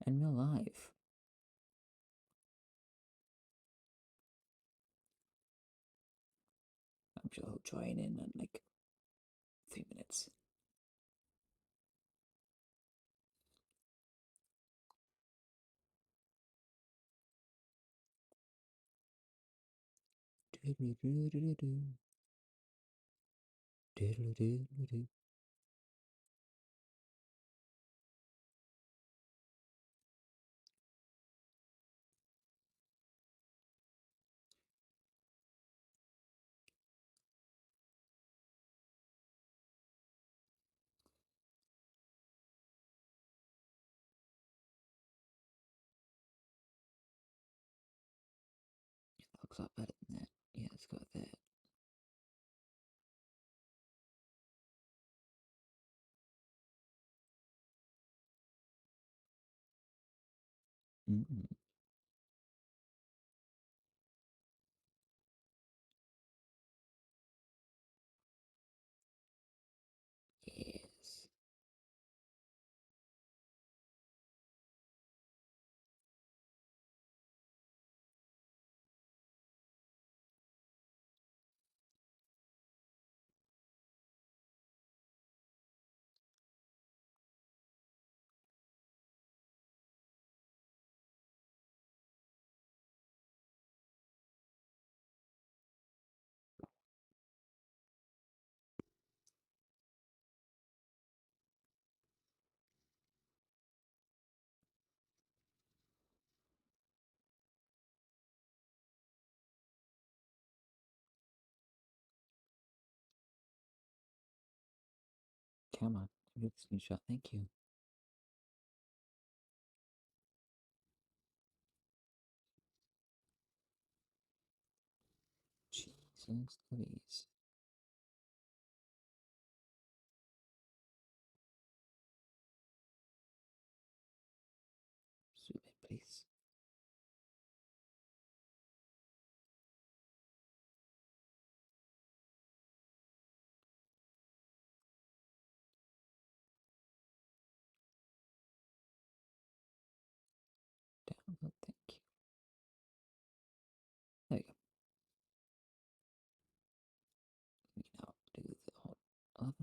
in real life. I'm sure he'll join in like 3 minutes. Looks a lot better than that. Yeah, let's go with that. Yes. Come on, good screenshot. Thank you. Jesus Louise. Zoom in, please. Download, thank you. There you go. We can now do the whole 11.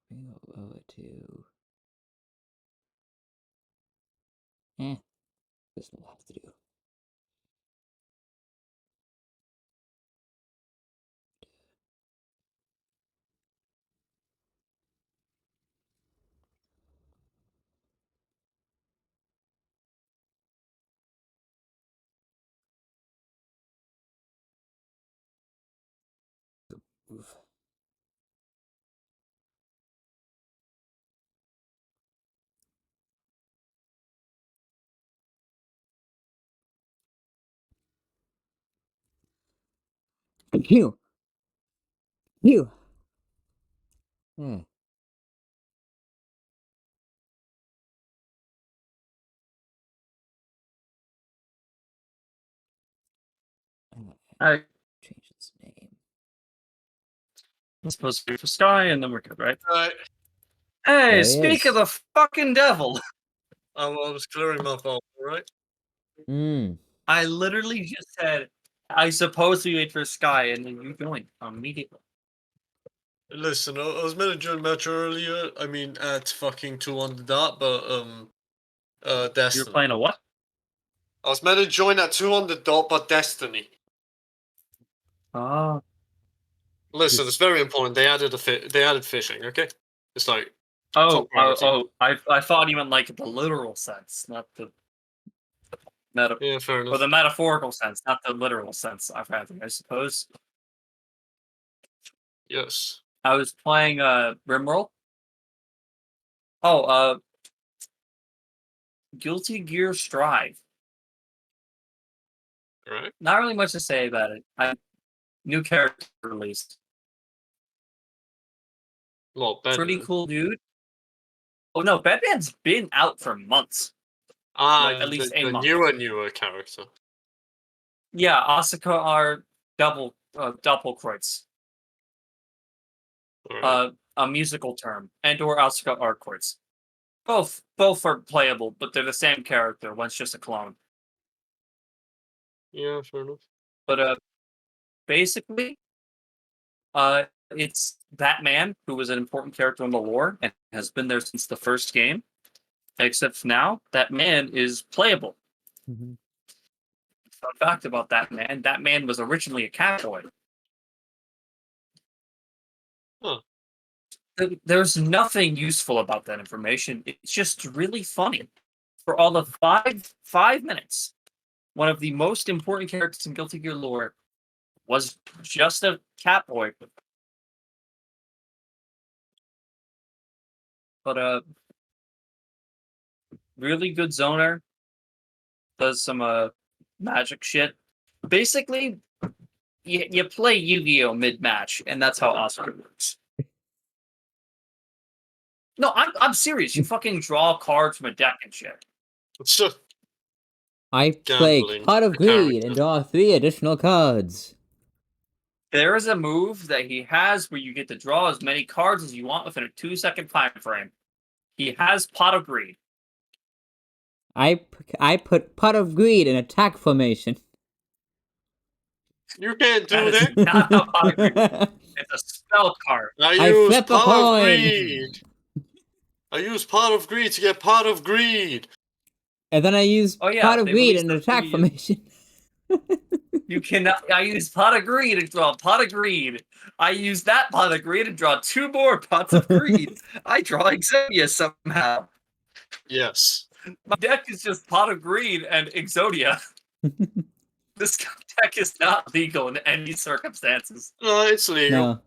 We go over to. This will have to do. Oof. You. Yeah. I Change its name. was supposed to be for Sky, and then we're good, right? Right. Hey, There he speak is. of the fucking devil! I was clearing my phone, right? I literally just said, I suppose we wait for Sky, and then you joined immediately. Listen, I was meant to join Metro earlier. I mean, at fucking 2 on the dot, but Destiny. You're playing a what? I was meant to join at 2 on the dot, but Destiny. Oh. Listen, it's very important. They added fishing. Okay, it's like Oh, top priority. I thought you meant like the literal sense, not the Yeah, fair or enough. the metaphorical sense, not the literal sense. I suppose. Yes. I was playing Rimworld. Oh, Guilty Gear Strive. Right. Not really much to say about it. New character released. Well, Pretty cool, dude. Oh no, Batman's been out for months. Like at least a the month. newer character. Yeah, Asuka are double kreuz. Right. a musical term, and/or Asuka art chords. Both are playable, but they're the same character. One's just a clone. Yeah, fair enough. But basically, uh, it's Batman, who was an important character in the lore and has been there since the first game. Except now, that man is playable. Mhm. Fun fact about that man was originally a cowboy. Huh. There's nothing useful about that information. It's just really funny. For all of 5 minutes, one of the most important characters in Guilty Gear lore was just a catboy. But really good zoner, does some magic shit. Basically, you play Yu-Gi-Oh mid-match, and that's how Oscar works. No, I'm serious. You fucking draw cards from a deck and shit. It's just I play gambling Pot of the Greed and character. draw 3 additional cards. There is a move that he has where you get to draw as many cards as you want within a 2-second time frame. He has Pot of Greed. I put Pot of Greed in attack formation. You can't That do is that. not how Pot of Greed works. It's a spell card. I I use flip a Pot of coin. Greed. I use Pot of Greed to get Pot of Greed. And then I use Oh, yeah, Pot of they Greed released in a attack free- formation. You cannot. I use Pot of Greed to draw Pot of Greed. I use that Pot of Greed to draw 2 more Pots of Greed. I draw Exodia somehow. Yes. My deck is just Pot of Greed and Exodia. This deck is not legal in any circumstances. No, it's legal. No.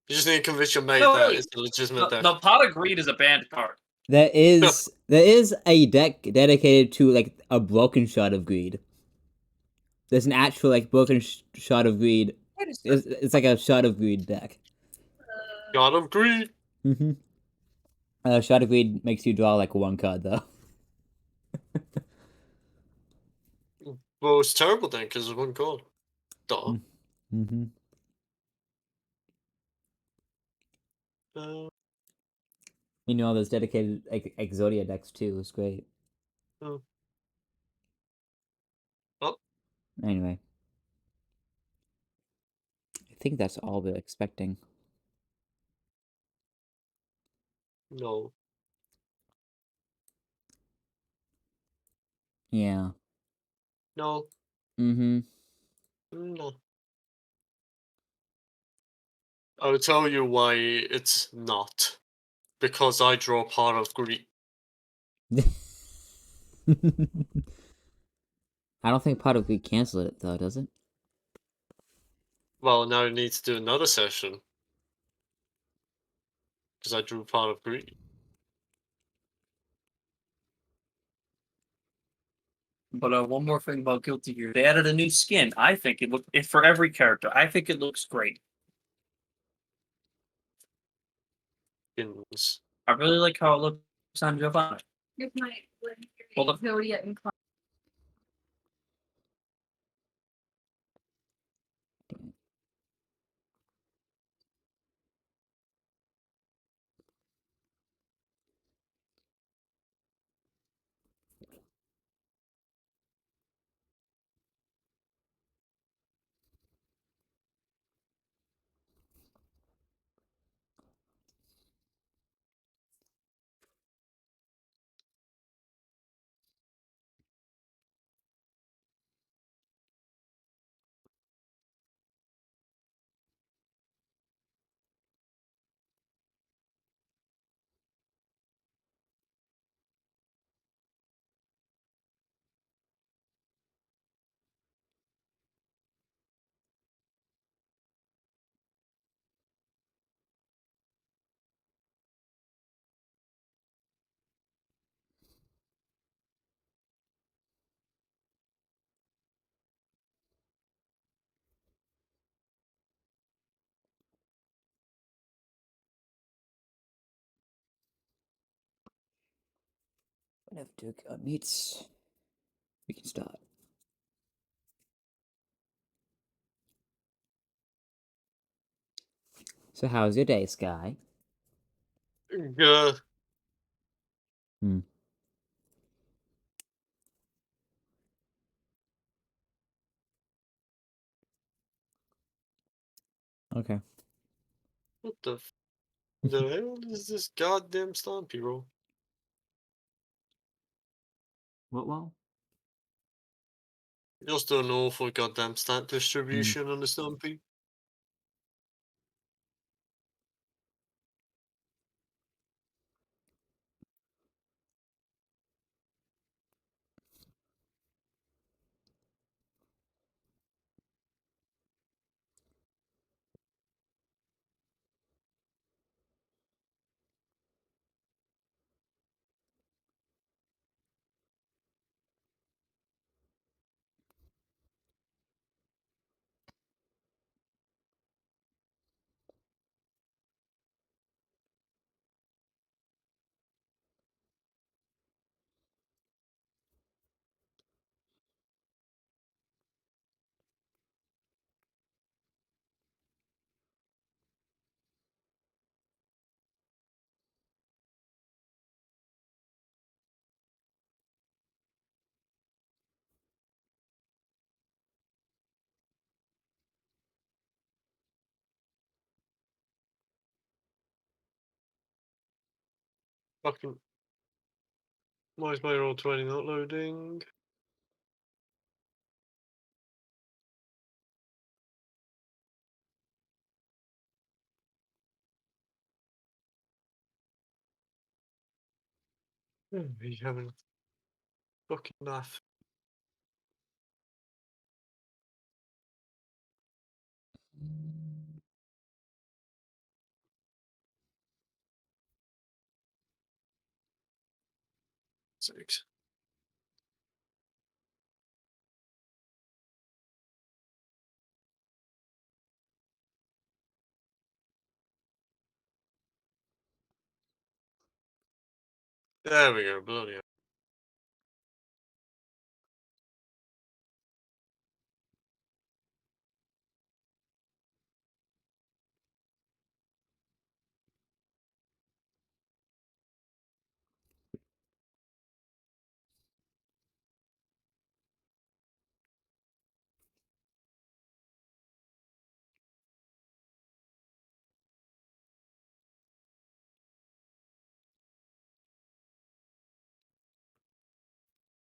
You just need to convince your mate No, that really. it's a legitimate deck. The Pot of Greed is a banned card. There is a deck dedicated to like a broken shot of greed. There's an actual like broken shot of greed. It's like a shot of greed deck. God of Greed. Shot of greed makes you draw like 1 card though. Well, it's terrible then because it's 1 card. Duh. Mm-hmm. Meanwhile, there's dedicated like Exodia decks too. It's great. Oh. Anyway, I think that's all we're expecting. No. Yeah. No. Mm-hmm. No. I'll tell you why it's not. Because I draw Pot of Greed. I don't think Pot of Greed canceled it though, does it? Well, now I need to do another session. Because I drew Pot of Greed. But one more thing about Guilty Gear. They added a new skin. I think it looked for every character. I think it looks great. Skins. I really like how it looks on Giovanna. Hold up. When Duke meets, we can start. So how's your day, Sky? Yeah. Hmm. Okay. What the hell is this goddamn Stompy roll? What? Just an awful goddamn stat Hmm. distribution on the Stompy. Fucking. Why is my roll 20 not loading? We having a fucking laugh. Six. There we go, bloody hell.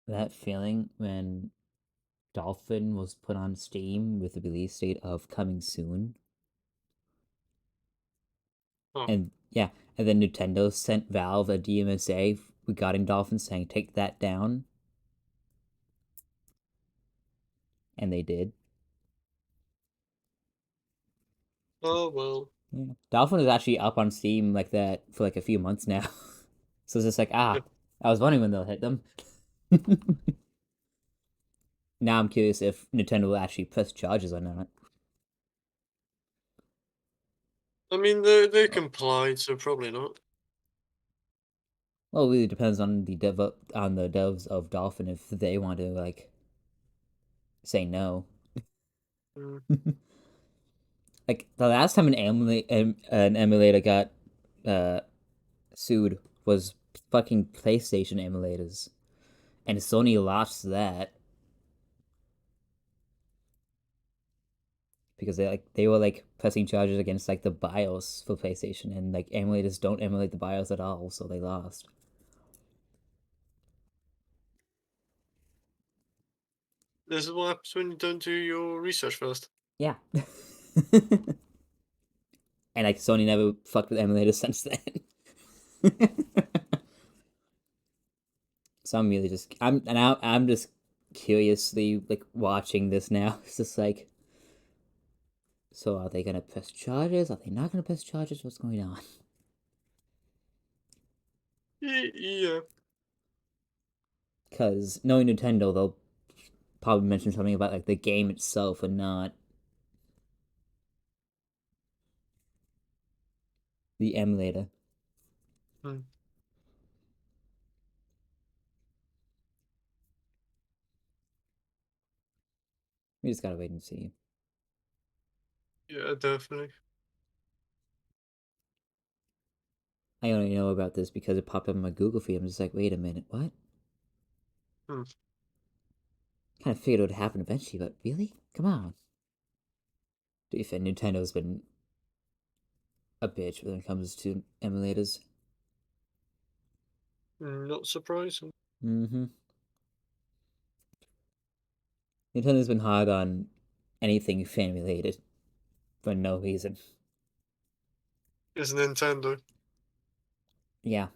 That feeling when Dolphin was put on Steam with the release date of coming soon, Oh, and yeah, and then Nintendo sent Valve a DMSA regarding Dolphin saying take that down, and they did. oh well. Yeah. Dolphin is actually up on Steam like that for like a few months now. So it's just like, Yeah. I was wondering when they'll hit them. Now I'm curious if Nintendo will actually press charges or not. I mean, they complied, so probably not. Well, it really depends on the devs of Dolphin if they want to like say no. Mm. Like the last time an emulator got uh, sued was fucking PlayStation emulators, and Sony lost that because they were like pressing charges against like the BIOS for PlayStation, and like emulators don't emulate the BIOS at all, so they lost. This is what happens when you don't do your research first. Yeah. And like Sony never fucked with emulators since then. So I'm really just I'm just curiously like watching this now. It's just like, so are they gonna press charges? Are they not gonna press charges? What's going on? Yeah. Because knowing Nintendo, they'll probably mention something about like the game itself and not the emulator. Hmm. We just gotta wait and see. Yeah, definitely. I only know about this because it popped up on my Google feed. I'm just like, wait a minute, what? Hmm. Kind of figured it would happen eventually, but really? Come on. To be fair, Nintendo's been a bitch when it comes to emulators. Not surprising. Mm-hmm. Nintendo's been hard on anything fan related for no reason. It's Nintendo. Yeah.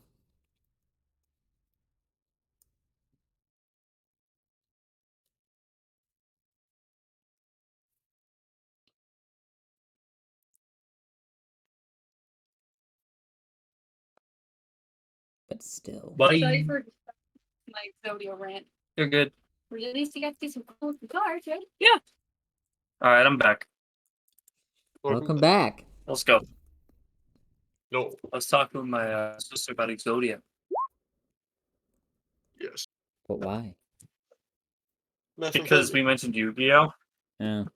But still. Buddy, Sorry for my Zodio rant. you're good. But at least you got to see some cool cars, right? All right, I'm back. Welcome back. Let's go. No. I was talking with my sister about Exodia. Yes. But why? Because we mentioned Yu-Gi-Oh! Oh.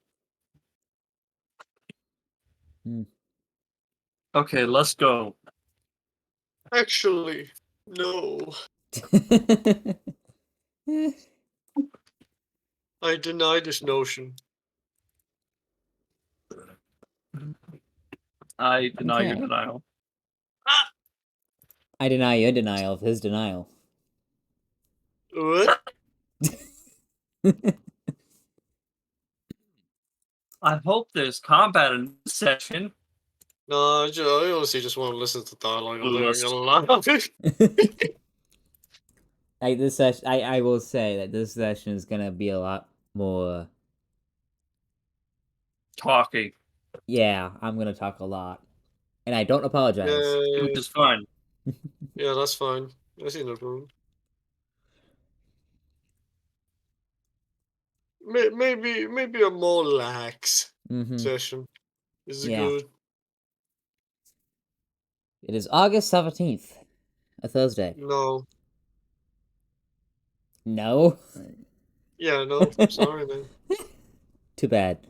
Okay, let's go. Actually, no. I deny this notion. I deny your Okay. denial. I deny your denial of his denial. What? I hope there's combat in this session. No, I honestly just want to listen to dialogue. I'm Lust. doing a lot. Like this session, I will say that this session is gonna be a lot more. Talking, Yeah, I'm gonna talk a lot, and I don't apologize. which is fun. Yeah, that's fine. I see no problem. Maybe a more lax Mm-hmm. session. This is Yeah. good. It is August 17th, a Thursday. No. No. Yeah, no. Sorry, man. Too bad.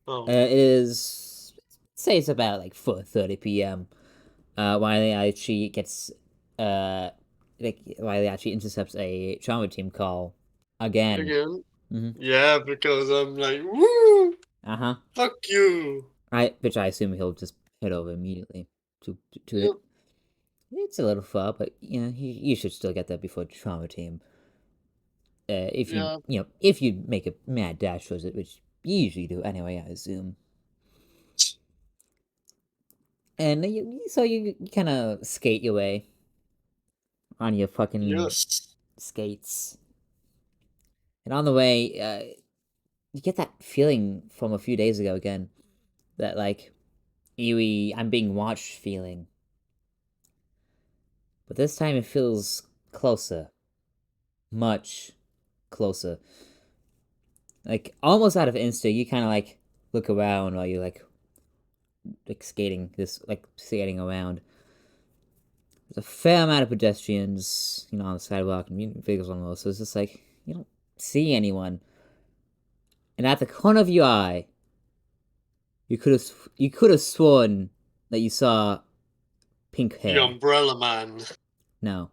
Oh. It is. Say it's about like 4:30 p.m. Wiley actually gets Wiley actually intercepts a trauma team call again. Again? Mhm. Yeah, because I'm like, woo! Uh-huh. Fuck you! Which I assume he'll just head over immediately to Yep. it. It's a little far, but you know, you should still get there before trauma team. If you Yeah. you know, if you make a mad dash towards it, which you usually do anyway, I assume. And you kind of skate your way on your fucking Yes. skates. And on the way, you get that feeling from a few days ago again, that like eerie, I'm being watched feeling. But this time it feels closer, much closer. Like almost out of instinct, you kind of like look around while you're like skating around. There's a fair amount of pedestrians, you know, on the sidewalk and vehicles on those. So it's just like you don't see anyone. And at the corner of your eye, you could have sworn that you saw pink hair. The Umbrella Man. No,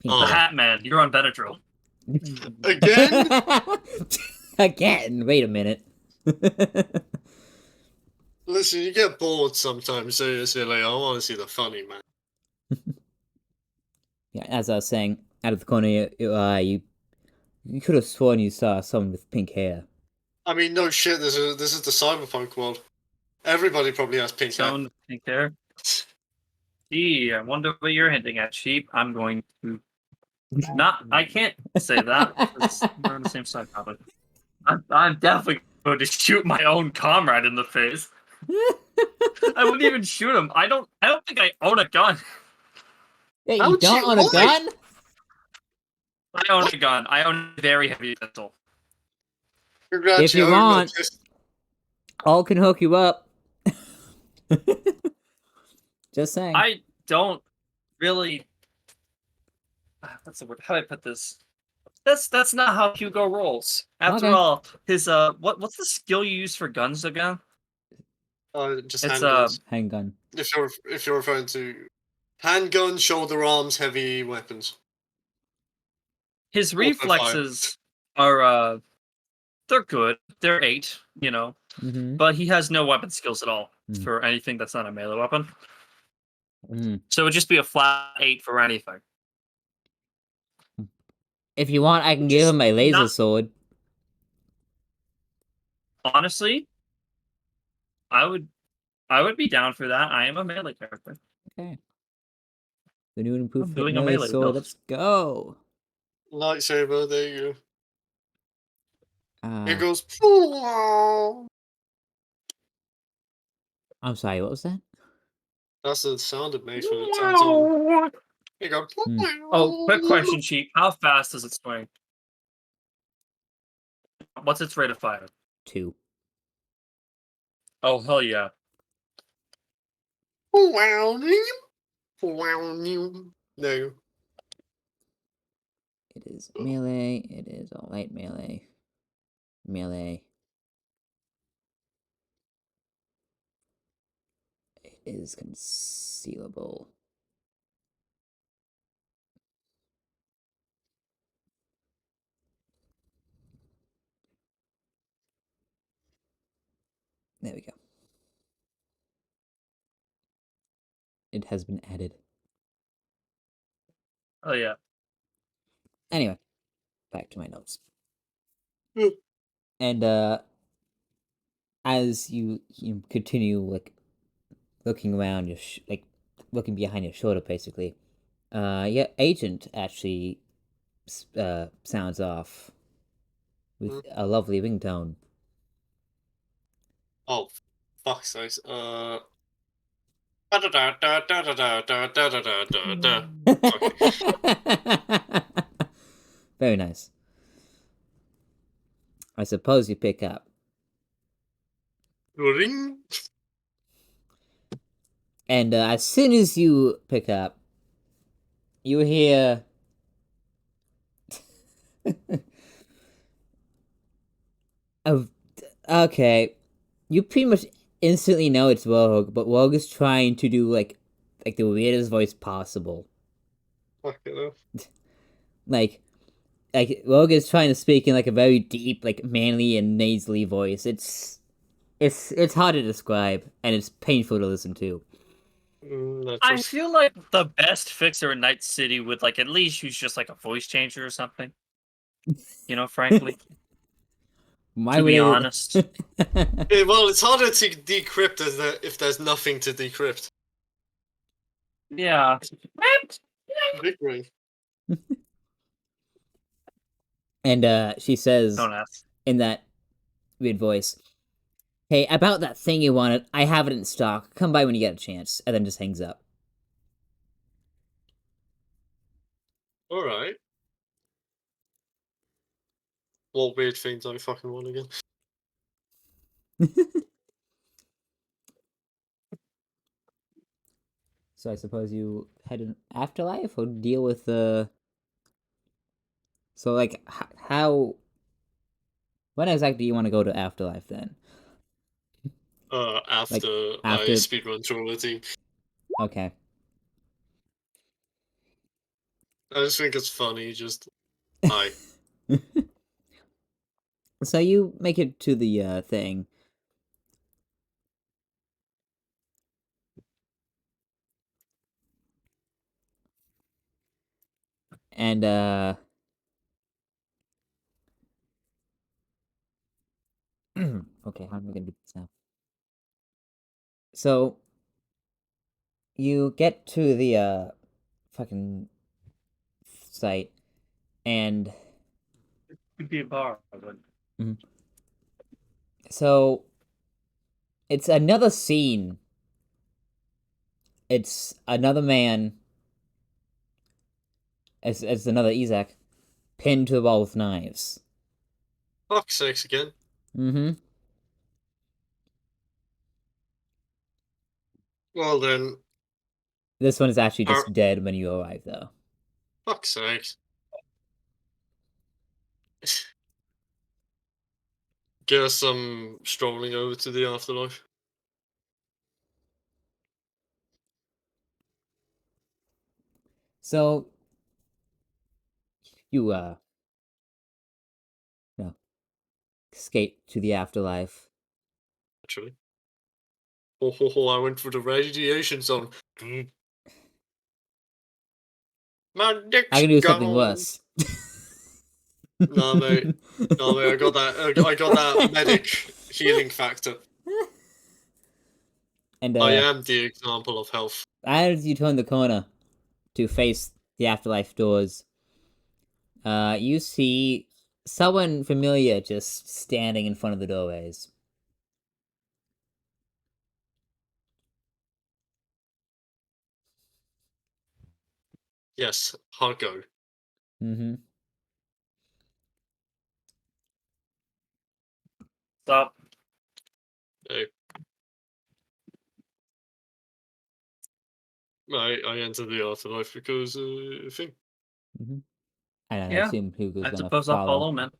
pink Oh. The hair. Hat Man, you're on Benadryl. Again? Again? Wait a minute. Listen, you get bored sometimes, so you say, like, I want to see the funny man. Yeah, as I was saying, out of the corner of your eye, you could have sworn you saw someone with pink hair. I mean, no shit, this is the Cyberpunk world. Everybody probably has pink hair. Someone think there. Gee, I wonder what you're hinting at, Sheep. I'm going to not. I can't say that. We're on the same side, probably. I'm definitely going to shoot my own comrade in the face. I wouldn't even shoot him. I don't think I own a gun. Hey, you How'd don't you- own a why? gun? I own a gun. I own a very heavy pistol. Congrats, If you own a want. pistol. All can hook you up. Just saying. I don't really. What's the word? How do I put this? That's not how Hugo rolls. After Okay. all, his what's the skill you use for guns again? Just It's, handguns. Handgun. If you're referring to Handgun, shoulder arms, heavy weapons. His Open fire. reflexes are they're good. They're 8, Mm-hmm. but he has no weapon skills at all Mm. for anything that's not a melee weapon. Mm. So it would just be a flat 8 for anything. If you want, I can Which give is him my laser not- sword. Honestly, I would be down for that. I am a melee character. Okay. The new and improved doing a melee melee sword. build. Let's go. Lightsaber, there you go. It Uh, goes. I'm sorry. What was that? That's the sound it makes when it turns on. It goes. Oh, quick question, Chief. How fast does it swing? What's its rate of fire? 2. Oh, hell yeah. No. It is melee. It is a light melee. Melee. It is concealable. There we go. It has been added. Oh yeah. Anyway, back to my notes. Hmm. And as you continue looking around your looking behind your shoulder, basically, your agent actually sounds off with a lovely ringtone. Oh, fuck's sake. Very nice. I suppose you pick up. Ring. And as soon as you pick up, you hear. Oh, okay. You pretty much instantly know it's Rogue, but Rogue is trying to do like the weirdest voice possible. Fuck it up. Like Rogue is trying to speak in like a very deep, like manly and nasally voice. It's hard to describe, and it's painful to listen to. I feel like the best fixer in Night City would like at least use just like a voice changer or something. Frankly. Why To would be they- honest. Well, it's harder to decrypt if there's nothing to decrypt. Yeah. Big ring. And she says Don't ask. in that weird voice, "Hey, about that thing you wanted, I have it in stock. Come by when you get a chance." And then just hangs up. Alright. What weird things I fucking want again? So I suppose you head in afterlife or deal with the. So like how? When exactly do you want to go to afterlife then? After after- I speedrun Trilogy. Okay. I just think it's funny, just. Hi. So you make it to the thing. And okay, how am I gonna do this now? So you get to the fucking site, and Could be a bar, but so it's another scene. It's another man. It's another Isaac, pinned to the wall with knives. Fuck's sakes again. Mm-hmm. Well then, This one is actually just dead when you arrive, though. fuck's sakes. Guess I'm strolling over to the afterlife. So you escape to the afterlife. Actually. Oh, I went through the radiation zone. My dick's I can do something gone. worse. No, mate. No, mate. I got that. I got that medic healing factor. And I am the example of health. as you turn the corner to face the afterlife doors, you see someone familiar just standing in front of the doorways. Yes, Hargo. Mm-hmm. Stop. Hey. I entered the afterlife because thing. Mm-hmm. And I Yeah, assume who was I gonna suppose I'll follow. follow, man.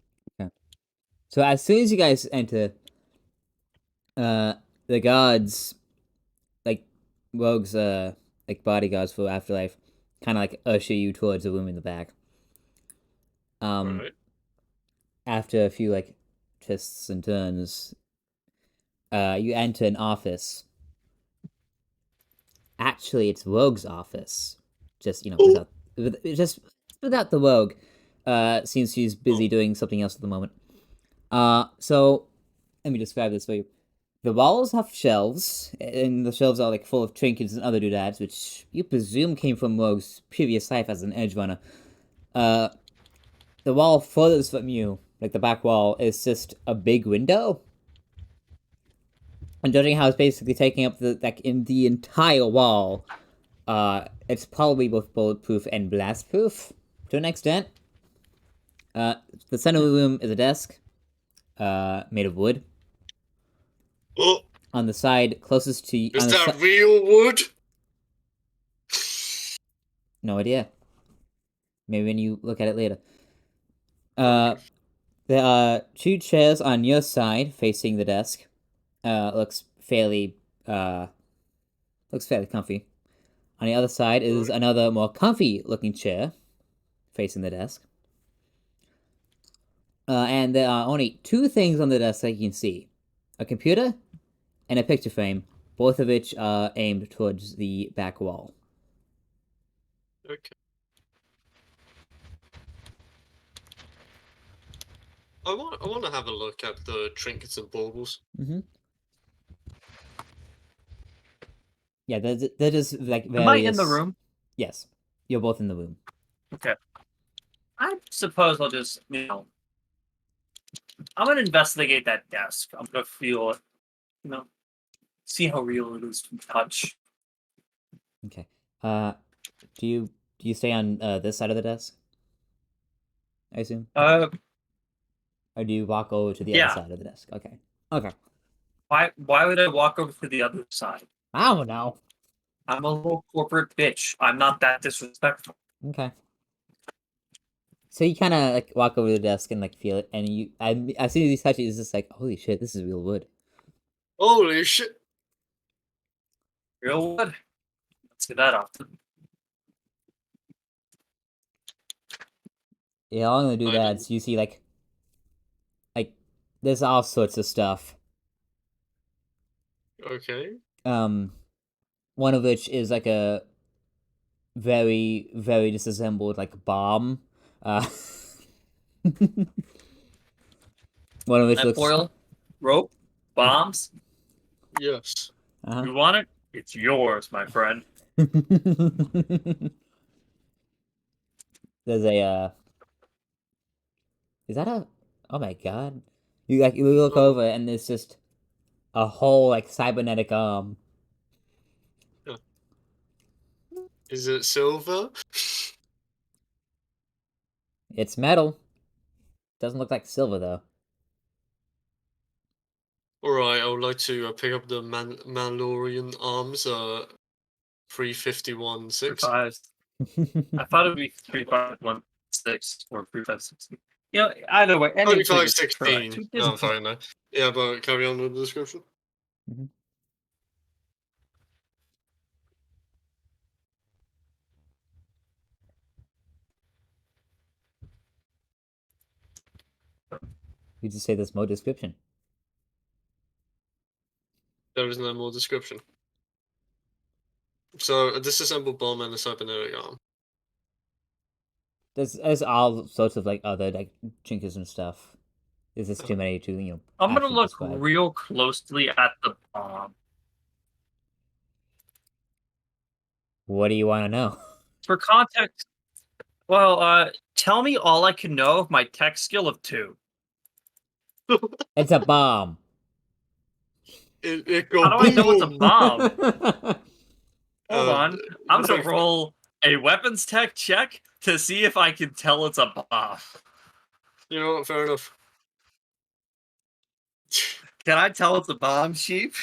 So as soon as you guys enter, the guards, like rogues, like bodyguards for afterlife, kind of like usher you towards a room in the back. Right. After a few like twists and turns, you enter an office. Actually, it's Rogue's office. Just without the Rogue. Seems she's busy doing something else at the moment. So let me describe this for you. The walls have shelves, and the shelves are like full of trinkets and other doodads, which you presume came from Rogue's previous life as an edge runner. The wall furthest from you, like the back wall, is just a big window. And judging how it's basically taking up in the entire wall, it's probably both bulletproof and blast-proof to an extent. The center of the room is a desk, made of wood. Oh, On the side closest to is that real wood? no idea. Maybe when you look at it later. There are two chairs on your side facing the desk. Looks fairly comfy. On the other side is another more comfy looking chair facing the desk. And there are only two things on the desk that you can see: a computer and a picture frame, both of which are aimed towards the back wall. Okay. I want to have a look at the trinkets and baubles. Mm-hmm. Yeah, that is like various. Am I in the room? Yes, you're both in the room. Okay. I suppose I'll just, I'm gonna investigate that desk. I'm gonna feel it, see how real it is to touch. Okay. Do you stay on this side of the desk? I assume. Or do you walk over to the other Yeah. side of the desk? Okay. Okay. Why would I walk over to the other side? I don't know. I'm a little corporate bitch. I'm not that disrespectful. Okay. So you kind of like walk over to the desk and like feel it, and as soon as you touch it, it's just like, holy shit, this is real wood. Holy shit! Real wood. Let's get that off. Yeah, along the I doodads, you see like there's all sorts of stuff. Okay. One of which is like a very very disassembled like bomb. One of which That looks. foil, rope, bombs. Yes. Uh-huh. You want it? It's yours, my friend. There's a is that a oh my god. You look Oh, over and there's just a whole like cybernetic arm. yeah. Is it silver? It's metal. Doesn't look like silver though. Alright, I would like to pick up the Mandalorian arms, 351.6. I thought it would be 3516 or 356. Either way, anything is correct. 3516. No, I'm fine now. Yeah, but carry on with the description. Mhm. You just say there's more description. There is no more description. So, a disassembled bomb and a cybernetic arm. There's all sorts of like other like trinkets and stuff. There's just too many to I'm gonna actually look describe. real closely at the bomb. What do you want to know? For context, well, tell me all I can know of my tech skill of 2. It's a bomb. It How go do I know it's a boom. bomb? Hold Uh, on. I'm gonna like- roll a weapons tech check to see if I can tell it's a bomb. You know what? Fair enough. Can I tell it's a bomb, Sheep?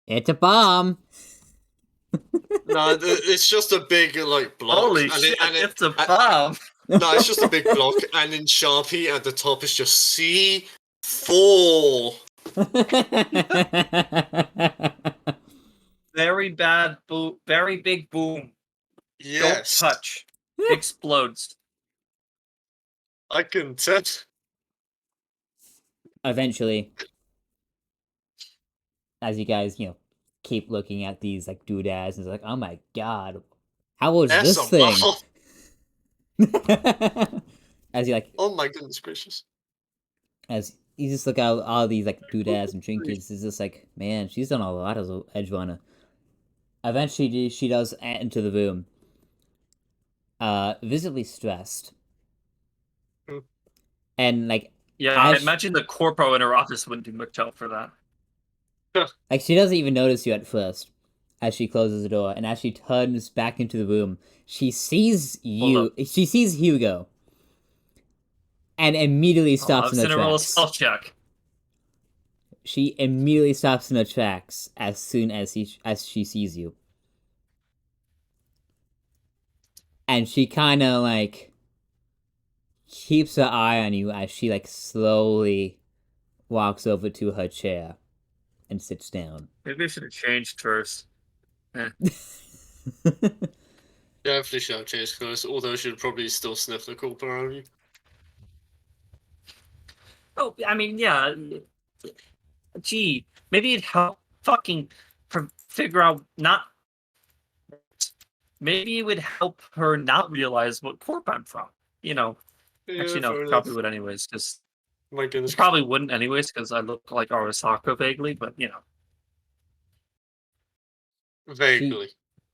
It's a bomb. No, it's just a big like block. Holy and shit, it's a and- bomb. No, it's just a big block, and in Sharpie at the top is just C4. Very bad boom. Very big boom. Yes, Don't touch. Explodes. I can tell. Eventually, as you guys, keep looking at these like doodads, and it's like, oh my god, how old is That's this a thing? bomb. As you like, Oh my goodness gracious! as you just look at all these like doodads and trinkets, it's just like, man, she's done a lot as a Edgerunnner. Eventually, she does enter the room, visibly stressed, Hmm. and like, Yeah, I As- imagine the corpo in her office wouldn't do much help for that. like she doesn't even notice you at first. As she closes the door, and as she turns back into the room, she sees you. She sees Hugo, and immediately stops in her Gonna roll a tracks. spell check. She immediately stops in her tracks as soon as she sees you, and she kind of like keeps her eye on you as she like slowly walks over to her chair and sits down. Maybe I should have changed first. Definitely should have changed clothes, although she would probably still sniff the corp around you. Oh, I mean, yeah. Gee, maybe it'd help fucking figure out not. Maybe it would help her not realize what corp I'm from. Yeah, Actually, no, fair probably enough. would anyways. Just My goodness. probably wouldn't anyways because I look like Arasaka vaguely, but Vaguely.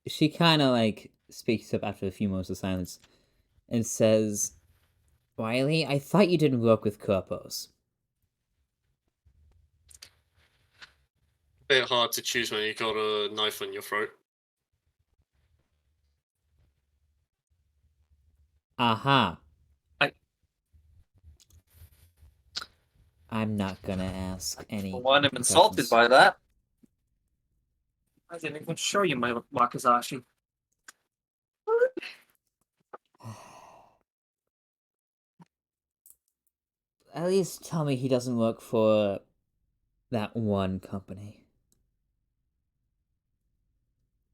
She kind of like speaks up after a few moments of silence and says, Wiley, I thought you didn't work with corpos. Bit hard to choose when you got a knife on your throat. Aha. I- I'm not gonna ask any. For one, I'm insulted questions. by that. I didn't even show you my Wakizashi. At least tell me he doesn't work for that one company.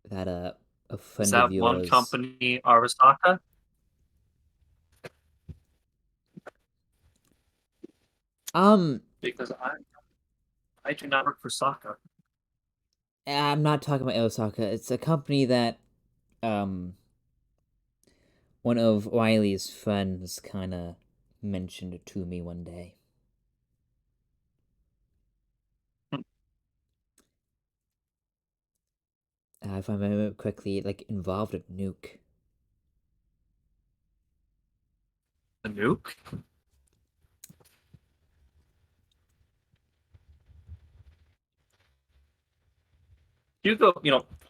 That a friend Is of that yours. one company Arasaka? Because I do not work for Saka. I'm not talking about Osaka. It's a company that one of Wiley's friends kind of mentioned it to me one day. If I remember correctly, it like involved a nuke. A nuke? Hugo,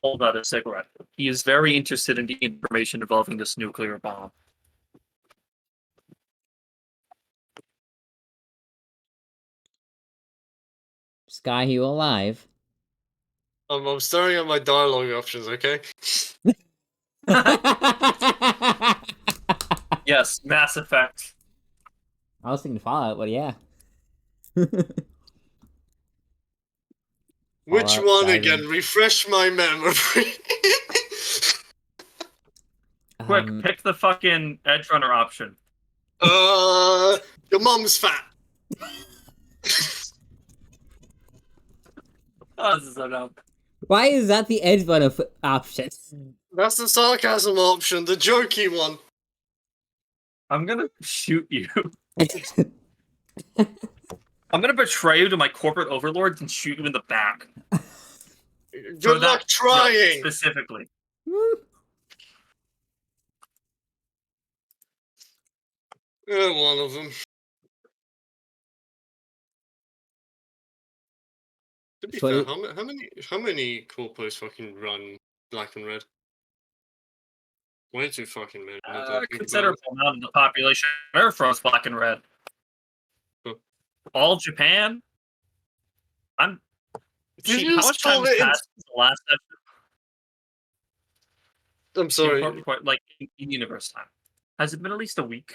pulled out a cigarette. He is very interested in the information involving this nuclear bomb. Sky, you alive? I'm staring at my dialogue options, okay? I Yes, Mass Effect. was thinking Fallout, but yeah. Which Fallout, one Skyrim. again? Refresh my memory. Quick, pick the fucking Edge Runner option. Your mom's fat. Oh, this is so dumb. Why is that the edge button option? That's the sarcasm option, the jokey one. I'm gonna shoot you. I'm gonna betray you to my corporate overlords and shoot you in the back. Good For luck that trying. specifically. One of them. To be fair, how many corpos fucking run black and red? Way too fucking many. now that I think about it. Considerable amount of the population of Earth runs black and red. Huh. All Japan. I'm. Did Gee, you how much just time call has it in- passed since the last episode? I'm sorry. Like in universe time. Has it been at least a week?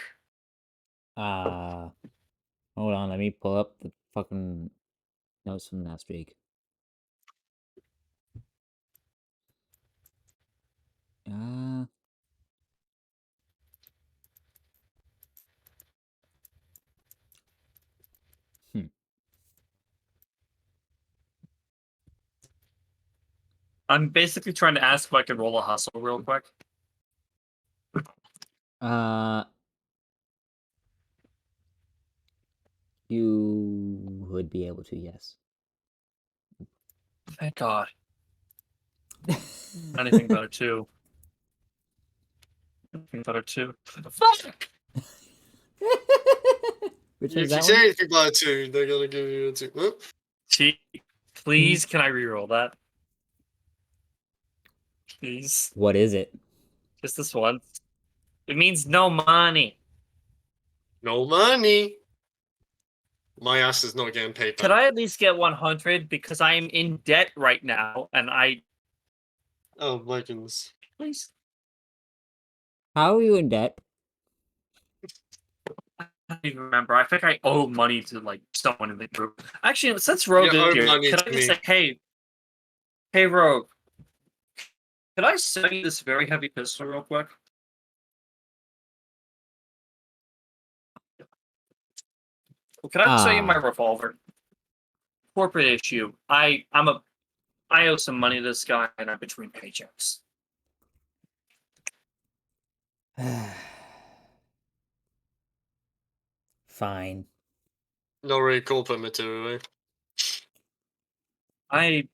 Hold on, let me pull up the fucking notes from last week. I'm basically trying to ask if I could roll a hustle real quick. You would be able to, yes. Thank God. Anything better too. Anything better too. Fuck! Which If one's you that say one? anything about a 2, they're gonna give you a 2. Huh? Gee, please, can I reroll that? Please. What is it? Just this once. It means no money. No money. My ass is not getting paid Could back. I at least get 100 because I am in debt right now and I Oh my goodness. please. How are you in debt? I don't even remember. I think I owe money to like someone in the group. Actually, since Rogue You owe is here, money could I to just me. say, hey Rogue, could I sell you this very heavy pistol real quick? Could I sell you my revolver? Corporate issue. I owe some money to this guy and I'm between paychecks. Fine. No really corporate material, eh? I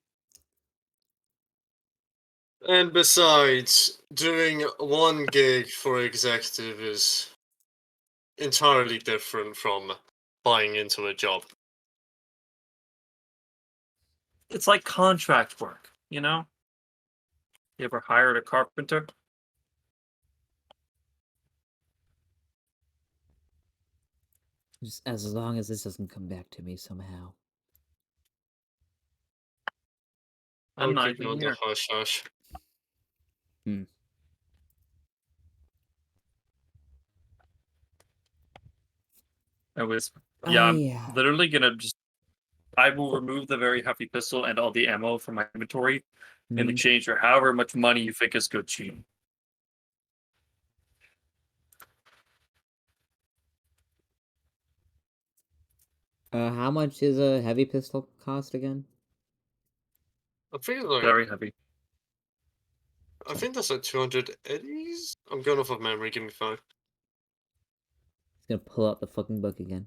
And besides, doing one gig for executive is entirely different from buying into a job. it's like contract work, you know? You ever hired a carpenter? Just as long as this doesn't come back to me somehow. I'm I'll not keep you even on here. the hush hush. I was I'm Yeah. literally gonna just I will remove the very heavy pistol and all the ammo from my inventory in exchange for however much money you think is good cheap. How much is a heavy pistol cost again? I think like Very heavy. I think that's like 200 eddies. I'm going off of memory. Give me 5. He's gonna pull out the fucking book again.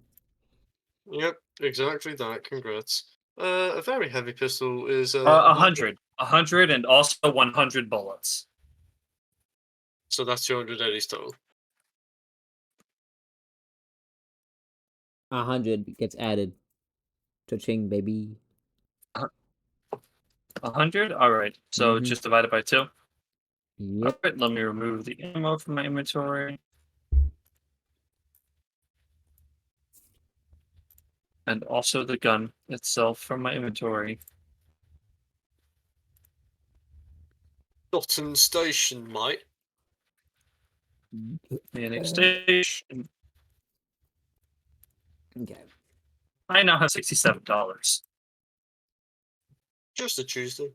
Yep, exactly that. Congrats. A very heavy pistol is 100. 100 and also 100 bullets. So that's 200 eddies total. 100 gets added. Cha-ching, baby. 100? Alright. So just divide it by 2. Yep. Alright, let me remove the ammo from my inventory. And also the gun itself from my inventory. Dotton Station, mate. Manning station. Okay. I now have $67. Just a Tuesday.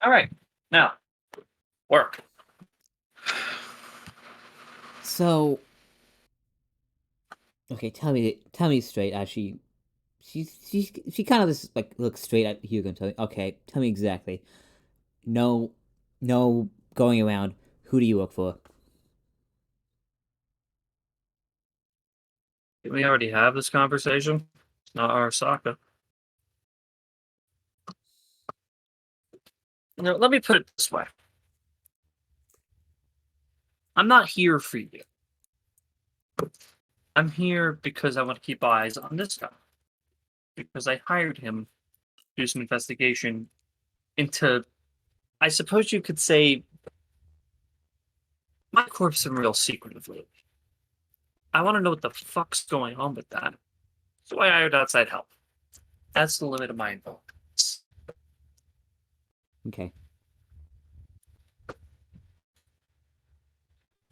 Alright. Now, work. So, Okay, tell me straight. Actually, she kind of just like looks straight at Hugo and tell me. Okay, tell me exactly. No, no going around. Who do you work for? Did we already have this conversation? It's not Arasaka. Let me put it this way. I'm not here for you. I'm here because I want to keep eyes on this guy. Because I hired him to do some investigation into, I suppose you could say, my corp's been real secretive lately. I want to know what the fuck's going on with that. So I hired outside help. That's the limit of my involvement. Okay.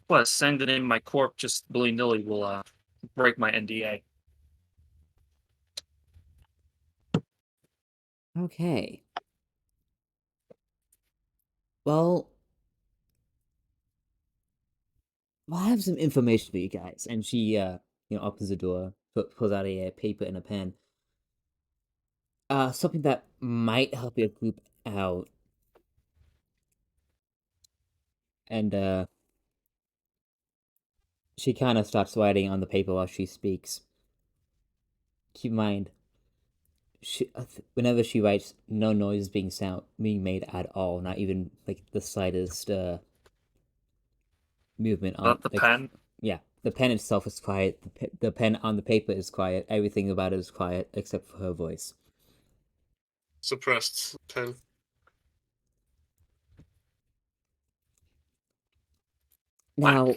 Plus, sending in my corp just willy-nilly will break my NDA. Okay. Well, I have some information for you guys. And she, opens the door, pulls out a paper and a pen. Something that might help your group out. And, she kind of starts writing on the paper while she speaks. Keep in mind, whenever she writes, no noise is being made at all. Not even like the slightest movement on About the like pen. yeah. The pen itself is quiet. The pen on the paper is quiet. Everything about it is quiet except for her voice. Suppressed pen. Now,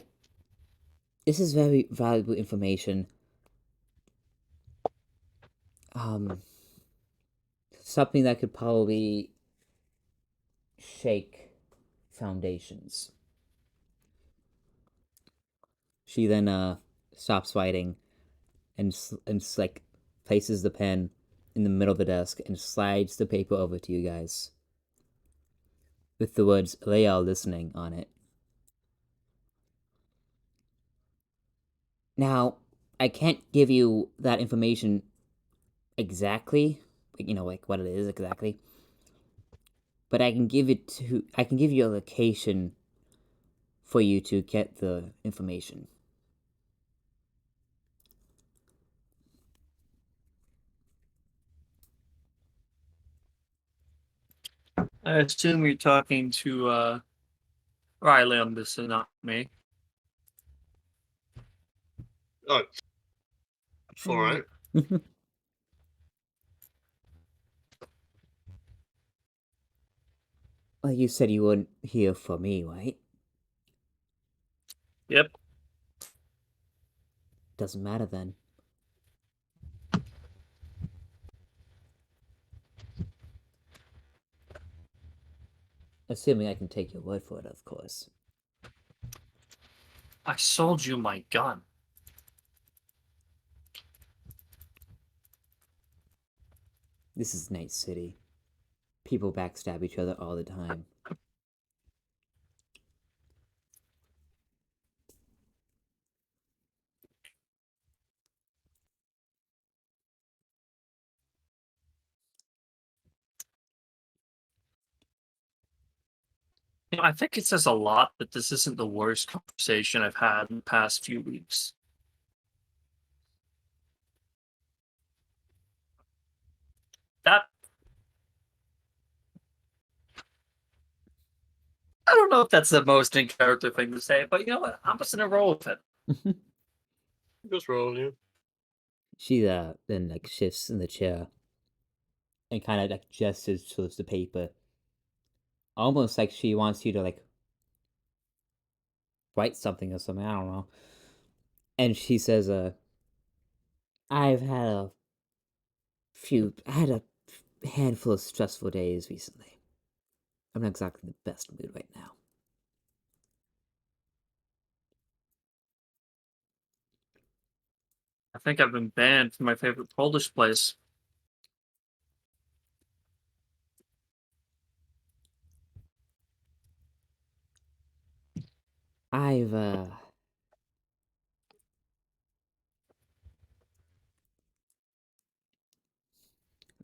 this is very valuable information. Um, Something that could probably shake foundations. She then stops writing and like places the pen in the middle of the desk and slides the paper over to you guys with the words "they are listening" on it. Now, I can't give you that information exactly, like what it is exactly, but I can give you a location for you to get the information. I assume you're talking to Riley on this and not me. Oh. Alright. Well, you said you weren't here for me, right? Yep. Doesn't matter then. Assuming I can take your word for it, of course. I sold you my gun. This is Night City. People backstab each other all the time. I think it says a lot that this isn't the worst conversation I've had in the past few weeks. That I don't know if that's the most in character thing to say, but you know what? I'm just gonna roll with it. Just roll you. She then like shifts in the chair and kind of like gestures towards the paper, almost like she wants you to like write something or something. I don't know. And she says, I've had I had a handful of stressful days recently. I'm not exactly in the best mood right now." I think I've been banned from my favorite Polish place. I've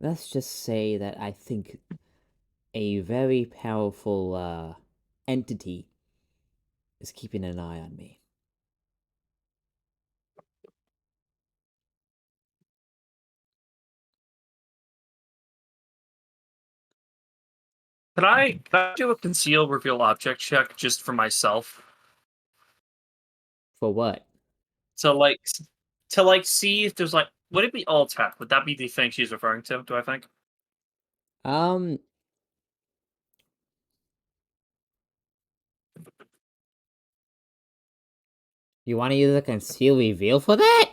let's just say that I think a very powerful entity is keeping an eye on me. Can I do a conceal reveal object check just for myself? For what? To like to like see if there's like would it be all tech? Would that be the thing she's referring to, do I think? Um, you want to use a conceal reveal for that?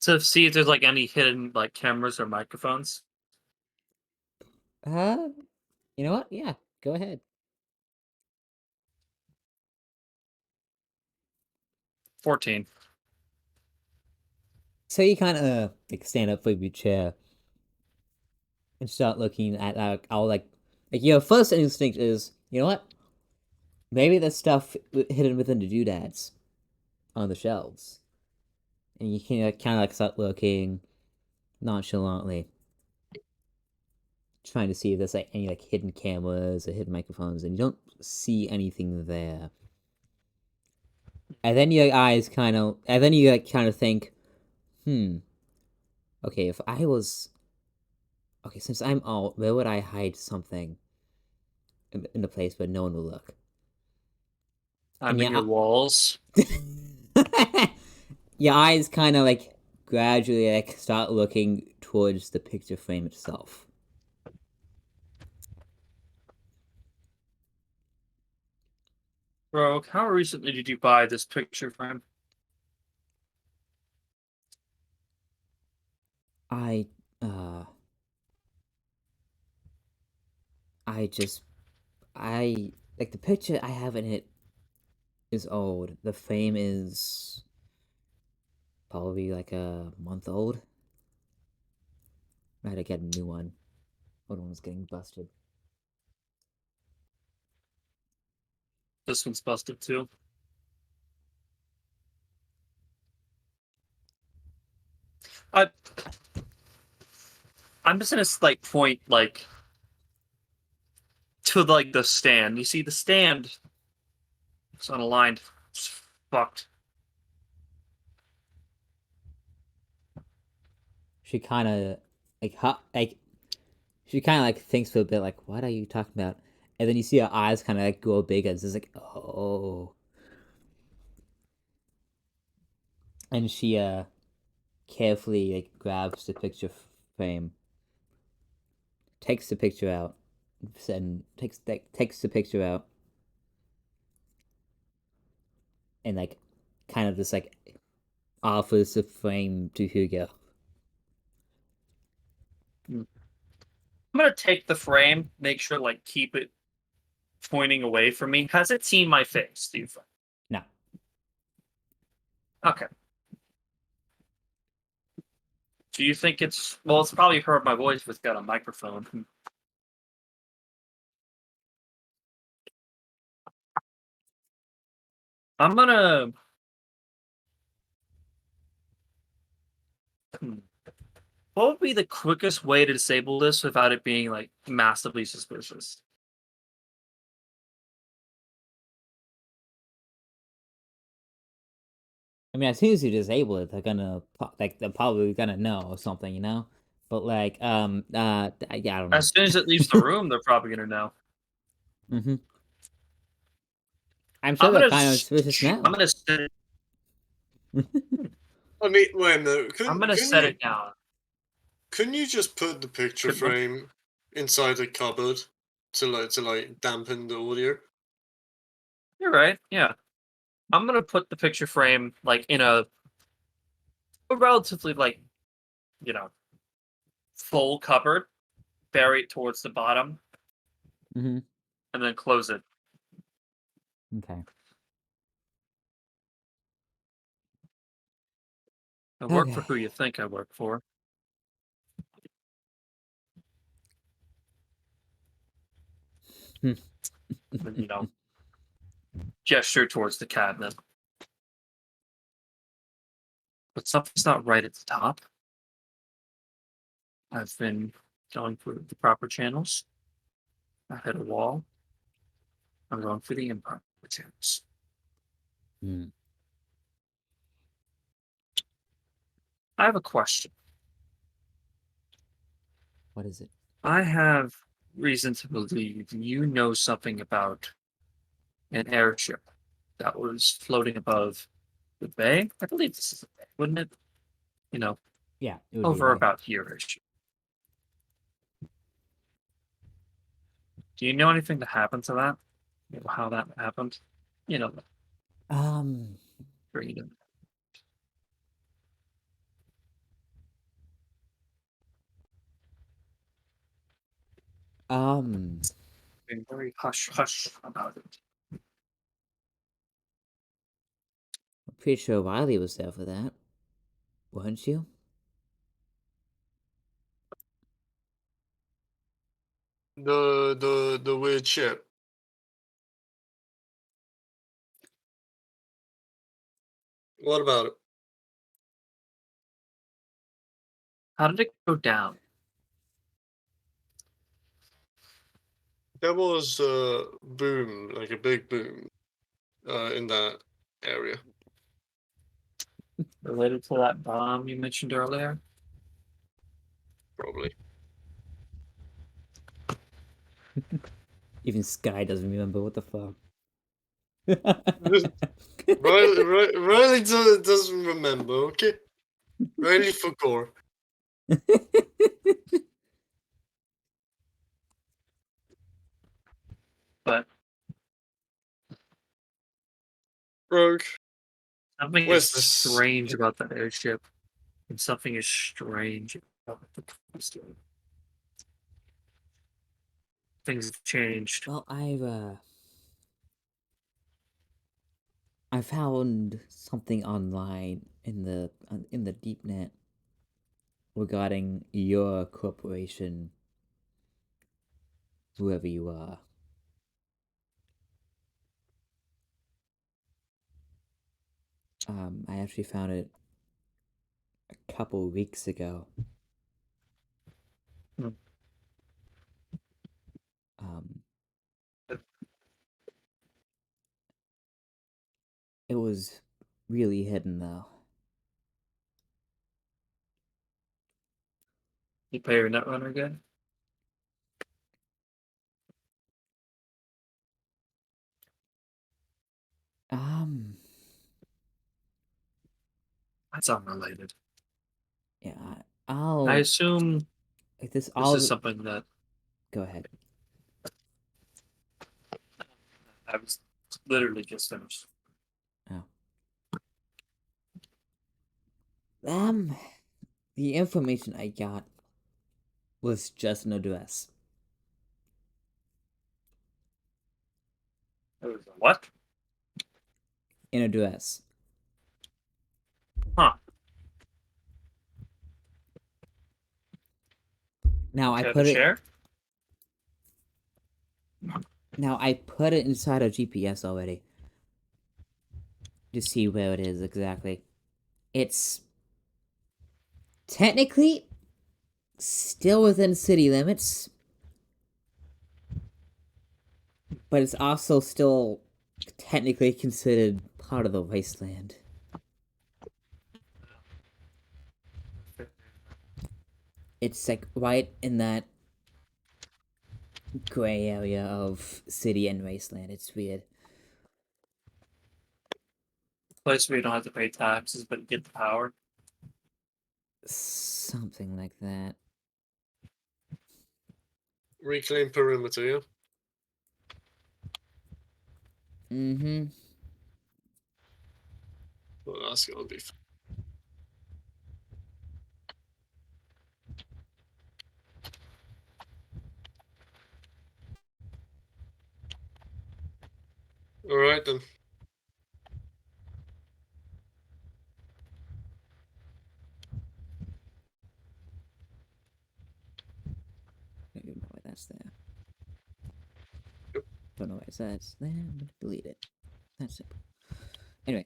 To see if there's like any hidden like cameras or microphones. You know what? Yeah, go ahead. 14. So you kind of like stand up from your chair and start looking at all like your first instinct is, you know what? Maybe there's stuff hidden within the doodads on the shelves, and you can kind of like start looking nonchalantly, trying to see if there's like any like hidden cameras or hidden microphones, and you don't see anything there. And then your eyes kind of, and then you like kind of think, okay, if I was, okay, since I'm out, where would I hide something in a place where no one will look? And Under your walls. your eyes kind of like gradually like start looking towards the picture frame itself. Bro, how recently did you buy this picture frame? I uh I just I like the picture I have in it is old. The frame is probably like a month old. I had to get a new one. Old one was getting busted. This one's busted too. I I'm just gonna like point like to like the stand. You see the stand? It's unaligned. It's fucked. She kind of like she kind of like thinks for a bit, like, what are you talking about? And then you see her eyes kind of like go big, as it's like, oh. And she carefully like grabs the picture frame, takes the picture out, and takes the picture out, and like kind of just like offers the frame to Hugo. I'm gonna take the frame, make sure like keep it pointing away from me. Has it seen my face, do you think? No. Okay. Do you think it's well? It's probably heard my voice if it's got a microphone. I'm gonna. What would be the quickest way to disable this without it being like massively suspicious? I mean, as soon as you disable it, they're probably gonna know or something, you know. But like, yeah, I don't know. As soon as it leaves the room, they're probably gonna know. Mm-hmm. I'm sure I'm they're gonna. kind of suspicious I'm now. gonna set it. I mean, when I'm gonna set it down. couldn't you just put the picture Could what? frame inside a cupboard to like dampen the audio? You're right. Yeah. I'm gonna put the picture frame like in a relatively like you know full cupboard, bury it towards the bottom, Mm-hmm. and then close it. Okay. I work for Okay. who you think I work for. And, gesture towards the cabinet. But something's not right at the top. I've been going through the proper channels. I hit a wall. I'm going for the improper channels. Hmm. I have a question. What is it? I have reason to believe you know something about an airship that was floating above the bay. I believe this is a bay, wouldn't it? You know, Yeah, it would over be. about here-ish. Do you know anything that happened to that? You know, how that happened? You know, Um. freedom. Being very hush hush about it. I'm pretty sure Wiley was there for that, weren't you? The weird ship. What about it? How did it go down? There was a boom, like a big boom, in that area. Related to that bomb you mentioned earlier? Probably. Even Sky doesn't remember what the fuck. Riley doesn't remember, okay? Riley forgot. But Rogue, something where's is this? strange about that airship, and something is strange about the costume. Things have changed. Well, I found something online in the deep net regarding your corporation, whoever you are. I actually found it a couple weeks ago. Hmm. Um, it was really hidden though. You pay your netrunner again? Um, That's unrelated. yeah, I I'll assume like this. this All is something that go ahead. I was literally just finished. Oh. The information I got was just an address. It was a what? An address. Huh. Now I Care to put it. share? Now I put it inside of GPS already to see where it is exactly. It's technically still within city limits, but it's also still technically considered part of the wasteland. It's like right in that gray area of city and wasteland. It's weird. Place where you don't have to pay taxes but get the power. Something like that. Reclaim perimeter, yeah? Mm-hmm. Well, that's gonna be alright then. I don't know why that's there. Yep. Don't know why that's there. I'm gonna delete it. That's simple. Anyway.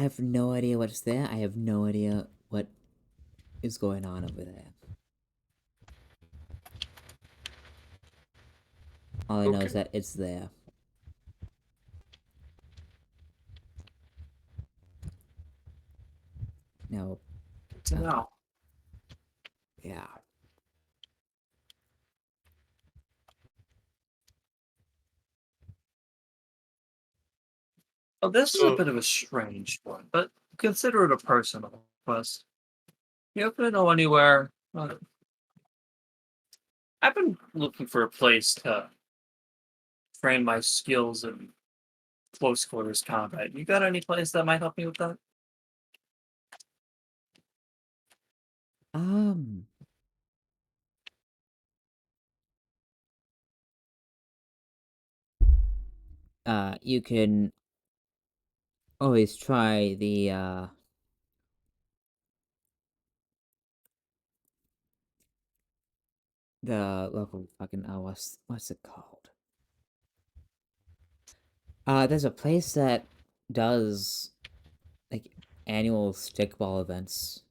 I have no idea what's there. I have no idea what is going on over there. All I know is Okay. that it's there. Now, To know. yeah. Oh, this is a So- bit of a strange one, but consider it a personal quest. You happen to know anywhere? I've been looking for a place to train my skills in close quarters combat. You got any place that might help me with that? Um. You can always try the local fucking what's it called? There's a place that does like annual stickball events.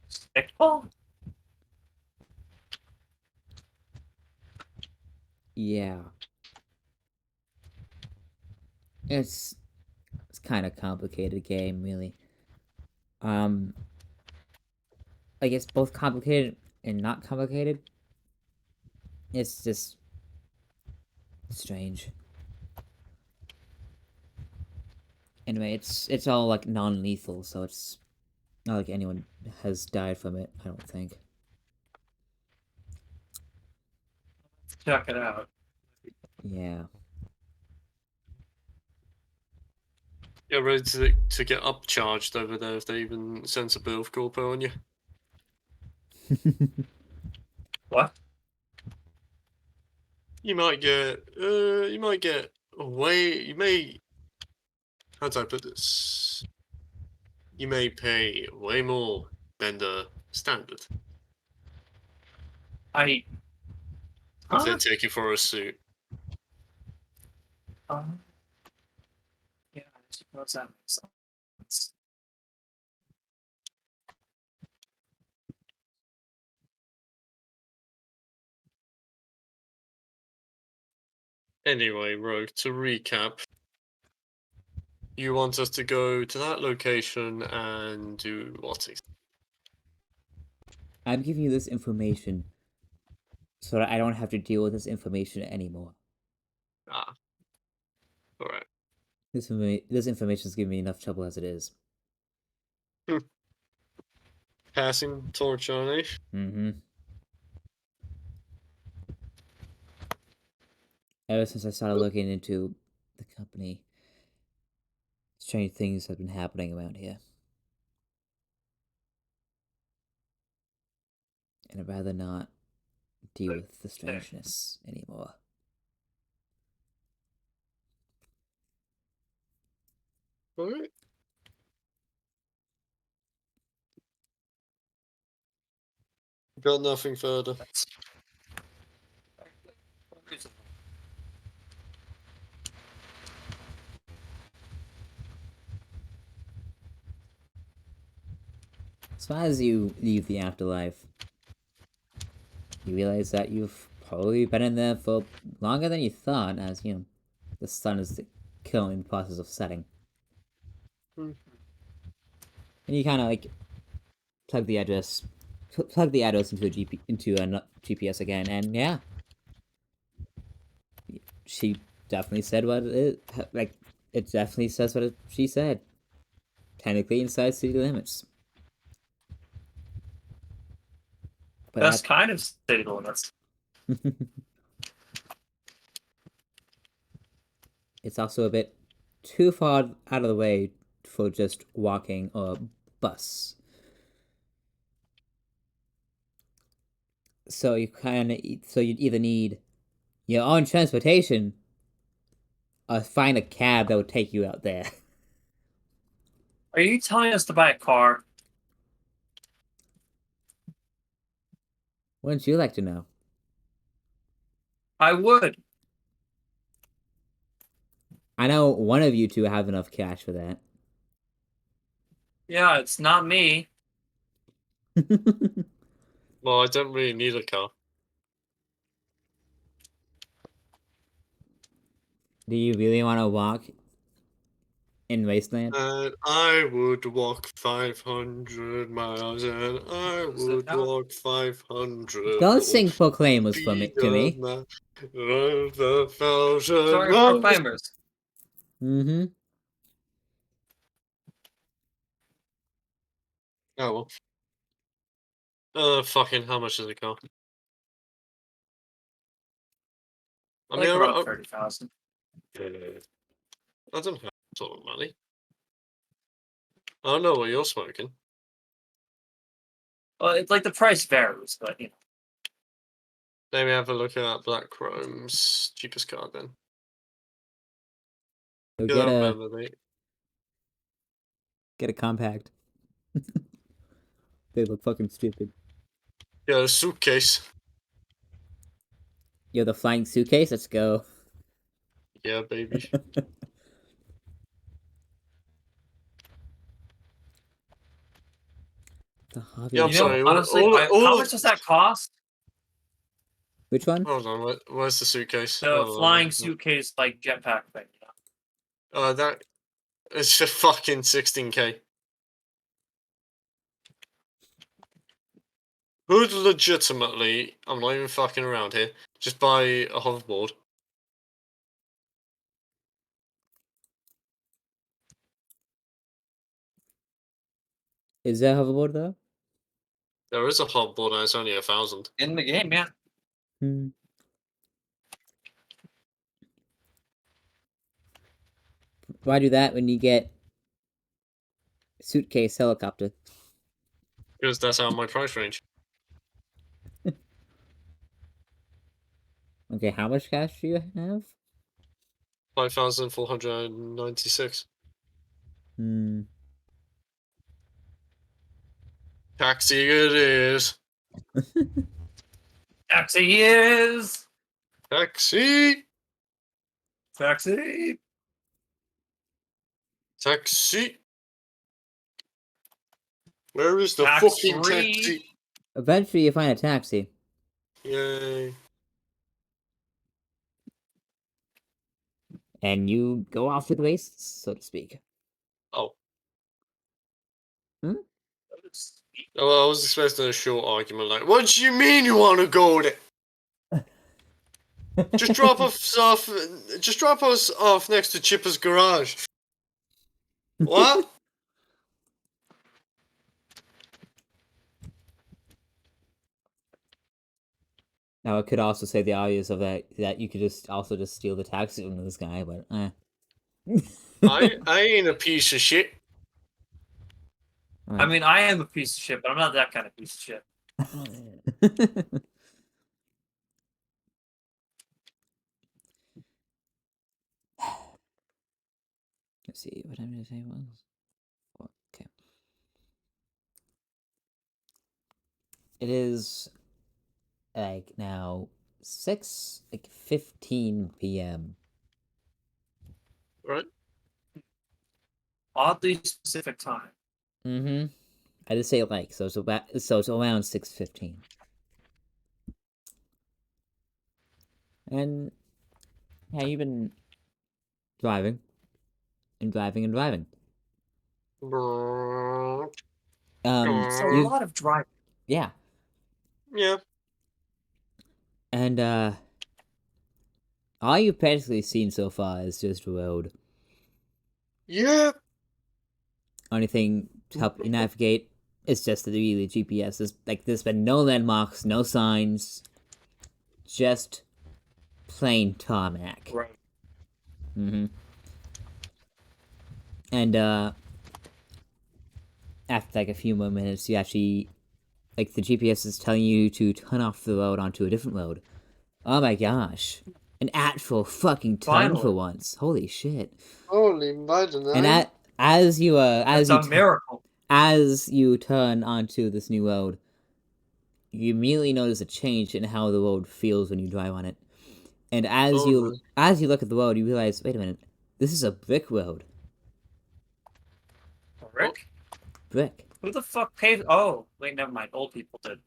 Stickball? Yeah. It's kind of complicated game, really. Um, I guess both complicated and not complicated. It's just strange. Anyway, it's all like non-lethal, so it's not like anyone has died from it. I don't think. Check it out. Yeah. Yeah, ready to get upcharged over there if they even sense a bit of corpo on you. What? You might get way. You may. How do I put this? You may pay way more than the standard I. if they Huh? take you for a suit. Yeah, I suppose that makes sense. Anyway, Rogue, to recap, you want us to go to that location and do what? I'm giving you this information so that I don't have to deal with this information anymore. Ah, alright. This information is giving me enough trouble as it is. Passing torch on, eh? Mm-hmm. Ever since I started looking into the company, strange things have been happening around here. And I'd rather not deal with the strangeness anymore. Alright. Got nothing further. That's As far as you leave the afterlife, you realize that you've probably been in there for longer than you thought, as, you know, the sun is currently in the process of setting. Hmm. And you kind of, like, plug the address into a GPS again, and yeah. She definitely said what it is. Like, it definitely says what she said. Technically inside city limits. But That's kind of city limits. it's also a bit too far out of the way for just walking or bus. So you'd either need your own transportation or find a cab that would take you out there. Are you telling us to buy a car? Wouldn't you like to know? I would. I know one of you two have enough cash for that. Yeah, it's not me. Well, I don't really need a car. Do you really want to walk in Wasteland? And I would walk 500 miles, and I Is it would not? walk 500 Don't more. sing Proclaimers Be for me, the to me. man of the 1,000 Sorry, miles. Proclaimers. Mm-hmm. Oh well. Fucking, how much does it cost? I Like mean, around 30,000. I don't have that sort of money. I don't know what you're smoking. Well, it's like the price varies, but you know. Let me have a look at Black Chrome's cheapest card then. So You get don't a remember, mate. compact. They look fucking stupid. Get a suitcase. Yo, the flying suitcase. Let's go. Yeah, baby. The hobby. Yeah, I'm You know, sorry. honestly, how much does that cost? Which one? Hold on. Where's the suitcase? The Hold flying on. suitcase, like jetpack thing. You know? That is for fucking 16K. Who'd legitimately, I'm not even fucking around here, just buy a hoverboard? Is there a hoverboard though? There is a hoverboard and it's only 1,000. In the game, yeah. Hmm. Why do that when you get suitcase helicopter? Because that's out of my price range. Okay, how much cash do you have? 5,496. Hmm. Taxi it is. Taxi is Taxi. taxi. Taxi. Where is the Tax fucking free. taxi? Eventually, you find a taxi. Yay. And you go off to the races, so to speak. Oh. Hmm? Oh, well, I was expecting a short argument like, what do you mean you want to go there? Just drop us off. Just drop us off next to Chipper's garage. What? Now, I could also say the obvious of that you could just also just steal the taxi from this guy, but I ain't a piece of shit. I mean, I am a piece of shit, but I'm not that kind of piece of shit. Let's see, what time did I say it was? Okay. It is like now 6:15 p.m. Right? Oddly specific time. Mm-hmm. I just say like, so it's around 6:15. And yeah, you've been driving and driving and driving. So a You lot of driving. yeah, Yeah. and all you've basically seen so far is just road. Yeah. Only thing to help you navigate is just the really GPS. There's been no landmarks, no signs, just plain tarmac. Right. Mm-hmm. And after like a few more minutes, you actually like the GPS is telling you to turn off the road onto a different road. Oh my gosh, an actual fucking turn for Finally. once! Holy shit! Holy Biden. And as you That's a miracle. as you turn onto this new road, you immediately notice a change in how the road feels when you drive on it. And as you look at the road, you realize, wait a minute, this is a brick road. Rick? brick. Who the fuck paid? Oh, wait, never mind. Old people did.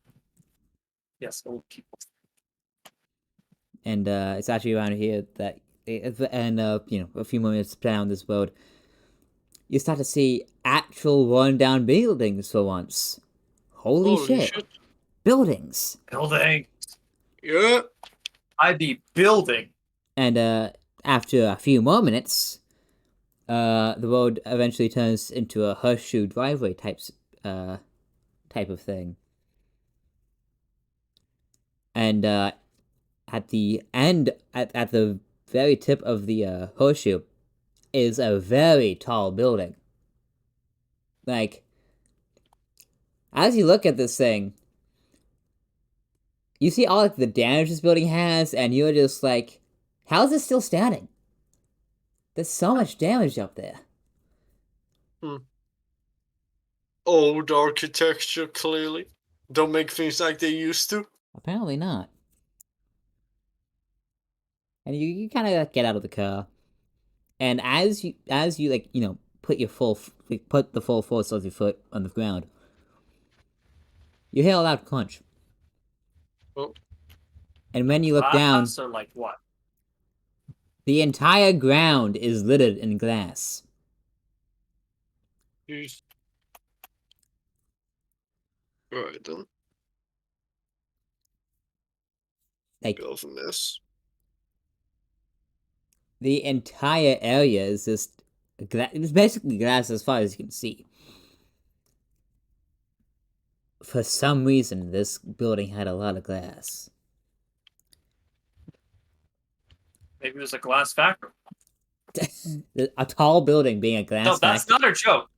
Yes, old people. And it's actually around here that, and a few more minutes down this road, you start to see actual worn-down buildings for once. Holy shit! Buildings. Building. Yeah. I be building. And after a few more minutes, the road eventually turns into a horseshoe driveway type of thing. And at the end, at the very tip of the horseshoe, is a very tall building. Like, as you look at this thing, you see all like the damage this building has, and you're just like, how is this still standing? There's so much damage up there. Old architecture, clearly. Don't make things like they used to. Apparently not. And you kind of get out of the car, and as you like put the full force of your foot on the ground, you hear a loud crunch. Oh. And when you look down, So like what? the entire ground is littered in glass. Jeez. Alright then. Like, Go from this. the entire area is just it's basically glass as far as you can see. For some reason, this building had a lot of glass. Maybe it was a glass factory. A tall building being a glass No, that's factory. not a joke.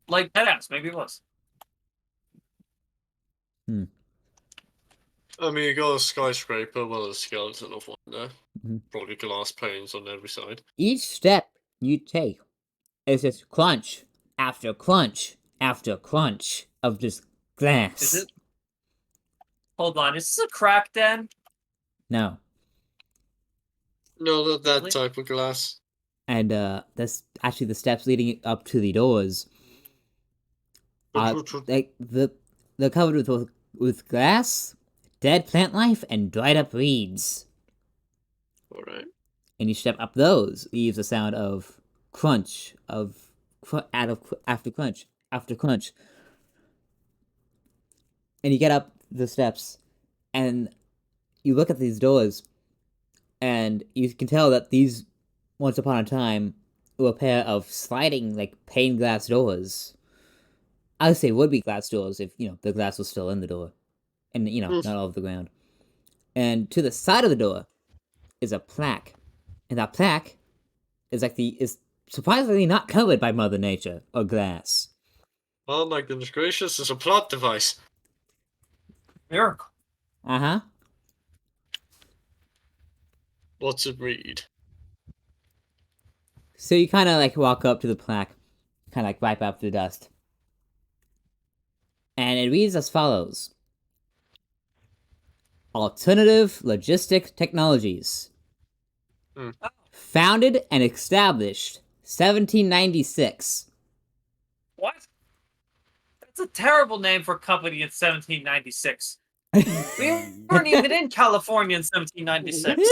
Like deadass. Maybe it was. I mean, you got a skyscraper, well, a skeleton of one there. Mhm. Probably glass panes on every side. Each step you take is just crunch after crunch after crunch of just glass. Is it? Hold on. Is this a crack den? No. No, not that Really? type of glass. And that's actually the steps leading up to the doors. Like they're covered with glass, dead plant life, and dried up reeds. Alright. And you step up those, leaves a sound of crunch after crunch after crunch. And you get up the steps, and you look at these doors, and you can tell that these, once upon a time, were a pair of sliding, like, pane glass doors. I would say would-be glass doors if, the glass was still in the door. And, not all over the ground. And to the side of the door is a plaque. And that plaque is surprisingly not covered by Mother Nature or glass. Oh my goodness gracious, it's a plot device. Miracle. Uh-huh. What's it read? So you kind of, like, walk up to the plaque, kind of, like, wipe up the dust. And it reads as follows. Alternative Logistic Technologies. Founded and established 1796. What? That's a terrible name for a company in 1796. We weren't even in California in 1796.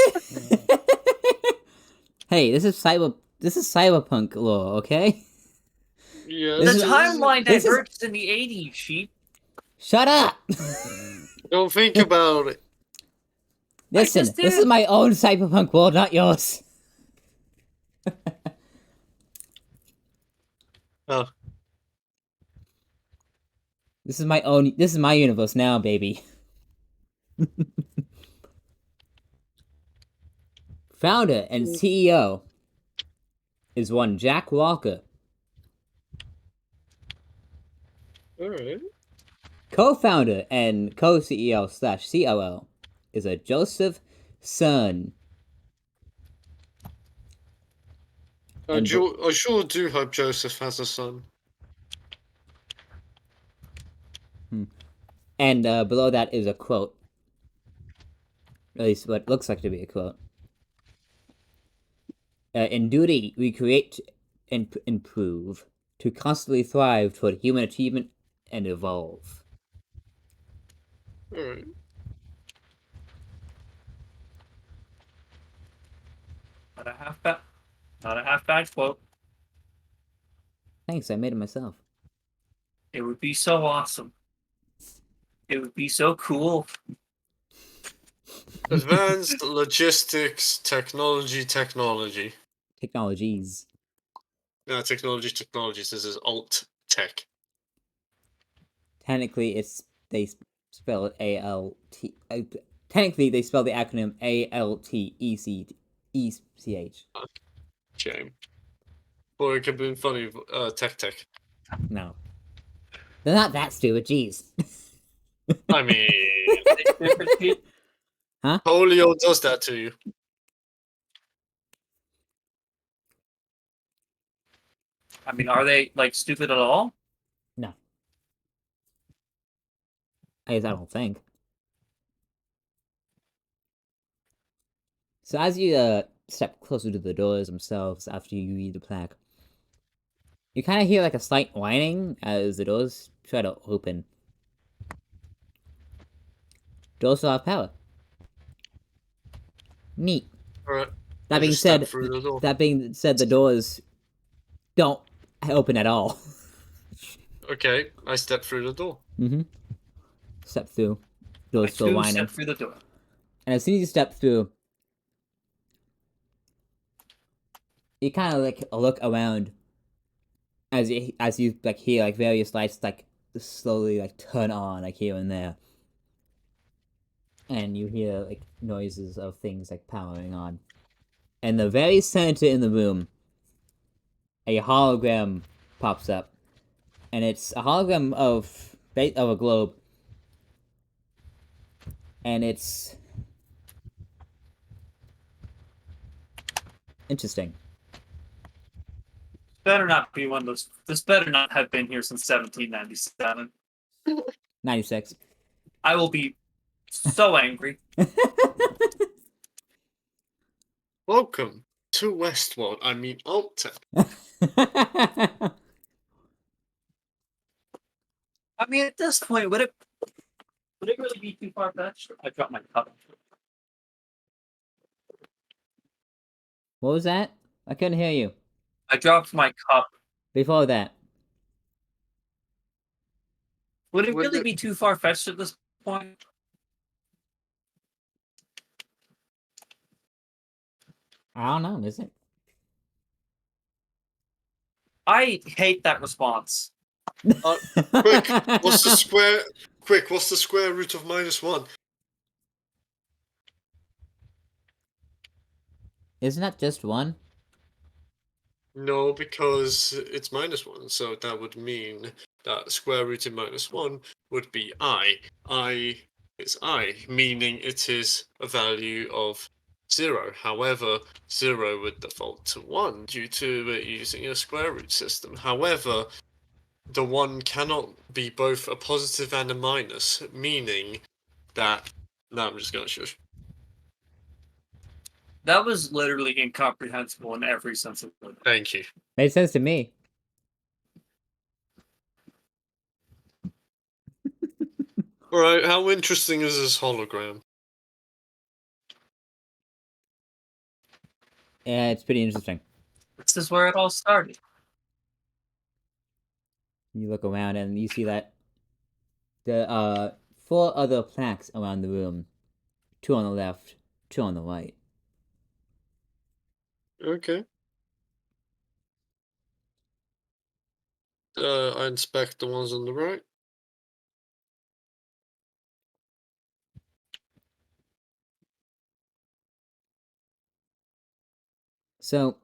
Hey, this is cyberpunk lore, okay? Yeah. The timeline this is- diverged in the 80s, sheep. Shut up! Don't think about it. Listen, just this did. is my own cyberpunk world, not yours. Oh. This is my universe now, baby. Founder and CEO is one Jack Walker. Alright. Co-founder and co-CEO / COO is a Joseph Sun. I sure do hope Joseph has a son. And below that is a quote. At least what looks like to be a quote. In duty, we create improve, to constantly thrive toward human achievement and evolve. Alright. Not a half bad quote. Thanks, I made it myself. It would be so awesome. It would be so cool. Advanced logistics technology. Technologies. No, technologies. This is alt tech. Technically, they spell it ALT. Technically, they spell the acronym ALTECH. Shame. Or it could have been funny. Tech. No, they're not that stupid. Jeez. I mean, Huh? polio does that to you. I mean, are they like stupid at all? No, I don't think. So as you step closer to the doors themselves after you read the plaque, you kind of hear like a slight whining as the doors try to open. Doors still have power. Neat. Alright. That I being just stepped said, through the door. the doors don't open at all. Okay, I stepped through the door. Mm-hmm. Step through. I Doors still too whining. step through the door. And as soon as you step through, you kind of like look around as you like hear like various lights like slowly like turn on like here and there, and you hear like noises of things like powering on. And the very center in the room, a hologram pops up, and it's a hologram of a globe, and it's interesting. Better not be one of those. This better not have been here since 1797. 96. I will be so angry. Welcome to Westworld. I mean, alt tech. I mean, at this point, would it really be too far fetched? I dropped my cup. What was that? I couldn't hear you. I dropped my cup. Before that. Would it Would really it- be too far fetched at this point? I don't know, is it? I hate that response. Quick, what's the square? Quick, what's the square root of -1? Isn't that just one? No, because it's -1, so that would mean that square root of -1 would be I. I is I, meaning it is a value of 0. However, 0 would default to 1 due to it using a square root system. However, the 1 cannot be both a positive and a minus, meaning that... No, I'm just going to shush. That was literally incomprehensible in every sense of the word. Thank you. Made sense to me. Alright, how interesting is this hologram? Yeah, it's pretty interesting. This is where it all started. You look around and you see that there are 4 other plaques around the room. 2 on the left, 2 on the right. Okay. I inspect the ones on the right. So,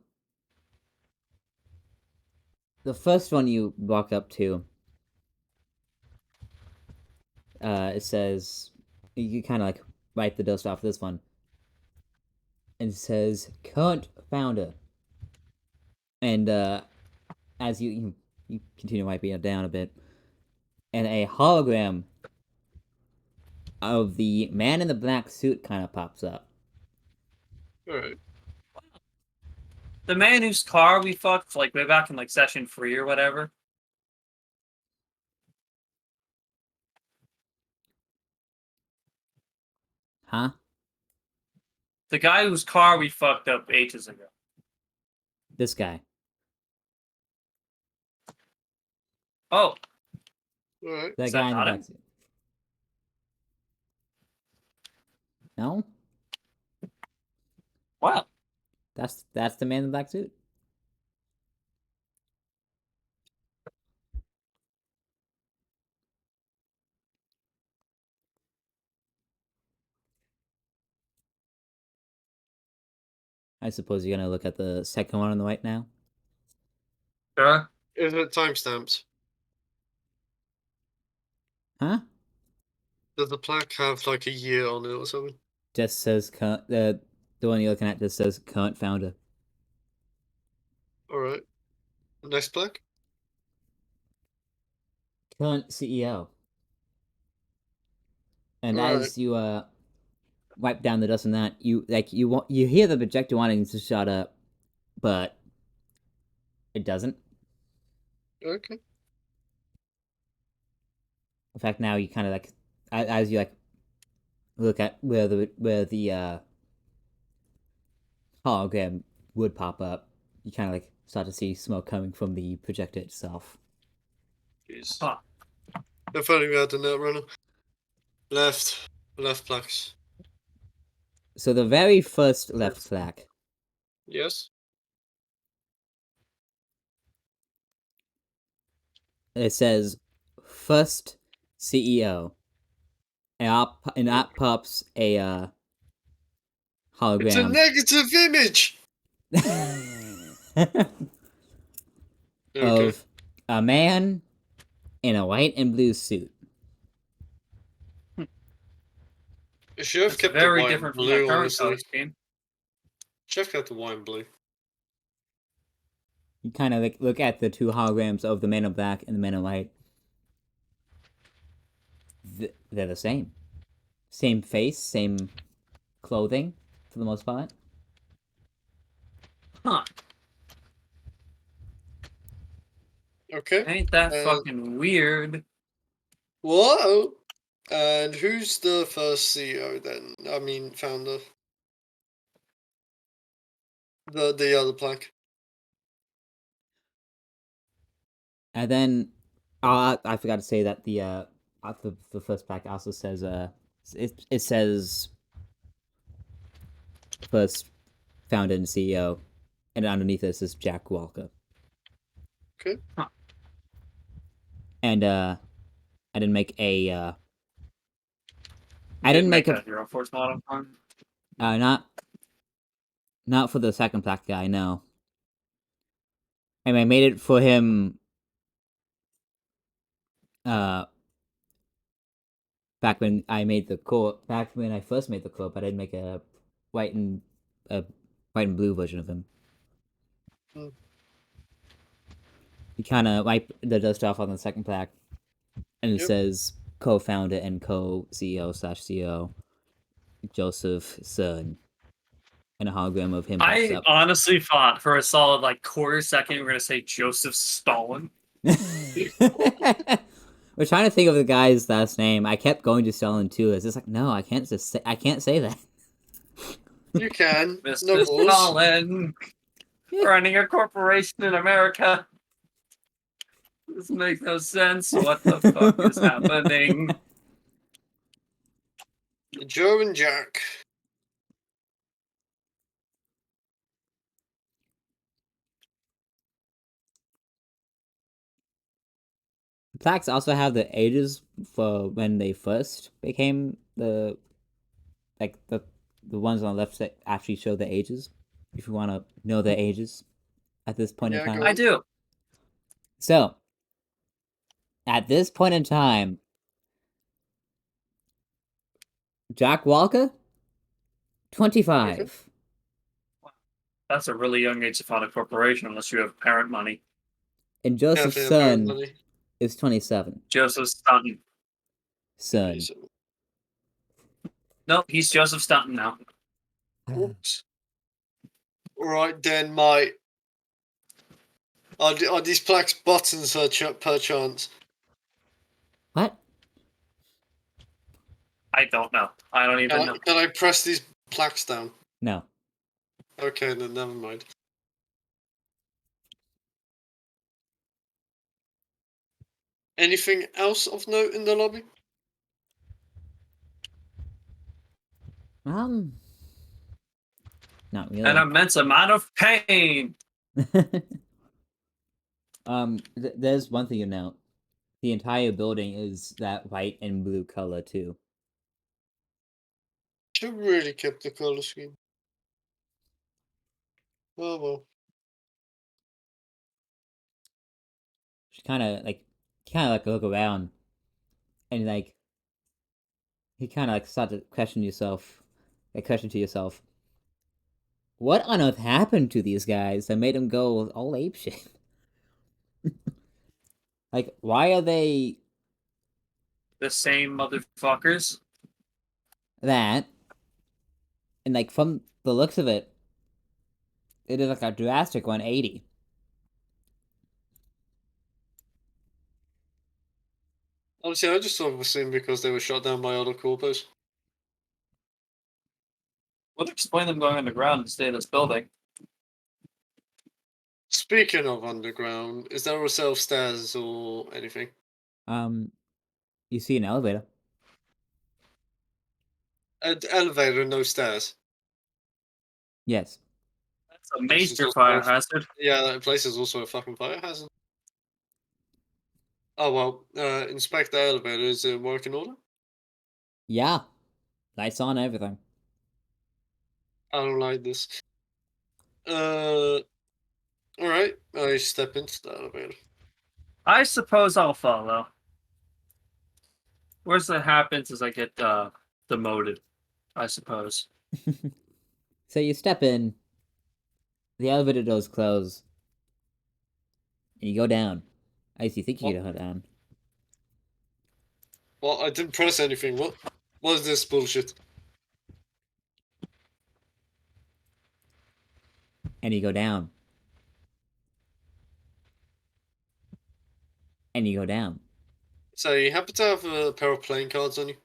the first one you walk up to, it says, you kind of like wipe the dust off this one. And it says, current founder. And as you continue wiping it down a bit, and a hologram of the man in the black suit kind of pops up. Alright. The man whose car we fucked like way back in like session 3 or whatever. Huh? The guy whose car we fucked up ages ago. This guy. Oh, Alright. That Is guy that in the not him? back seat. No? wow. That's the man in the black suit. I suppose you're gonna look at the second one on the right now. Sure. Is it timestamps? Huh? Does the plaque have like a year on it or something? Just says the one you're looking at just says current founder. Alright. Next plaque? Current CEO. And Alright. as you wipe down the dust on that, you hear the projector wanting to shut up, but it doesn't. Okay. In fact, now you kind of like as you like look at where the hologram would pop up, you kind of like start to see smoke coming from the projector itself. Jeez. Huh. If only we had the net runner. Left plaques. So the very first left plaque, Yes. it says first CEO, and that pops a It's a hologram negative image. Okay. of a man in a white and blue suit. It should have It's kept the very white and different from blue, that current honestly. color scheme. Should have kept the white and blue. You kind of like look at the two holograms of the man in black and the man in white. They're the same. Same face, same clothing, for the most part. Huh. Okay. Ain't that fucking weird? Whoa. And who's the first CEO then? I mean, founder. The other plaque. And then, I forgot to say that the first pack also says it says first founder and CEO, and underneath this is Jack Walker. Okay. Huh. And I didn't make a You I didn't make a Hero Force model one. not for the second plaque guy, no. I mean, I made it for him back when I made the core, back when I first made the core, but I didn't make a white and blue version of him. Hmm. You kind of wipe the dust off on the second plaque, and it Yep. says co-founder and co-CEO / CEO Joseph Sun, and a hologram of him pops I up. honestly thought for a solid like quarter second we were gonna say Joseph Stalin. We're trying to think of the guy's last name. I kept going to Stalin too. It's just like, no, I can't say that. You can. Mr. No rules. Stalin running a corporation in America. This makes no sense. What the fuck is happening? Joe and Jack. Plaques also have the ages for when they first became the ones on the left that actually show the ages. If you want to know their ages at this point in Yeah, time. go I do. So, at this point in time, Jack Walker, 25. Okay. That's a really young age to found a corporation unless you have parent money. And Joseph's Definitely son apparently. is 27. Joseph Stanton. Son. No, he's Joseph Stanton now. Oops. Alright then, mate. Are these plaques buttons per chance? What? I don't know. I don't even know. Can I press these plaques down? No. Okay, then never mind. Anything else of note in the lobby? Not really. An immense amount of pain. There's one thing to note. The entire building is that white and blue color too. Should really kept the color scheme. Oh well. Just kind of like look around, and like he kind of like start to question to yourself. What on earth happened to these guys that made them go all apeshit? Like, why are they The same motherfuckers. that? And like from the looks of it, it is like a drastic 180. Honestly, I just thought it was seen because they were shot down by other corpos. Would explain them going underground to stay in this building. Speaking of underground, is there a self-stairs or anything? You see an elevator. An elevator, no stairs. Yes. That's a This is major also fire a- hazard. Yeah, that place is also a fucking fire hazard. Oh well, inspect the elevator. Is it working order? Yeah. Lights on, everything. I don't like this. Alright. I step into the elevator. I suppose I'll follow. Worst that happens is I get demoted, I suppose. So you step in, the elevator doors close, and you go down. At least you think you go down. Well, I didn't press anything. What is this bullshit? And you go down. And you go down. So you happen to have a pair of playing cards on you?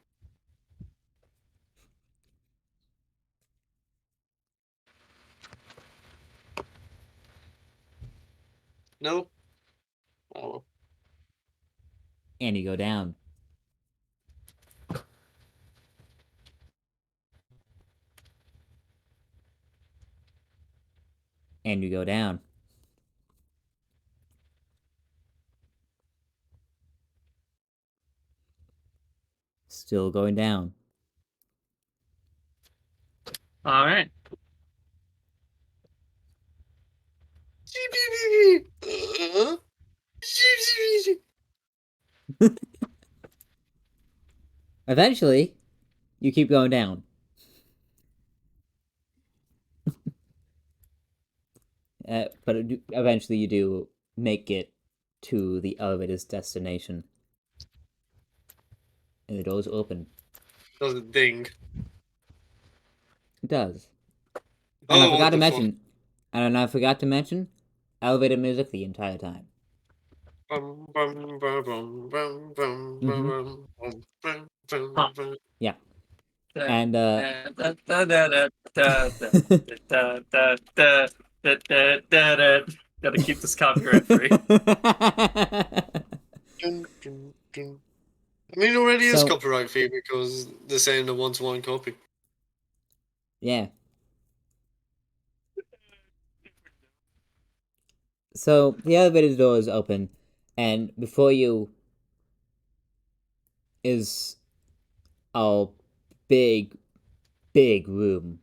No? Oh well. And you go down. And you go down. Still going down. All right. Eventually, you keep going down. But eventually you do make it to the elevator's destination. And the doors open. Does it ding? It does. Oh, And I what forgot to the fuck? mention, elevator music the entire time. Yeah. And Gotta keep this copyright free. I mean, it already is So- copyright free because they're saying the one-to-one copy. Yeah. So the elevator door is open, and before you is a big, big room.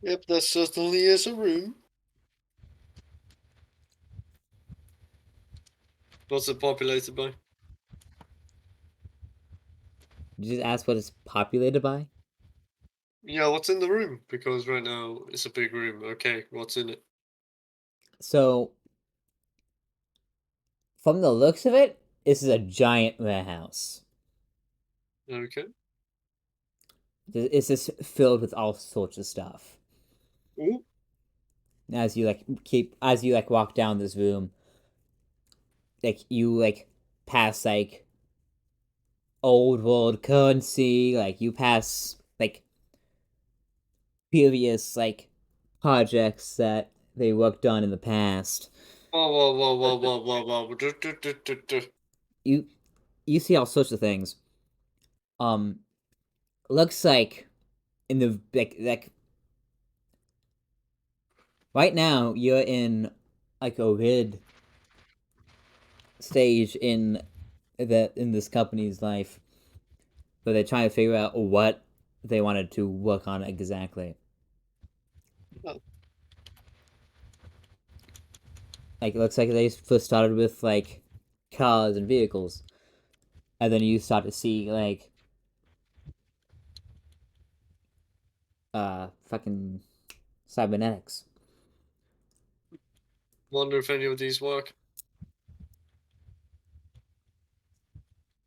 Yep, that certainly is a room. What's it populated by? Did you just ask what it's populated by? Yeah, what's in the room? Because right now it's a big room. Okay, what's in it? So, from the looks of it, this is a giant warehouse. Okay. It's just filled with all sorts of stuff. Ooh. As you walk down this room, like you pass like old world currency, like you pass like previous like projects that they worked on in the past. Whoa. You see all sorts of things. Looks like in the right now you're in like a rid stage in this company's life, but they're trying to figure out what they wanted to work on exactly. Oh. Like it looks like they first started with like cars and vehicles, and then you start to see like fucking cybernetics. Wonder if any of these work.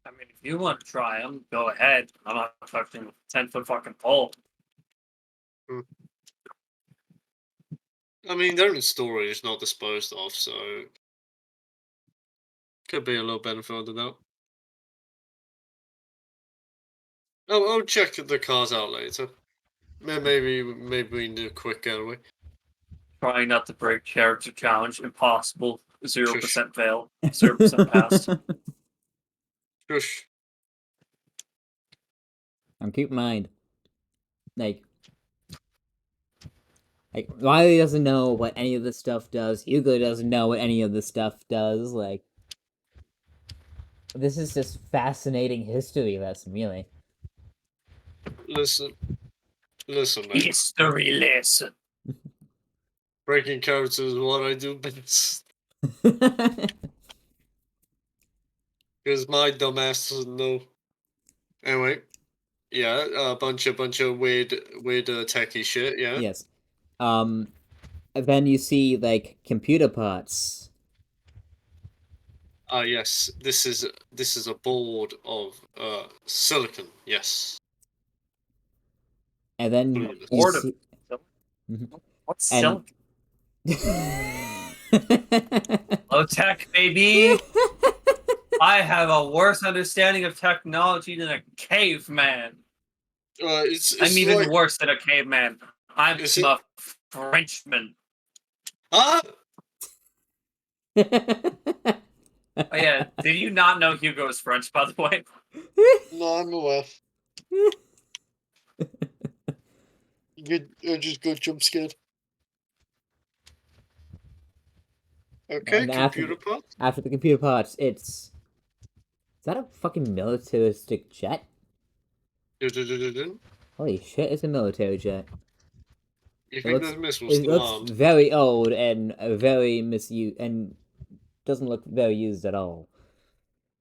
I mean, if you want to try them, go ahead. I'm not touching a 10-foot fucking pole. I mean, they're in storage, not disposed of, so could be a little benefit of the doubt. I'll check the cars out later. Maybe we can do a quick getaway. Trying not to break character challenge, impossible. 0% Shush. fail, 0% pass. Shush. And keep in mind, like Riley doesn't know what any of this stuff does. Hugo doesn't know what any of this stuff does. Like, this is just fascinating history lesson, really. Listen, mate. History lesson. Breaking characters is what I do best. Because my dumbass doesn't know. Anyway, yeah, a bunch of weird techie shit. Yeah. Yes. Then you see like computer parts. Yes. This is a board of silicon. Yes. And then Blue. you Board of see. Mhm. What's And- silicon? Low tech, baby. I have a worse understanding of technology than a caveman. It's I'm even like, worse than a caveman. I'm Is it- a Frenchman. ah. Oh yeah, did you not know Hugo is French, by the way? No, I'm aware. I just got jump scared. Okay, And computer part. after the computer parts, is that a fucking militaristic jet? Dun-dun-dun-dun-dun. Holy shit, it's a military jet. You It think looks, those missiles it still looks armed? very old and very misused, and doesn't look very used at all.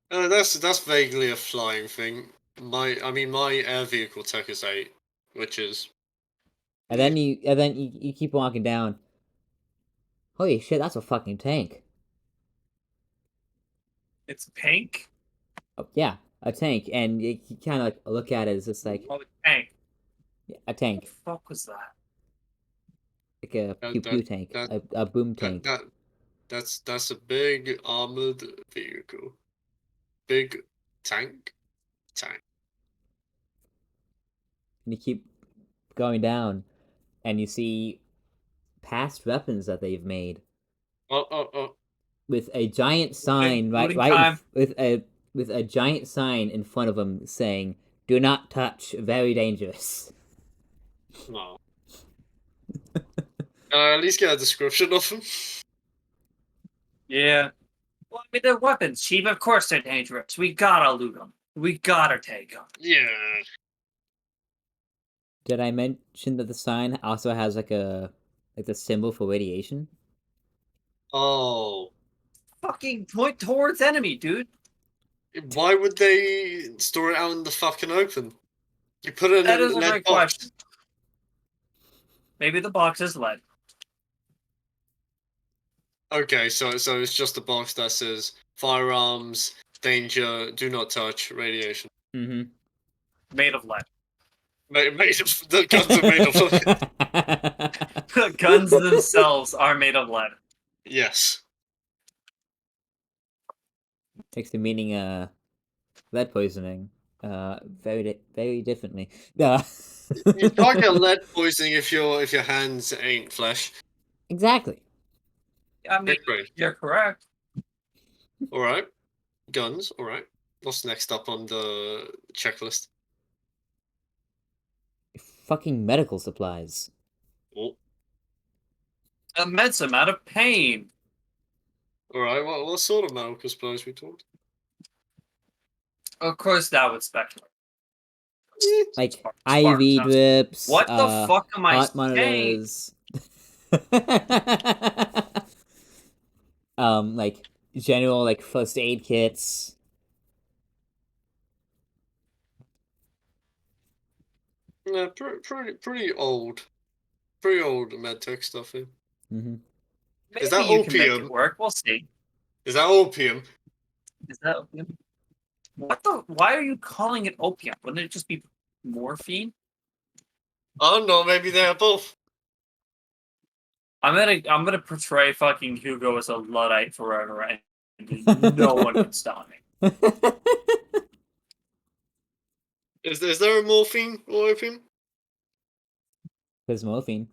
That's vaguely a flying thing. My air vehicle tech is 8, which is And then you keep walking down. Holy shit, that's a fucking tank. It's pink. Oh, yeah, a tank, and you kind of like look at it. It's just like Oh, the tank. a What tank, the fuck was that? like a That- pew pew that- tank, that- a boom tank. that's a big armored vehicle. Big tank. And you keep going down, and you see past weapons that they've made Oh. with a giant sign Looting time. with a giant sign in front of them saying "Do not touch, very dangerous." No. At least get a description of them. Yeah. Well, I mean, they're weapons, Chief. Of course they're dangerous. We gotta loot them. We gotta take them. Yeah. Did I mention that the sign also has like the symbol for radiation? Oh. Fucking point towards enemy, dude. Why would they store it out in the fucking open? You put it That in is a a lead great box. question. Maybe the box is lead. Okay, so it's just a box that says firearms, danger, do not touch, radiation. Mm-hmm. Made of lead. The guns are made of lead. The guns themselves are made of lead. Yes. Takes the meaning lead poisoning very differently. No. You can't get lead poisoning if your hands ain't flesh. Exactly. I mean, Great. you're correct. All right. Guns. All right. What's next up on the checklist? Fucking medical supplies. Oh. A medicine out of pain. All right. What sort of medical supplies we talked? Of course, that would speculate. Like Spark, IV sounds- drips. What the fuck am I heart saying? monitors. Like general like first aid kits. Yeah, pretty old. Pretty old medtech stuff here. Mm-hmm. Maybe Is that you can make opium? it work. We'll see. Is that opium? Is that opium? What the? Why are you calling it opium? Wouldn't it just be morphine? I don't know. Maybe they are both. I'm gonna portray fucking Hugo as a luddite forever, and no one can stop me. Is there a morphine or opium? There's morphine.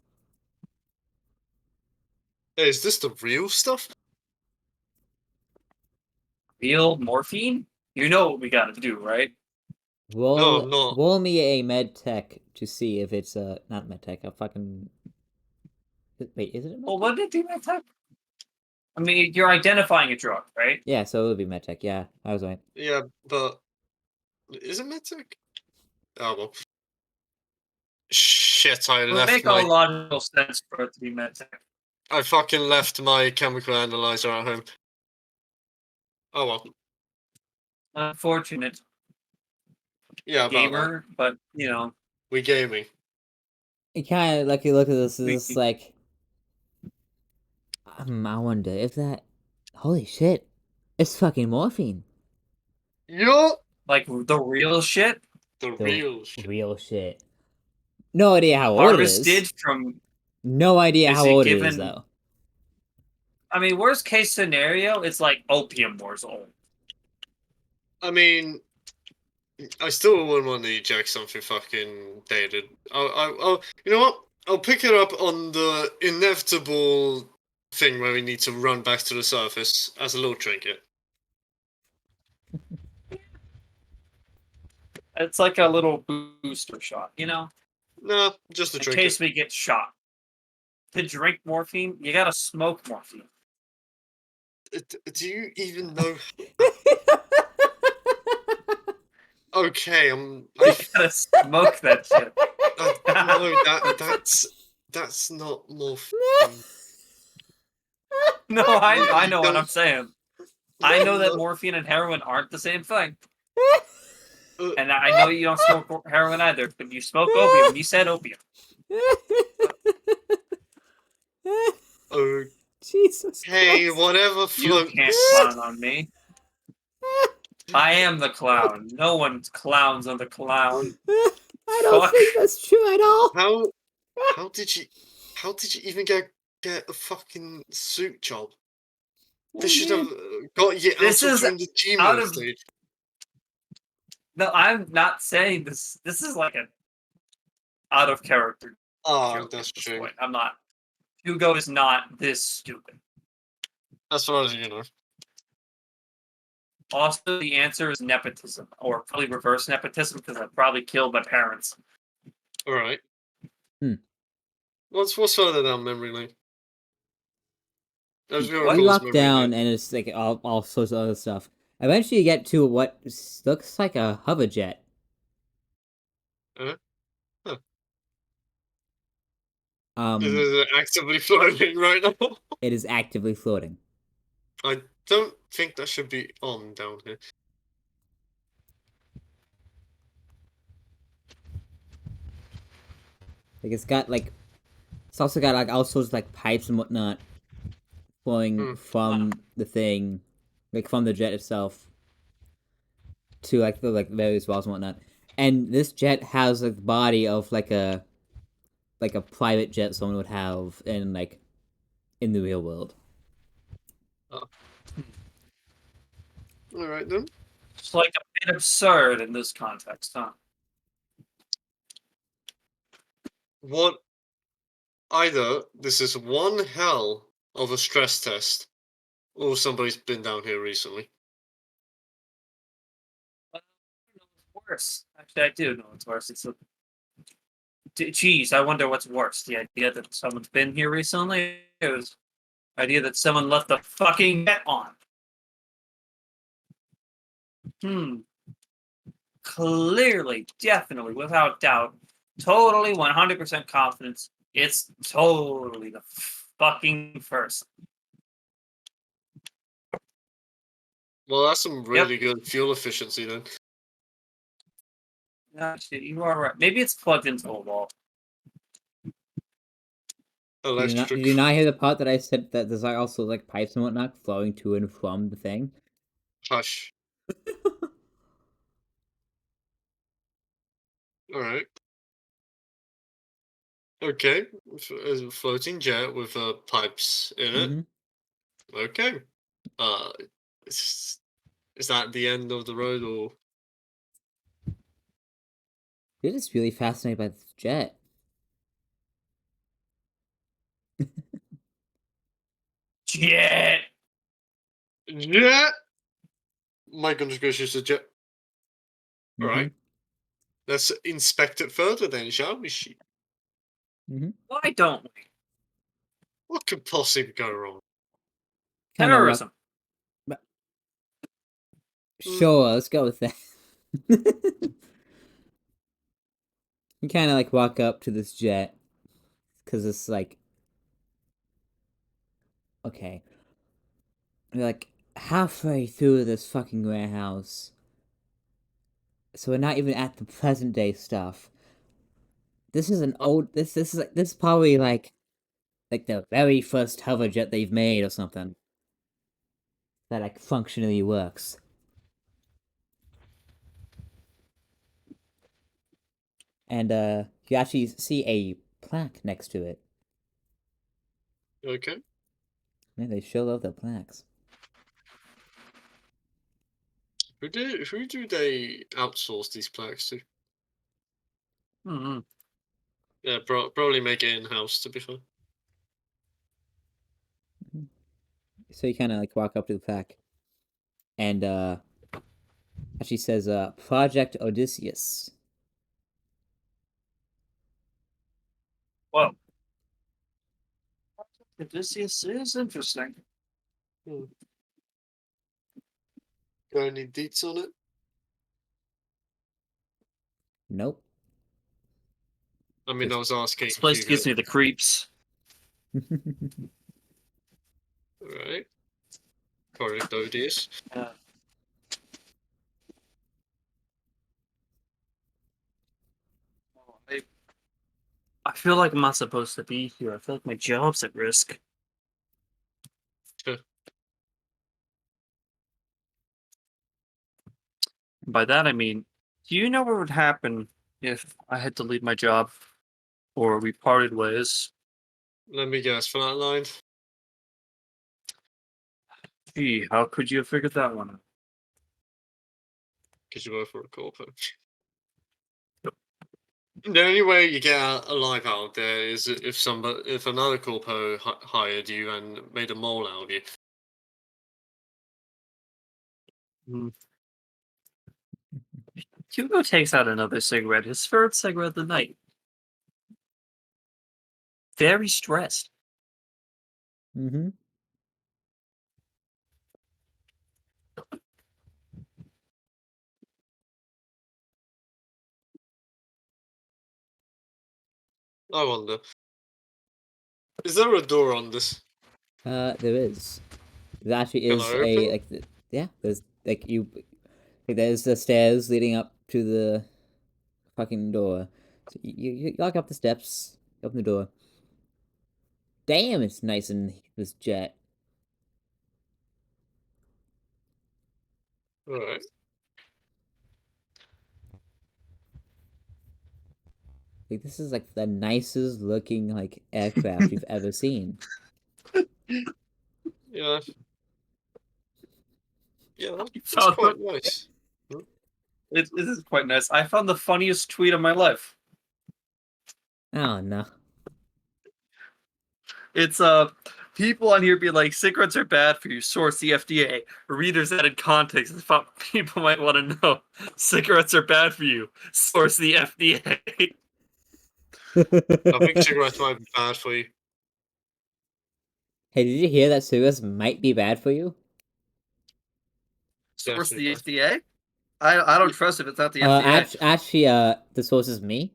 Hey, is this the real stuff? Real morphine? You know what we gotta do, right? Roll, I'm not. roll me a med tech to see if it's not med tech. A fucking. Wait, is it? A med Well, what did it do that time? I mean, you're identifying a drug, right? Yeah, so it would be med tech. Yeah, I was right. Yeah, but is it medtech? Oh well. Shit! I It would left make my. all logical sense for it to be medtech. I fucking left my chemical analyzer at home. Oh well. Unfortunate Yeah, about that. gamer, but you know, We gaming. You kind of like you look at this. We- It's like. I wonder if that. Holy shit! It's fucking morphine. Yo, like the real shit the The real shit. real shit. No idea how old it harvested is. from. No idea Is how it old it is given- though. I mean, worst case scenario, it's like opium wars old. I mean, I still wouldn't want to eject something fucking dated. I'll, you know what? I'll pick it up on the inevitable thing where we need to run back to the surface as a little trinket. It's like a little booster shot, you know, Nah, just a in trinket. case we get shot. To drink morphine, you gotta smoke morphine. Do you even know? Okay, You gotta smoke that shit. no, that's not morphine. No, I know what don't- I'm saying. I know that No. morphine and heroin aren't the same thing. Uh, And I know you don't smoke heroin either, but you smoke opium. You said opium. Jesus. Okay, Christ. whatever You floats. can't clown on me. I am the clown. No one clowns on the clown. I don't Fuck. think that's true at all. How did you even get a fucking suit job? They should have got you This out is during the out Gmail of- stage. No, I'm not saying this. This is like a out of character Oh, joke that's at this true. point. I'm not. Hugo is not this stupid. As far as you know. Also, the answer is nepotism, or probably reverse nepotism, because I probably killed my parents. All right. Hmm. What's further down memory lane? As we What? You recall, lock memory down, lane. and it's like all sorts of other stuff. Eventually, you get to what looks like a hover jet. Huh? Huh. Um, Is it actively floating right now? it is actively floating. I don't think that should be on down here. Like it's also got like all sorts of like pipes and whatnot flowing Hmm. from the thing, like from the jet itself, to like the various walls and whatnot. And this jet has like the body of like a private jet someone would have in the real world. All right then. It's like a bit absurd in this context, huh? What? Either this is one hell of a stress test, or somebody's been down here recently. I don't know what's worse. Actually, I do know what's worse. It's a. Geez, I wonder what's worse: the idea that someone's been here recently, or the idea that someone left the fucking net on. Clearly, definitely, without doubt, totally 100% confidence, it's totally the fucking first. Well, that's some really good fuel efficiency then. Actually, you are right. Maybe it's plugged into a wall. Electric. Did you not hear the part that I said that there's also like pipes and whatnot flowing to and from the thing? Hush. All right. Okay. A floating jet with pipes in it. Mm-hmm. Okay. Uh, is that the end of the road, or You're just really fascinated by this jet. Jet! jet? My goodness gracious, a jet. All Mm-hmm. right. Let's inspect it further then, shall we? Mm-hmm. Why don't we? What could possibly go wrong? Kind of Terrorism. Sure, let's go with that. You kind of like walk up to this jet because it's like, okay, we're like halfway through this fucking warehouse, so we're not even at the present day stuff. This is an old. This is probably like the very first hover jet they've made or something that like functionally works. And you actually see a plaque next to it. Okay. Man, they sure love their plaques. Who do they outsource these plaques to? Mm-hmm. Yeah, probably make it in house. To be fair. So you kind of like walk up to the plaque, and actually says Project Odysseus. Well, Odysseus is interesting. Hmm. Got any deets on it? Nope. I mean, I was asking. This place You gives me the creeps. Right. Correct, Odious. Uh, I, I feel like I'm not supposed to be here. I feel like my job's at risk. Sure. By that I mean, do you know what would happen if I had to leave my job or we parted ways? Let me guess. Flatline. Gee, how could you have figured that one out? Because you work for a corporate. Yep. The only way you get alive out of there is if another corpo hired you and made a mole out of you. Hugo takes out another cigarette, his third cigarette of the night. Very stressed. Mm-hmm. I wonder. Is there a door on this? There is. There actually Can I is open a it? like yeah. There's there's the stairs leading up to the fucking door. So you walk up the steps, open the door. Damn, it's nice in this jet. Alright. Like this is like the nicest looking like aircraft you've ever seen. Yeah. Yeah, that's found quite nice. It is quite nice. I found the funniest tweet of my life. Oh no. It's people on here be like, cigarettes are bad for you, source the FDA. Readers added context and thought people might want to know. Cigarettes are bad for you, source the FDA. I think cigarettes might be bad for you. Hey, did you hear that cigarettes might be bad for you? Source the Definitely. FDA? I don't trust if it's not the FDA. Actually, the source is me.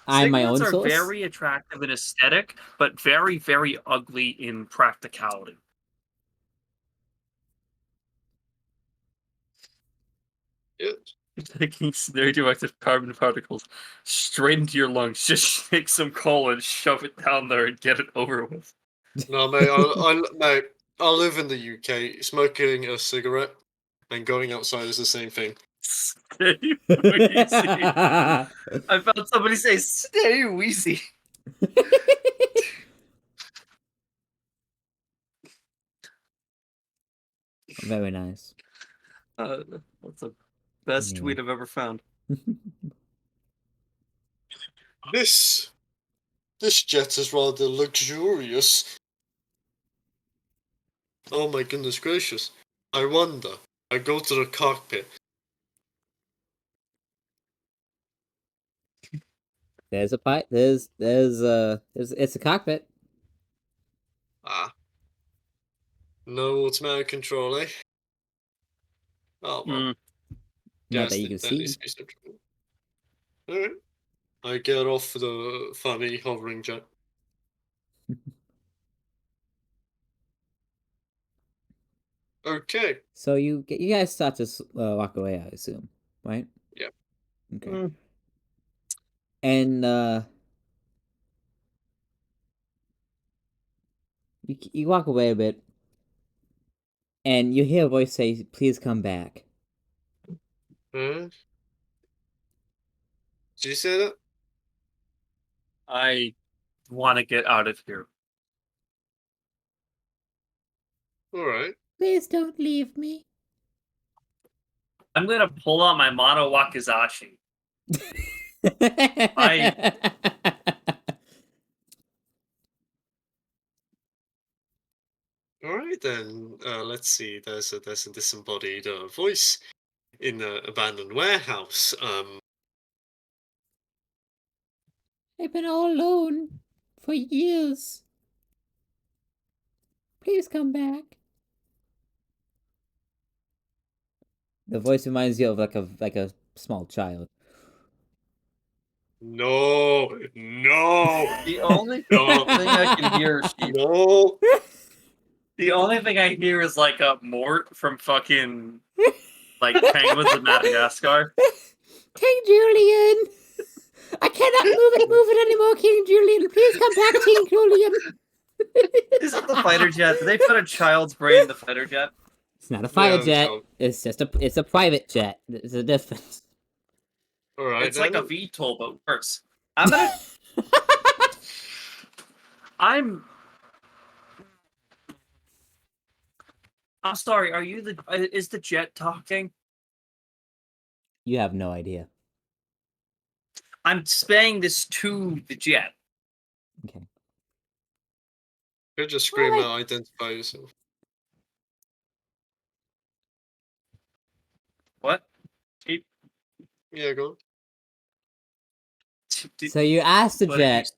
I'm my Cigarettes own are source. very attractive in aesthetic, but very, very ugly in practicality. Yeah. Taking radioactive carbon particles straight into your lungs. Just take some coal and shove it down there and get it over with. No, mate, mate, I live in the UK. Smoking a cigarette and going outside is the same thing. Stay wheezy. I found somebody say, stay wheezy. Very nice. That's the best Yeah. tweet I've ever found. This jet is rather luxurious. Oh my goodness gracious. I wonder. I go to the cockpit. There's a pipe. It's a cockpit. Ah. No automatic control, eh? Oh well. Mm. Not that Yes, you can there see. needs to be some trouble. Alright. I get off the funny hovering jet. Okay. So you guys start to walk away, I assume, right? Yeah. Okay. Mm. And you walk away a bit, and you hear a voice say, "Please come back." Huh? Did you say that? I want to get out of here. Alright. Please don't leave me. I'm going to pull out my mono wakizashi. Alright then. Let's see. There's a disembodied voice in an abandoned warehouse. I've been all alone for years. Please come back. The voice reminds you of like a small child. No, no, The only no, thing I can hear is no. the only thing I hear is like a Mort from fucking like Penguins of Madagascar. King Julian! I cannot move it anymore, King Julian. Please come back, King Julian. Is it the fighter jet? Did they put a child's brain in the fighter jet? It's not a fighter Yeah, jet. so- It's a private jet. There's a difference. Alright, It's like a VTOL, but worse. I'm gonna. I'm sorry. Are you the? Is the jet talking? You have no idea. I'm saying this to the jet. Okay. You just scream Alright. out, identify yourself. What? Yeah, go on. So you asked the What did you jet.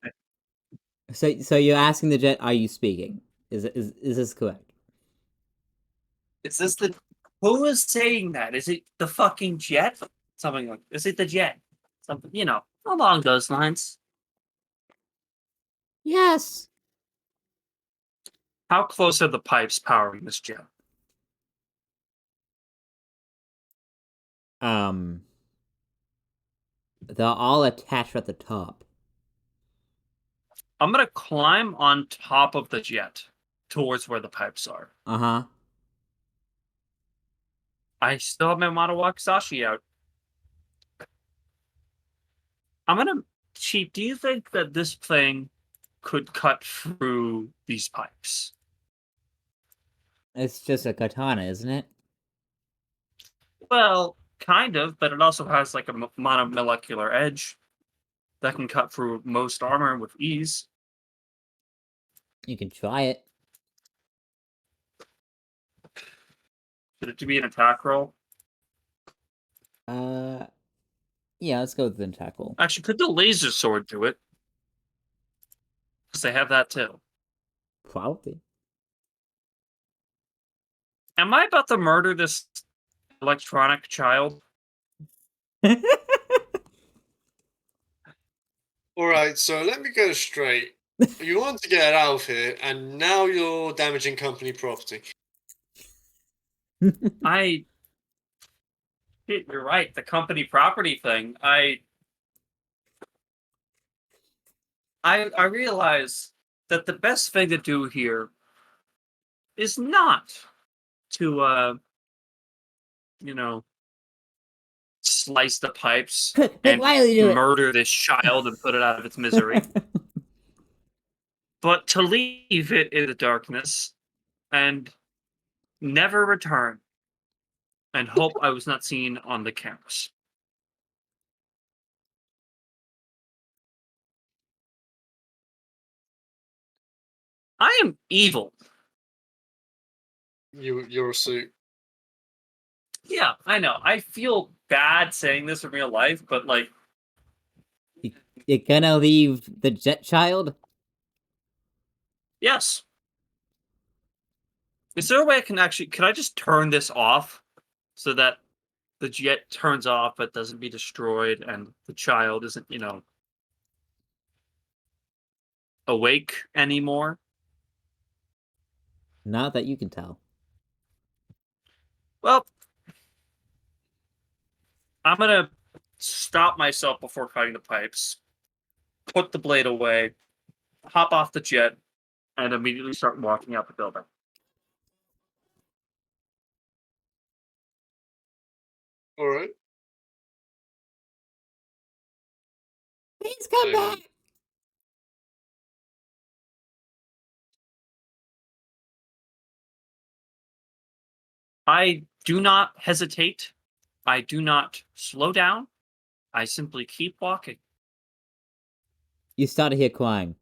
say? So you're asking the jet, are you speaking? Is this correct? Is this the? Who is saying that? Is it the fucking jet? Something like. Is it the jet? Something along those lines. Yes. How close are the pipes powering this jet? They're all attached at the top. I'm gonna climb on top of the jet towards where the pipes are. Uh-huh. I still have my Matawakisashi out. I'm gonna cheat. Do you think that this thing could cut through these pipes? It's just a katana, isn't it? Well, kind of, but it also has like a monomolecular edge that can cut through most armor with ease. You can try it. Should it be an attack roll? Yeah, let's go with the tackle. Actually, could the laser sword do it? Because they have that too. Probably. Am I about to murder this electronic child? Alright, so let me go straight. You want to get out of here, and now you're damaging company property. You're right. The company property thing. I realize that the best thing to do here is not to slice the pipes Let and Riley do it. murder this child and put it out of its misery, but to leave it in the darkness and never return and hope I was not seen on the cameras. I am evil. You're a suit. Yeah, I know. I feel bad saying this in real life, but like, You're gonna leave the jet child? yes. Is there a way I can actually? Can I just turn this off so that the jet turns off but doesn't be destroyed and the child isn't, awake anymore? Not that you can tell. Well, I'm gonna stop myself before cutting the pipes, put the blade away, hop off the jet, and immediately start walking out the building. Alright. Please come back! I do not hesitate. I do not slow down. I simply keep walking. You start to hear crying.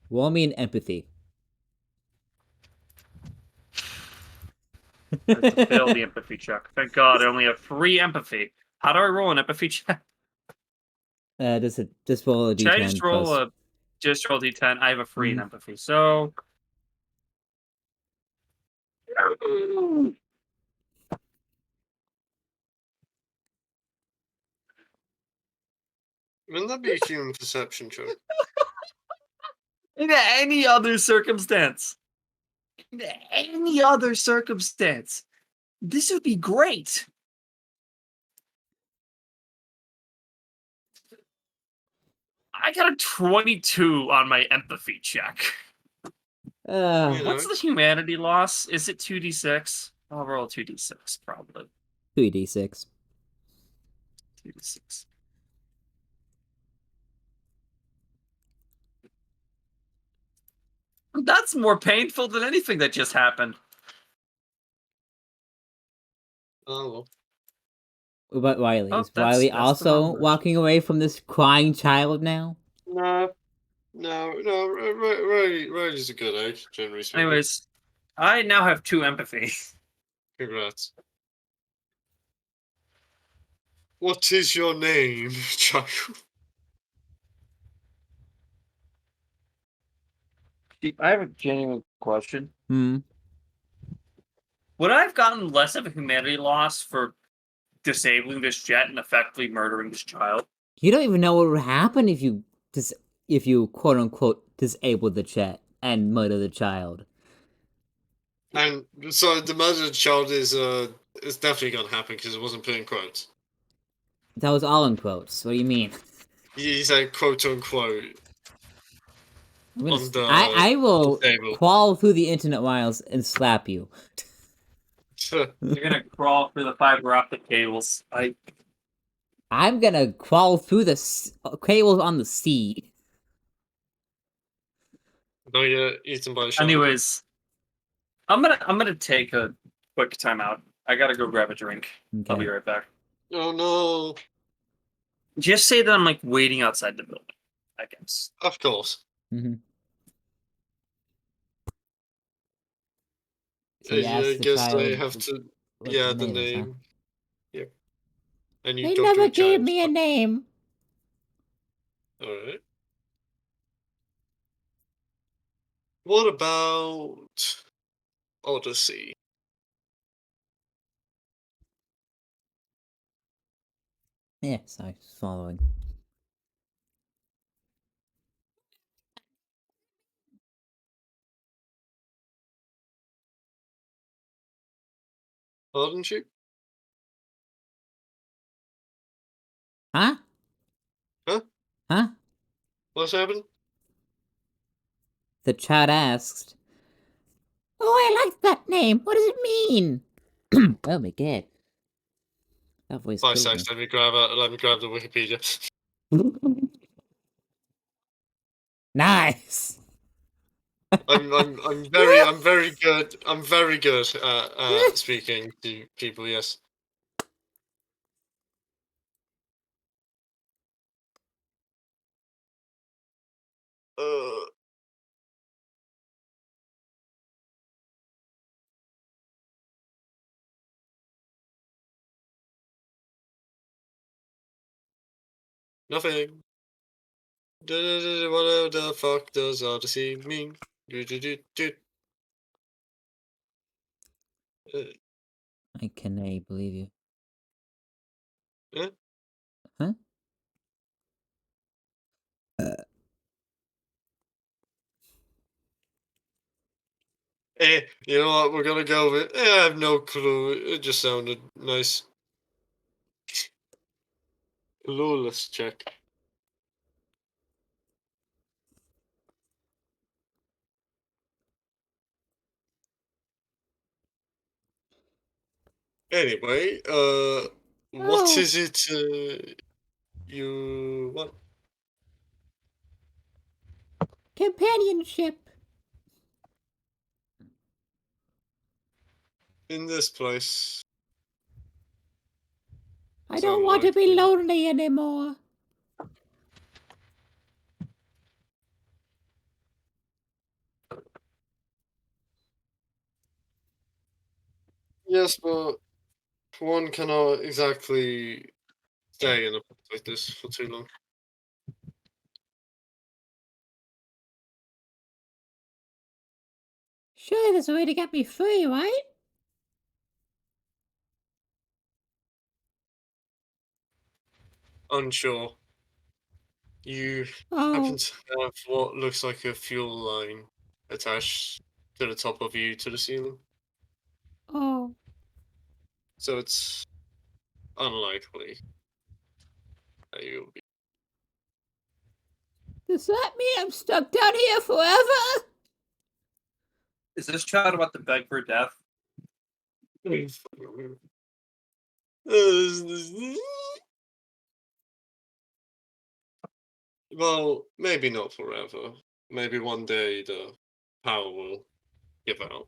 Roll me an empathy. I have to fail the empathy check. Thank God, I only have 3 empathy. How do I roll an empathy check? Just roll a d10. Should I just roll plus... roll d10? I have a 3 in empathy, so Wouldn't that be a human perception check? in any other circumstance, this would be great. I got a 22 on my empathy check. What's the humanity loss? Is it 2d6? I'll roll 2d6, probably. 2d6. 2d6. That's more painful than anything that just happened. Oh, well. What about Riley? Oh, Is Riley that's the also numbers. walking away from this crying child now? No. Riley's a good egg, generally speaking. Anyways, I now have 2 empathy. Congrats. What is your name, child? I have a genuine question. Hmm. Would I have gotten less of a humanity loss for disabling this jet and effectively murdering this child? You don't even know what would happen if you quote unquote disable the chat and murder the child. And so the murder of the child is definitely gonna happen because it wasn't put in quotes. That was all in quotes. What do you mean? He said quote unquote. on the I will table. crawl through the internet wires and slap you. You're gonna crawl through the fiber optic cables. I'm gonna crawl through the cables on the sea. No, you're eaten by a shark. Anyways, I'm gonna take a quick timeout. I gotta go grab a drink. I'll be Okay. right back. Oh no! Just say that I'm like waiting outside the building, I guess. Of course. Mm-hmm. So you I asked the guess child they have to. what Yeah, his the name is, huh? name. Yep. And you They talk to never a gave child. me a name. All right. What about Odyssey? Yes, I was following. Pardon you? Huh? Huh? Huh? What's happened? The child asked. Oh, I like that name. What does it mean? Oh my god. That voice 5 killed seconds. Let me grab the Wikipedia. me. Nice. I'm very good. I'm very good at speaking to people. Yes. Uh, nothing. What the fuck does Odyssey mean? I cannot believe you. Huh? Huh? You know what? We're gonna go with. I have no clue. It just sounded nice. Clueless check. Anyway, what Oh. is it you want? Companionship. In this place? I So don't want to be unlikely. lonely anymore. Yes, but one cannot exactly stay in a place like this for too long. Surely there's a way to get me free, right? Unsure. You Oh. happen to have what looks like a fuel line attached to the top of you to the ceiling. Oh. So it's unlikely that you'll be. Does that mean I'm stuck down here forever? Is this child about to beg for death? Well, maybe not forever. Maybe one day the power will give out.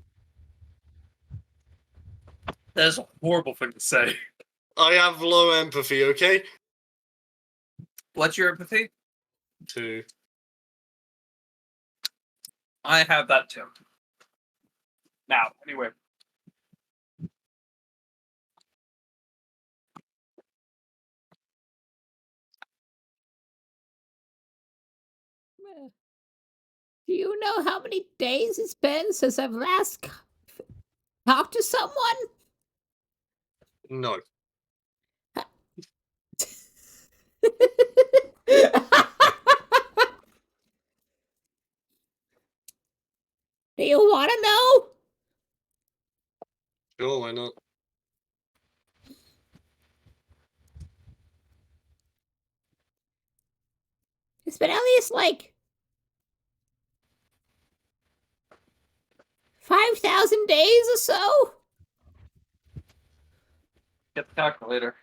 That is a horrible thing to say. I have low empathy, okay? What's your empathy? To I have that too. Now, anyway. Do you know how many days it's been since I've last talked to someone? no. Do you want to know? Sure, why not? It's been at least like 5,000 days or so? Get the calculator.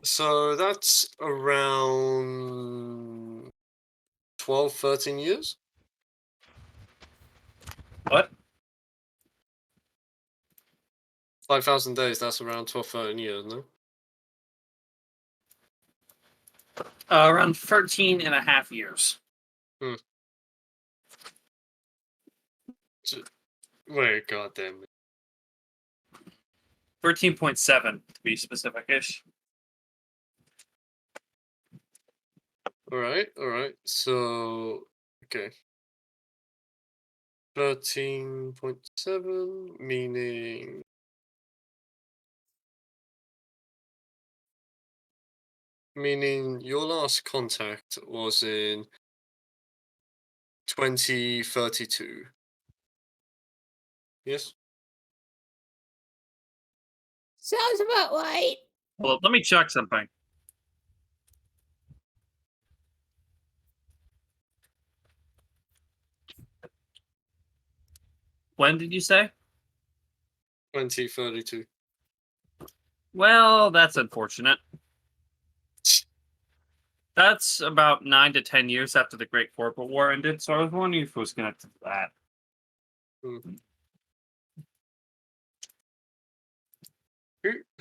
So that's around 12, 13 years? What? 5,000 days, that's around 12, 13 years, no? Around 13 and a half years. Wait, goddamn it. 13.7 to be specific-ish. Alright. So, okay. 13.7, meaning your last contact was in 2032. Yes? Sounds about right. Well, let me check something. When did you say? 2032. Well, that's unfortunate. That's about 9 to 10 years after the Great Corporate War ended, so I was wondering if it was connected to that.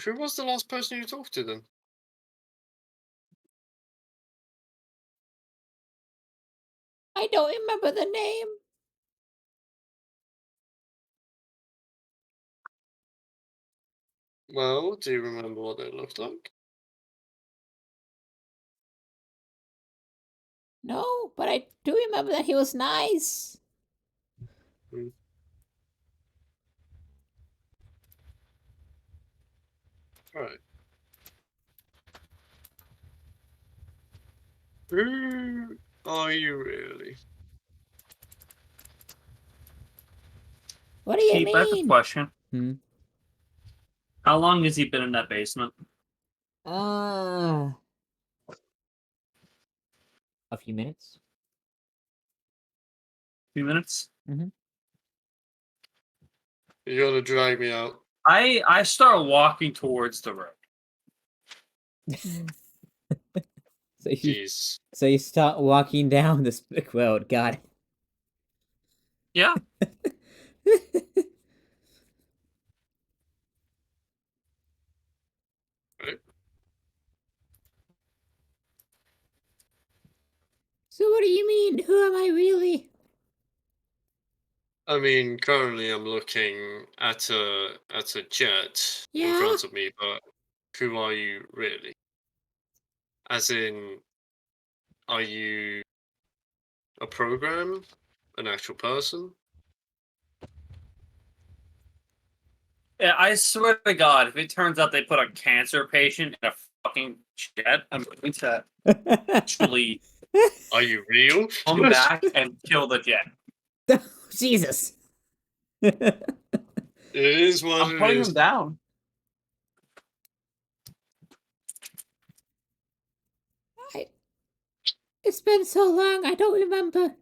Who was the last person you talked to then? I don't remember the name. Well, do you remember what they looked like? No, but I do remember that he was nice. Alright. Who are you really? What do you Keith, I have a mean? question. Hmm. How long has he been in that basement? A few minutes. A few minutes? You're gonna drag me out. I start walking towards the road. So you, Jeez. so you start walking down this big road. God. Yeah. Right? So what do you mean? Who am I really? I mean, currently I'm looking at a jet in Yeah? front of me, but who are you really? As in, are you a program? An actual person? Yeah, I swear to God, if it turns out they put a cancer patient in a fucking jet, I'm going to actually Are you real? come back and kill the jet. Jesus. It is what I'm it putting is. him down. It's been so long, I don't remember.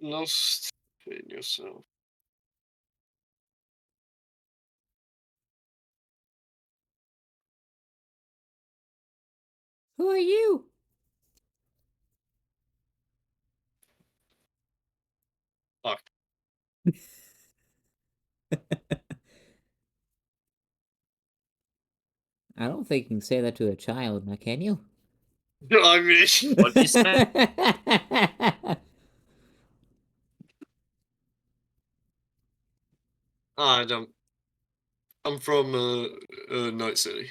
Lost in yourself. Who are you? Fuck. I don't think you can say that to a child, now can you? I mean, What'd you say? I don't. I'm from Night City.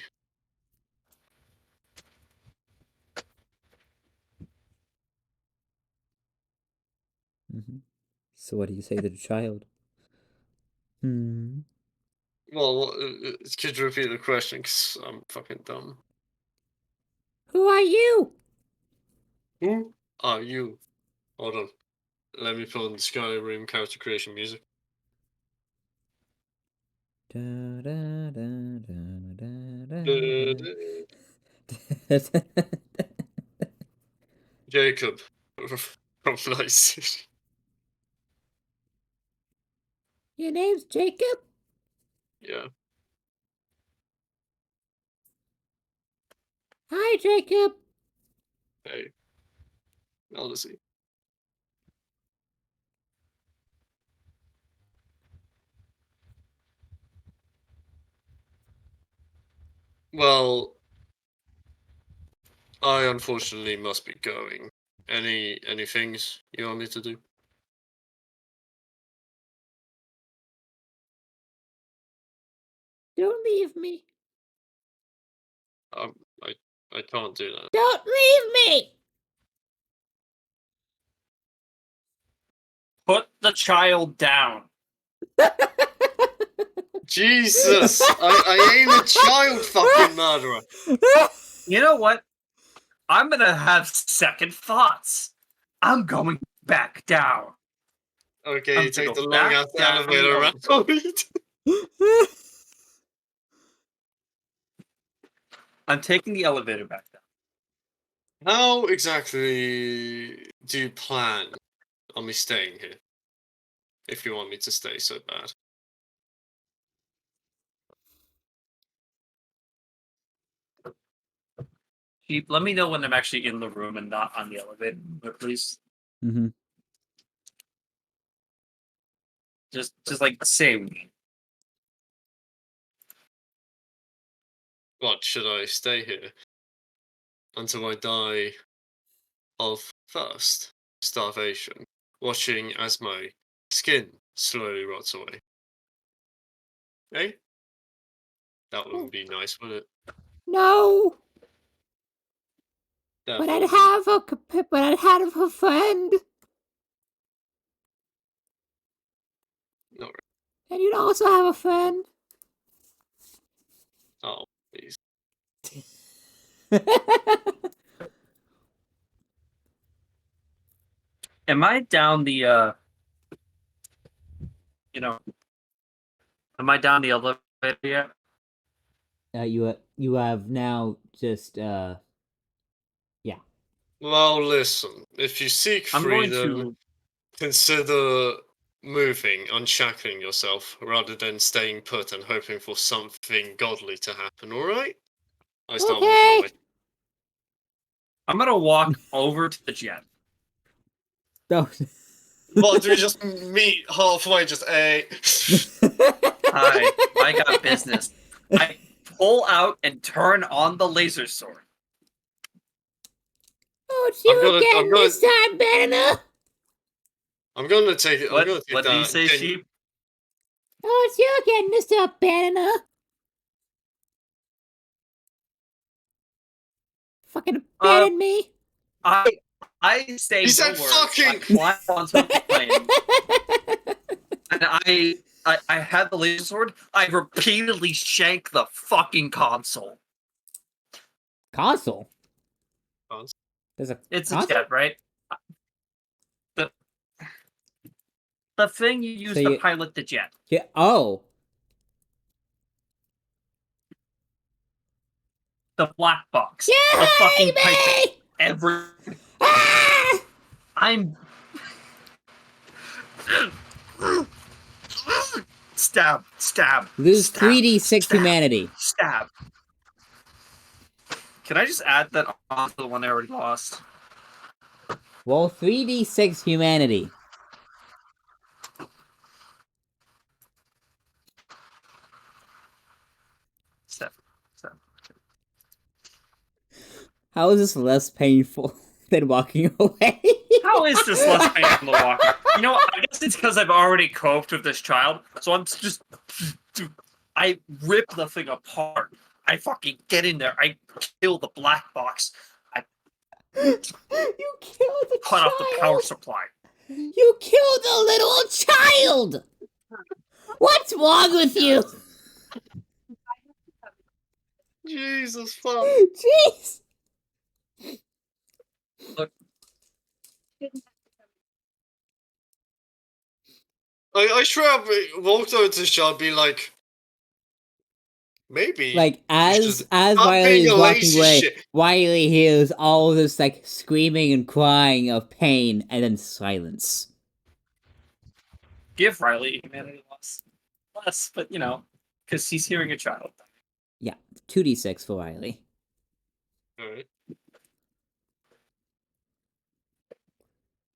So what do you say to the child? Well, could you repeat the question? Because I'm fucking dumb. Who are you? Who are you? Hold on. Let me put on the Skyrim character creation music. Da, da, da, da, Uh, da, da. Jacob from Night City. Your name's Jacob? Yeah. Hi, Jacob. Hey. Honestly. Well, I unfortunately must be going. Any things you want me to do? Don't leave me. Um, I I can't do that. Don't leave me. Put the child down. Jesus! I ain't a child fucking murderer. You know what? I'm gonna have second thoughts. I'm going back down. Okay, I'm you gonna take go the long back ass down elevator the around. I'm taking the elevator back down. How exactly do you plan on me staying here? If you want me to stay so bad. Sheep, let me know when I'm actually in the room and not on the elevator, please. Mm-hmm. Just like say me. What, should I stay here until I die of thirst, starvation, watching as my skin slowly rots away? Eh? That wouldn't be nice, would it? No. But Therefore, I'd have a friend. not really. And you'd also have a friend. Oh, please. Am I down the am I down the elevator yet? You have now just yeah. Well, listen. If you seek I'm going freedom, to consider moving, unshackling yourself, rather than staying put and hoping for something godly to happen. All right? I start walking away. I'm gonna walk over to the jet. Don't. What, do we just meet halfway? Just a. Hi, I got business. I pull out and turn on the laser sword. Oh, it's I'm you gonna- again I'm gonna- this time, Banner. I'm gonna take it. I'm gonna take What that. do you say, Can- sheep? Oh, it's you again, Mr. Banner. Fucking abandoned me. I say He no said words. fucking! I climb onto the plane, and I had the laser sword. I repeatedly shank the fucking console. Console. Console? There's a It's a console? jet, right? The thing you use So to you- pilot the jet. Yeah. Oh. The black box. Yeah, The fucking me! pipe. Every. Ah! I'm. Stab. Stab. Lose stab, 3d6 stab, humanity. Stab. Can I just add that on to the one I already lost? Roll 3d6 humanity. Stab. Stab. How is this less painful than walking away? How is this less painful than walking? You know, I guess it's because I've already coped with this child, so I'm just. I rip the thing apart. I fucking get in there. I kill the black box. You killed the Cut child. off the power supply. You killed a little child. What's wrong with you? Jesus fuck. Jeez. I should have walked over to the shop and be like, Maybe. Like just as stop Riley being is a walking lazy away, shit. Riley hears all this like screaming and crying of pain, and then silence. Give Riley humanity less, but because he's hearing a child. Yeah, 2d6 for Riley. Alright.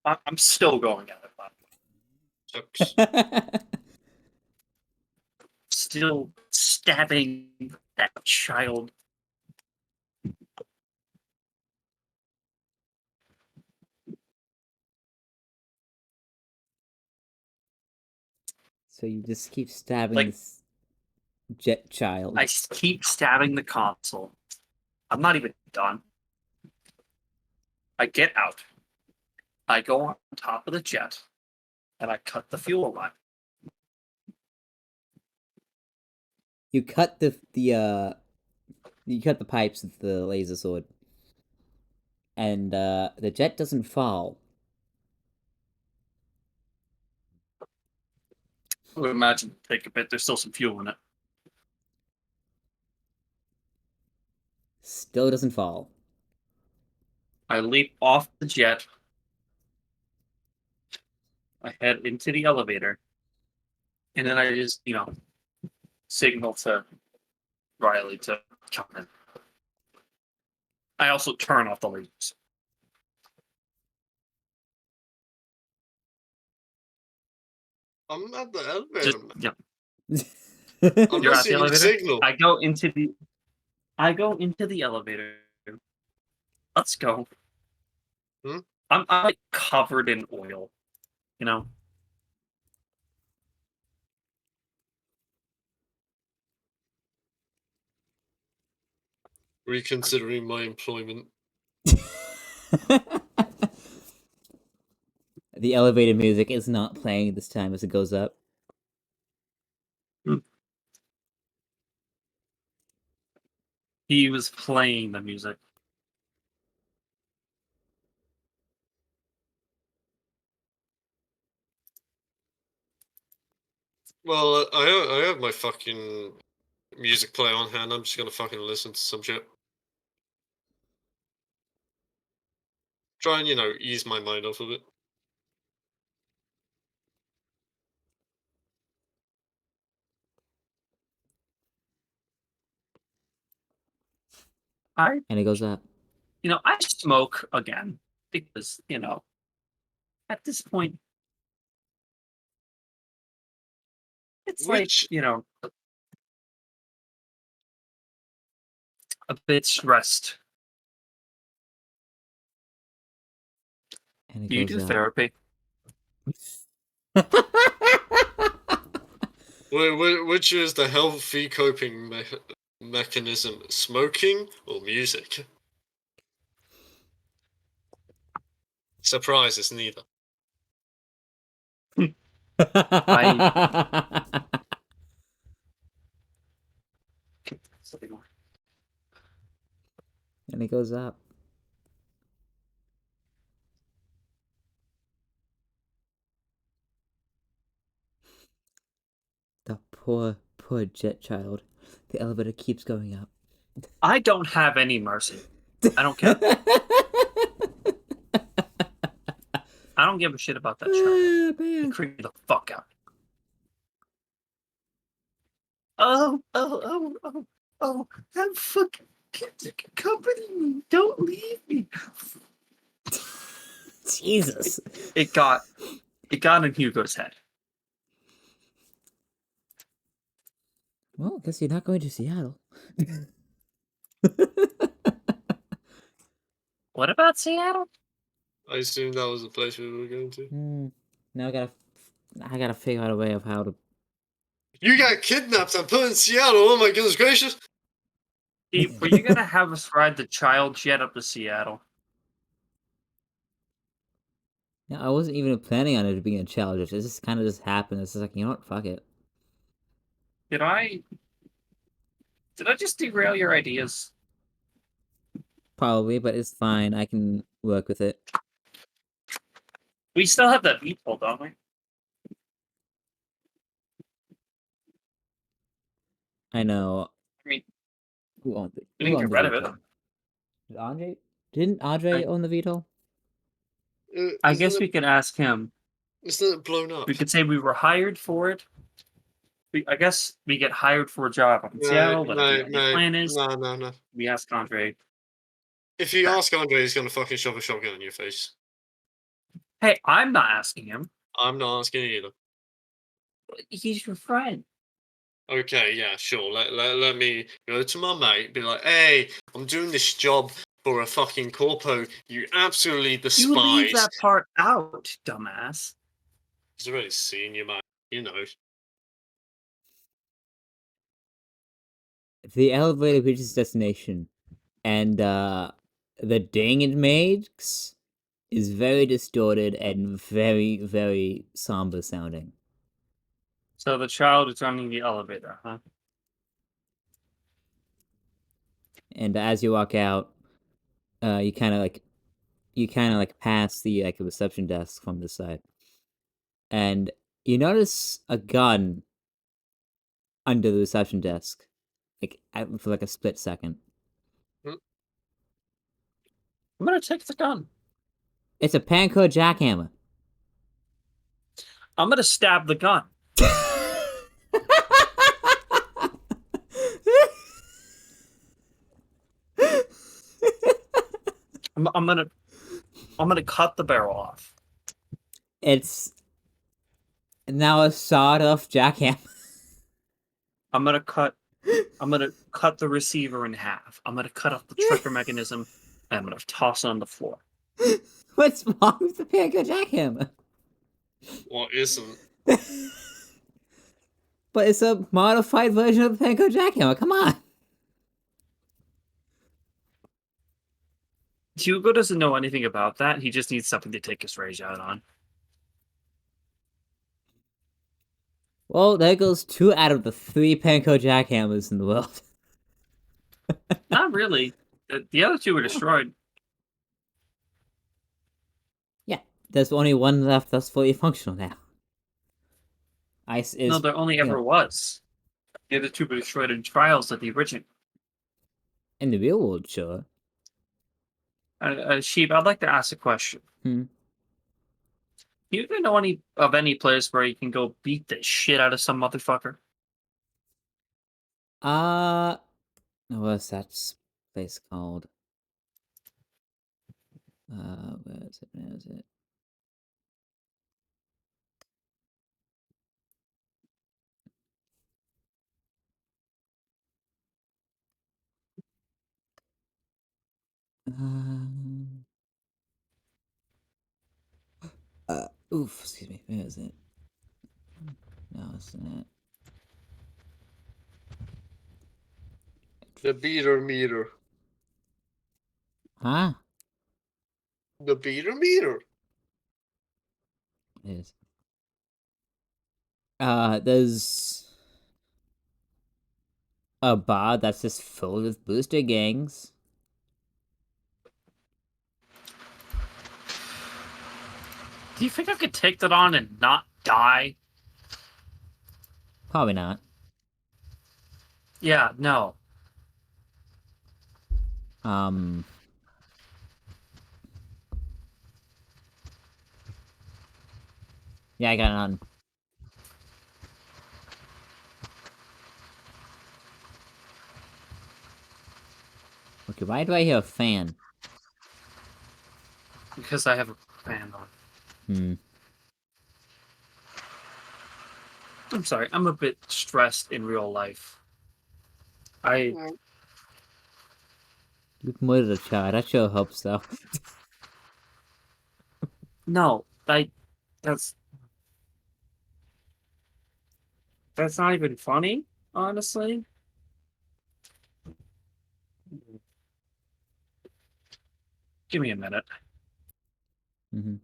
I'm still going at it. Sucks. Still stabbing that child. So you just keep stabbing Like- this jet child. I keep stabbing the console. I'm not even done. I get out. I go on top of the jet, and I cut the fuel line. You cut you cut the pipes with the laser sword, and the jet doesn't fall. I would imagine take a bit. There's still some fuel in it. Still doesn't fall. I leap off the jet. I head into the elevator, and then I just, signal to Riley to come in. I also turn off the lasers. I'm at the elevator. Just, man. yeah. I'm You're not at the seeing elevator? signal. I go into the elevator. Let's go. Hmm? I'm like covered in oil, you know. Reconsidering my employment. The elevator music is not playing this time as it goes up. He was playing the music. Well, I have my fucking music player on hand. I'm just gonna fucking listen to some shit. Try and, ease my mind off of it. I And it goes up. I smoke again because, at this point it's Which- like, a bit stressed. And it Do you goes do up. therapy? Which is the healthy coping mechanism? Smoking or music? Surprise, it's neither. And it goes up. The poor jet child. The elevator keeps going up. I don't have any mercy. I don't care. I don't give a shit about that child. He creeped me the fuck out. Oh, that fucking kid's accompany me. Don't leave me. Jesus. It got in Hugo's head. Well, guess you're not going to Seattle. What about Seattle? I assume that was the place we were going to. Now I gotta figure out a way of how to. You got kidnapped and put in Seattle. Oh my goodness gracious! Steve, were you gonna have us ride the child jet up to Seattle? Yeah, I wasn't even planning on it being a challenge. It just kind of just happened. It's just like, you know what? Fuck it. Did I just derail your ideas? Probably, but it's fine. I can work with it. We still have that beat pull, don't we? I know. I mean, Who owned it? we Who didn't owned get the rid of it. veto? Did Andre? Didn't Andre I- own the veto? I Isn't guess it, we can ask him. isn't it blown up? We could say we were hired for it. I guess we get hired for a job up in No, Seattle, but no, the plan is no. we ask Andre, If you Fair. ask Andre, he's gonna fucking shove a shotgun in your face. hey, I'm not asking him. I'm not asking either. He's your friend. Okay, yeah, sure. Let me go to my mate, be like, hey, I'm doing this job for a fucking corpo you absolutely You leave despise. that part out, dumbass. He's already seen you, mate. You know. The elevator reaches destination, and the ding it makes is very distorted and very, very somber sounding. So the child is running the elevator, huh? And as you walk out, you kind of like pass the reception desk from the side, and you notice a gun under the reception desk, for like a split second. I'm gonna take the gun. It's a panko jackhammer. I'm gonna stab the gun. I'm gonna cut the barrel off. It's now a sawed-off jackhammer. I'm gonna cut the receiver in half. I'm gonna cut off the trigger mechanism, and I'm gonna toss it on the floor. What's wrong with the panko jackhammer? What isn't? But it's a modified version of the panko jackhammer. Come on. Hugo doesn't know anything about that. He just needs something to take his rage out on. Well, there goes 2 out of the 3 panko jackhammers in the world. Not really. The other 2 were destroyed. Yeah, there's only 1 left that's fully functional now. Ice is No, there only ever was. The other 2 were destroyed in trials at the original. in the real world, sure. Sheep, I'd like to ask a question. Hmm. Do you know any place where you can go beat the shit out of some motherfucker? What's that place called? Where is it? Where is it? Oof, excuse me. Where is it? No, it's not. The beater meter. Huh? The beater meter. It is. There's a bar that's just filled with booster gangs. Do you think I could take that on and not die? Probably not. Yeah, no. Yeah, I got it on. Okay, why do I hear a fan? Because I have a fan on. I'm sorry, I'm a bit stressed in real life. You murdered a child. That sure helps, though. No, that's not even funny, honestly. Give me a minute. Mm-hmm.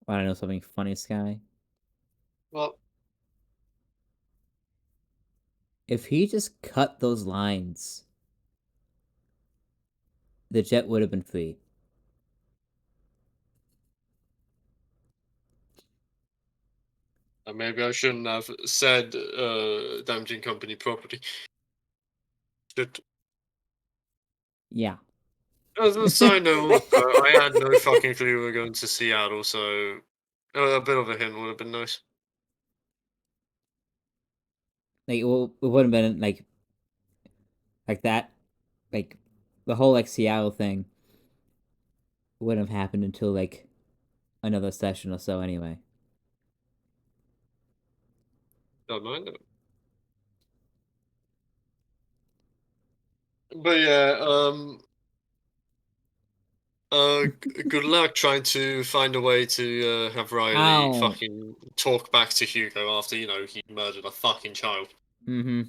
Want to know something funny, Sky? Well, If he just cut those lines, the jet would have been free. maybe I shouldn't have said damaging company property. Should. Yeah. As a side note, I had no fucking clue we were going to Seattle, so a bit of a hint would have been nice. Like it wouldn't have been like that, like the whole like Seattle thing wouldn't have happened until like another session or so anyway. Don't mind it. But yeah, good luck trying to find a way to have Riley Ow. fucking talk back to Hugo after, he murdered a fucking child. Mm-hmm.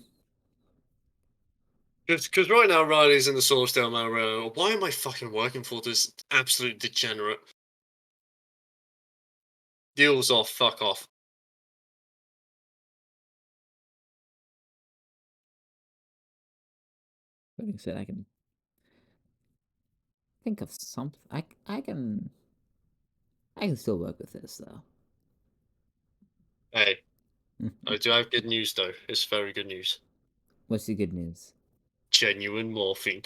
Because right now Riley's in the Sourcedale Manor. Why am I fucking working for this absolute degenerate? Deals off, fuck off. Like I said, I can think of something. I can still work with this though. Hey, I do have good news though. It's very good news. What's the good news? Genuine morphine.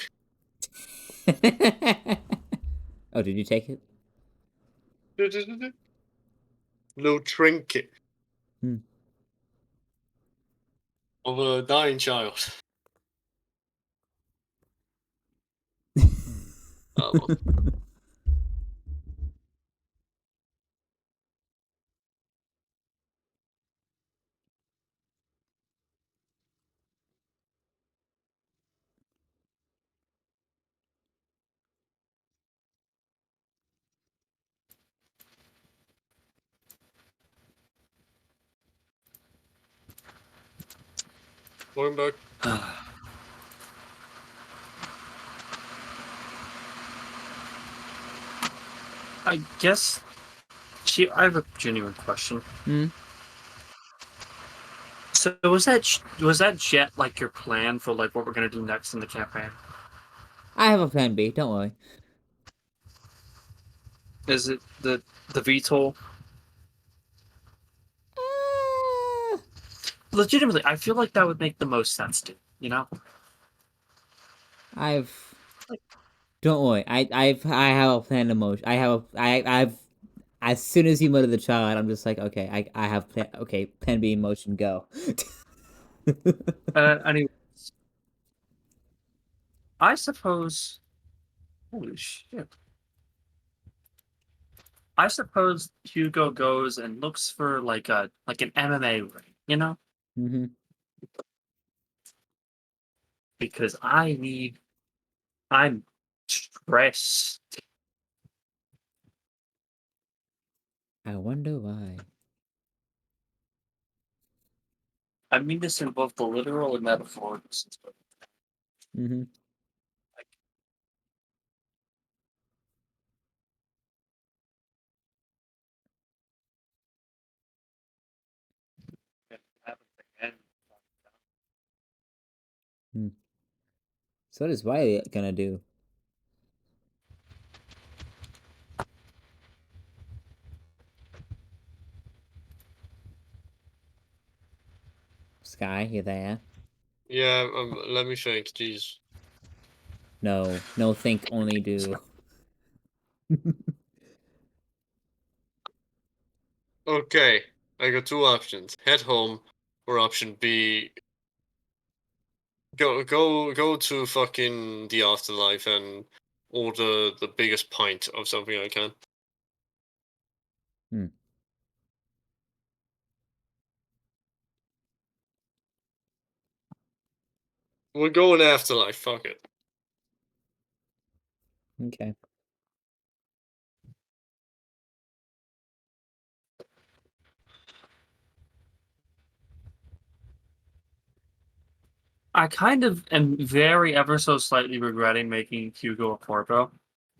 Oh, did you take it? No trinket. Hmm. Of a dying child. Oh, well. Welcome back. I guess. I have a genuine question. Hmm. So was that jet like your plan for like what we're gonna do next in the campaign? I have a plan B. Don't worry. Is it the VTOL? Uh, Legitimately, I feel like that would make the most sense to you know. I've. Don't worry. I have a plan in motion. I've. As soon as you murder the child, I'm just like, okay, I have plan. Okay, plan B in motion. Go. Anyways, I suppose. Holy shit! I suppose Hugo goes and looks for like an MMA ring, Mm-hmm. because I'm stressed. I wonder why. I mean this in both the literal and metaphorical sense. But Mm-hmm. it happens again. So what is Riley gonna do? Sky, you there? Yeah, let me think. Jeez. No, no. Think, only do. Okay, I got two options. Head home, or option B, go to fucking the afterlife and order the biggest pint of something I can. Hmm. We're going afterlife. Fuck it. Okay. I kind of am very ever so slightly regretting making Hugo a corpo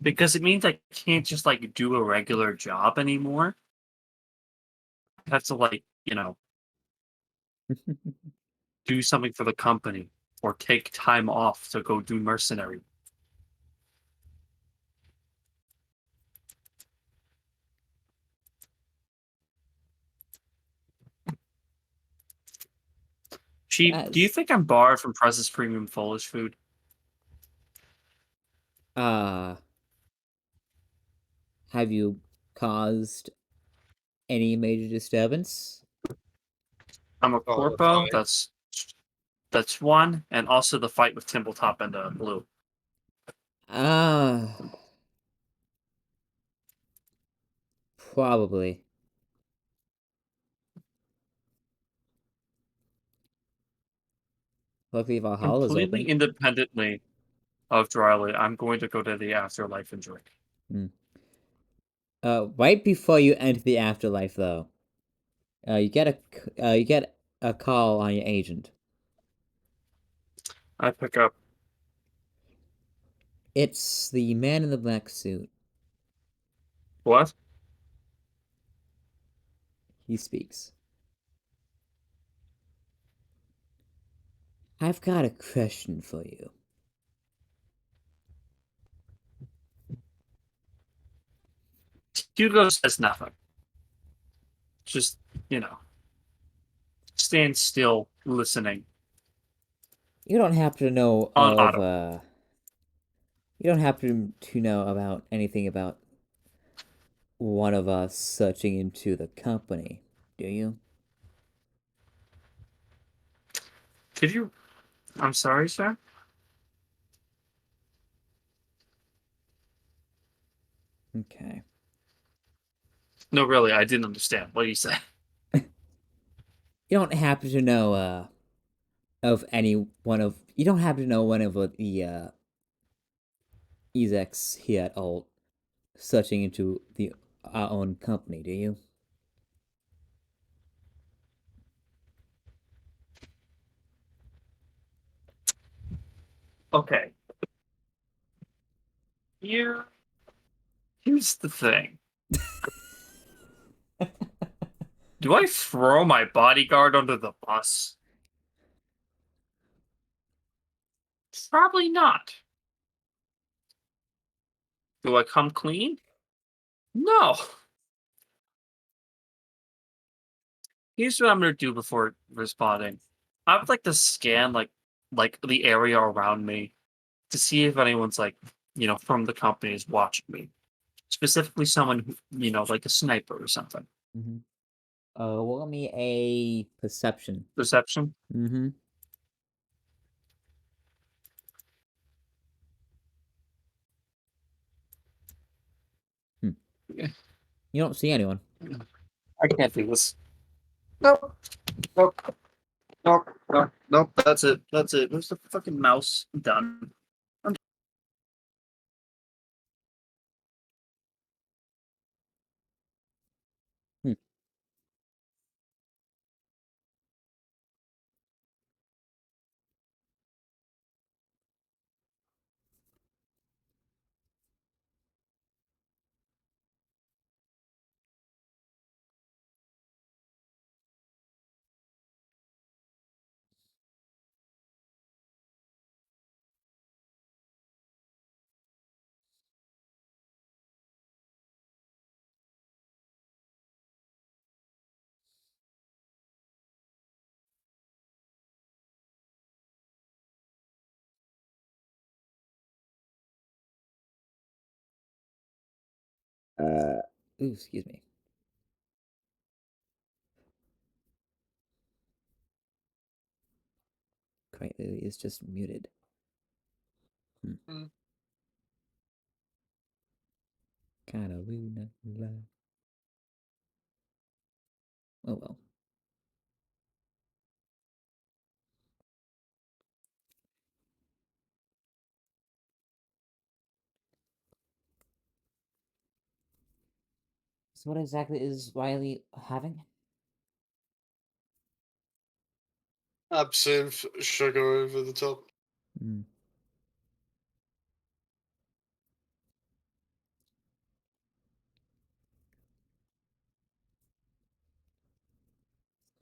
because it means I can't just like do a regular job anymore. I have to like you know, do something for the company or take time off to go do mercenary. Sheep, do you As think I'm barred from Prez's premium foliage food? uh, have you caused any major disturbance? I'm a Oh, corpo. fine. That's one, and also the fight with Timbletop and Blue. Ah, probably. Luckily, Valhalla's Completely open. independently of Dryly, I'm going to go to the afterlife and drink. Right before you enter the afterlife, though, you get a call on your agent. I pick up. It's the man in the black suit. What? He speaks. I've got a question for you. Hugo says nothing. Just, you know, stand still, listening. You don't happen to know On of auto. you don't happen to know about anything about one of us searching into the company, do you? Could you? I'm sorry, sir. Okay. No, really, I didn't understand. What do you say? You don't happen to know of any one of you don't happen to know one of the execs here at Alt searching into the our own company, do you? Okay. Here's the thing. Do I throw my bodyguard under the bus? Probably not. Do I come clean? No. Here's what I'm gonna do before responding. I would like to scan like the area around me to see if anyone's like, from the company is watching me. Specifically someone who, like a sniper or something. Mm-hmm. Roll me a perception. Perception? Mm-hmm. Hmm. Yeah. You don't see anyone. I can't do this. Nope. Nope. Nope. Nope. Nope. That's it. That's it. Where's the fucking mouse? I'm done. Hmm. Uh, ooh, excuse me. Quite Lily is just muted. Mm. Kind of weird. Oh well. So what exactly is Riley having? Absinthe, sugar over the top. Hmm.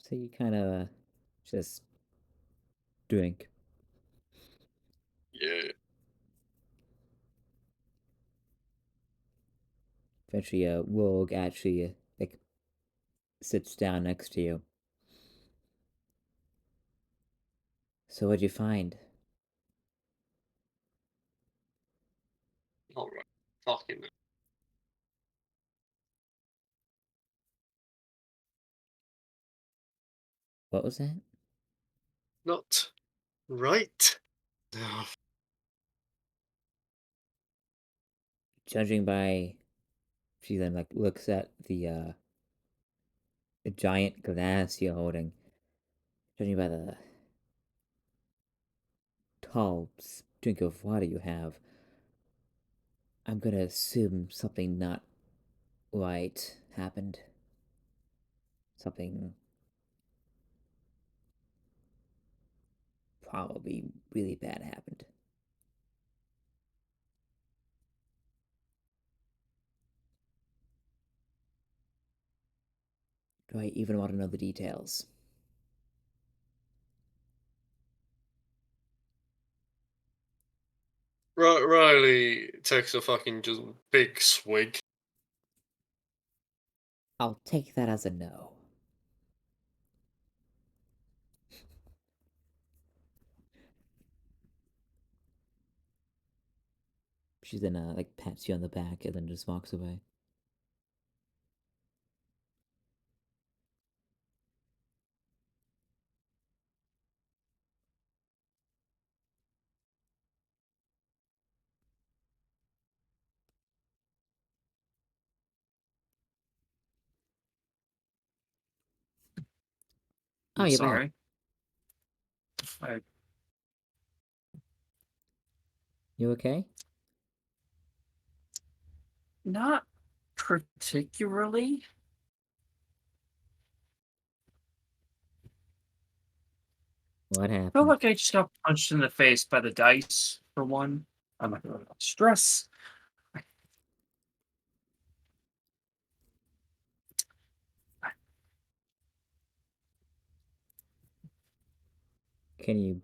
So you kind of just drink. Yeah. Eventually, Rogue actually like sits down next to you. So what'd you find? All right. Fucking What was that? not right. No. Judging by, she then like looks at the giant glass you're holding. Judging by the tall drink of water you have, I'm gonna assume something not right happened. Something probably really bad happened. Do I even want to know the details? Riley takes a fucking just big swig. I'll take that as a no. She then like pats you on the back and then just walks away. Oh, I'm you're back. sorry. I, You okay? not particularly. What I feel happened? like I just got punched in the face by the dice, for one. I'm not really about stress. Can you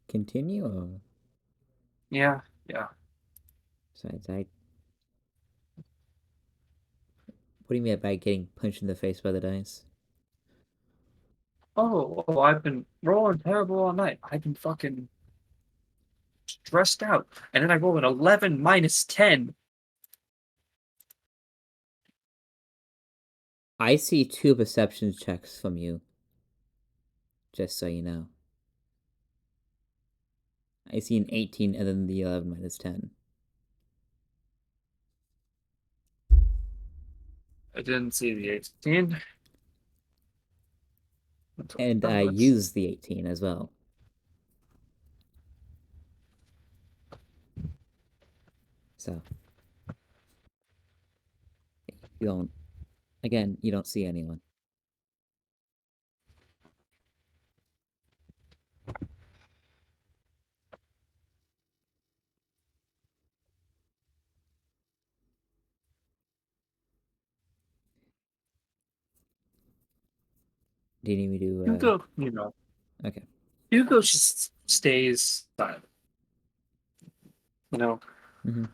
continue? Or Yeah, yeah. besides, what do you mean by getting punched in the face by the dice? Oh, I've been rolling terrible all night. I've been fucking stressed out. And then I roll an 11 minus 10. I see 2 perception checks from you. Just so you know. I see an 18 and then the 11 minus 10. I didn't see the 18. And I use the 18 as well. So, you don't, again, you don't see anyone. Do you need me to, Hugo, you know, okay. Hugo just stays silent. You know, Mm-hmm.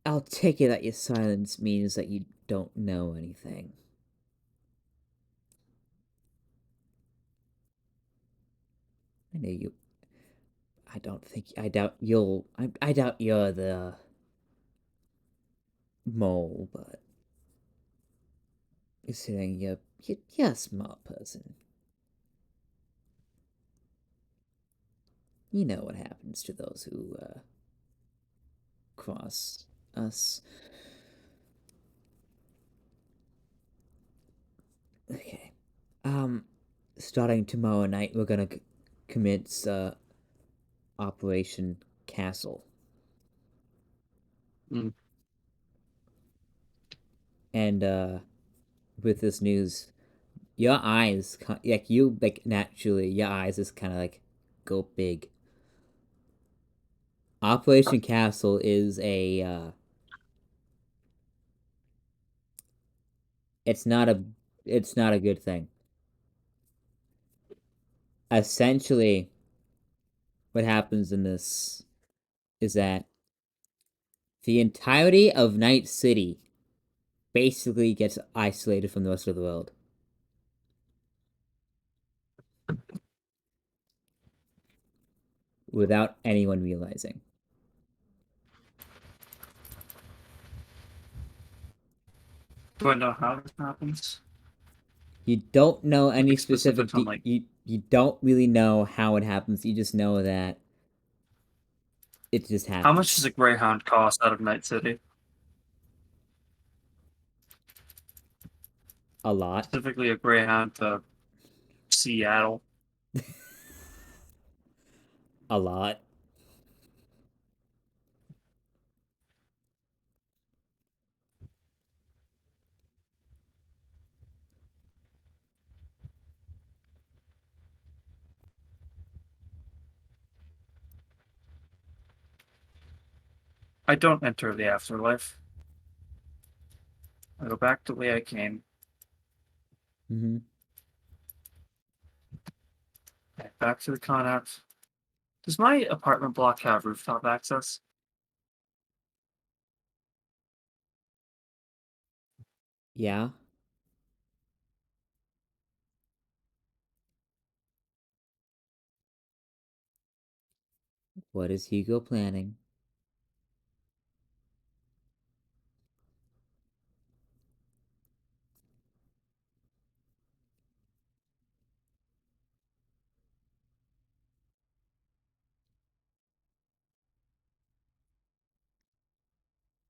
I'll take it that your silence means that you don't know anything. I know you. I don't think. I doubt you'll. I doubt you're the mole, but considering you're a smart person. You know what happens to those who cross us. Okay. Um, starting tomorrow night, we're gonna commence Operation Castle. Mm. And with this news, your eyes, like you, like naturally, your eyes just kind of like go big. Operation Castle is a it's not a good thing. Essentially, what happens in this is that the entirety of Night City basically gets isolated from the rest of the world. Without anyone realizing. Do I know how this happens? You don't know any specific specifics on, like- you don't really know how it happens. You just know that it just happens. How much does a Greyhound cost out of Night City? A lot. Specifically, a Greyhound to Seattle. A lot. I don't enter the afterlife. I go back the way I came. Mm-hmm. Back to the Connex. Does my apartment block have rooftop access? Yeah. What is Hugo planning?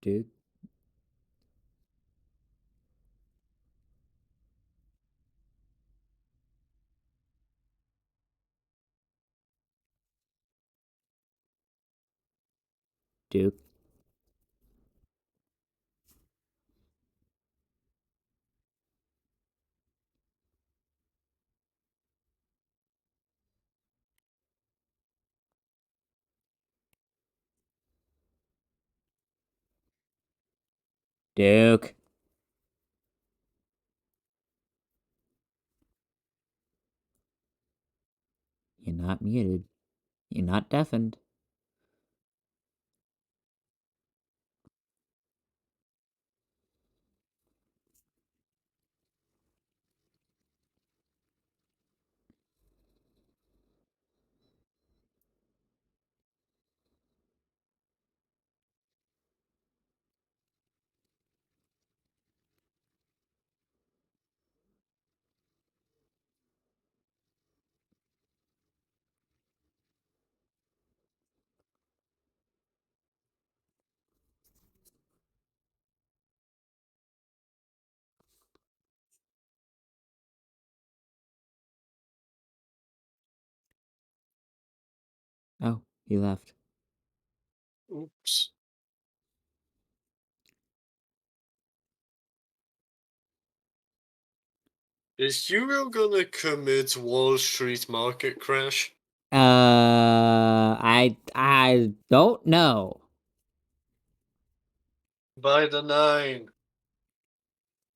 Dude. Duke. Duke. You're not muted. You're not deafened. Oh, he left. Oops. Is Hugo gonna commit Wall Street market crash? I don't know. By the 9.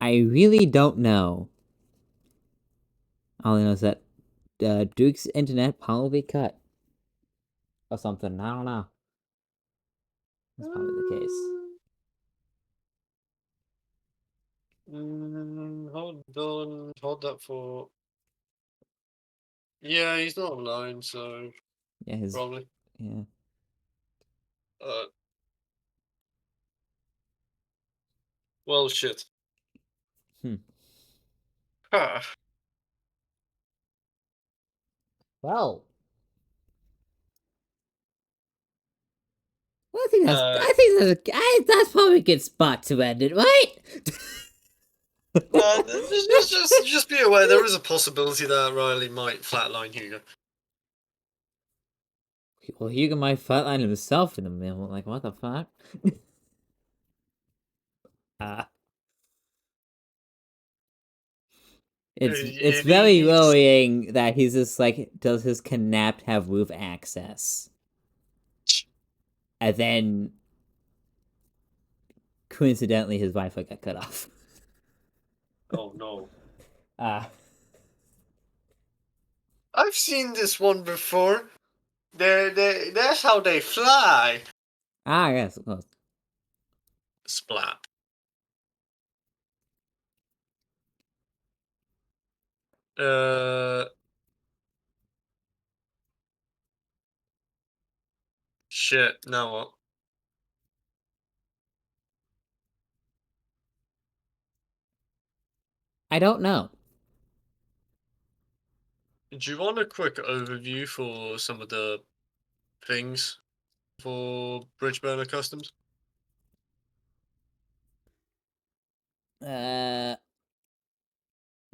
I really don't know. All I know is that Duke's internet probably cut. Or something. I don't know. That's probably the case. Hold on. Hold that for. Yeah, he's not online, so Yeah, his probably. yeah. Uh. Well, shit. Hmm. Ah. Well. Well, I think that's probably a good spot to end it, right? Just be aware there is a possibility that Riley might flatline Hugo. Well, Hugo might flatline himself in the middle. Like, what the fuck? It's very He's- worrying that he's just like, does his Connect have roof access? And then, coincidentally, his Wi-Fi got cut off. Oh no. Ah. I've seen this one before. That's how they fly. Ah, yes, of course. Splat. Shit. Now what? I don't know. Do you want a quick overview for some of the things for Bridge Burner Customs?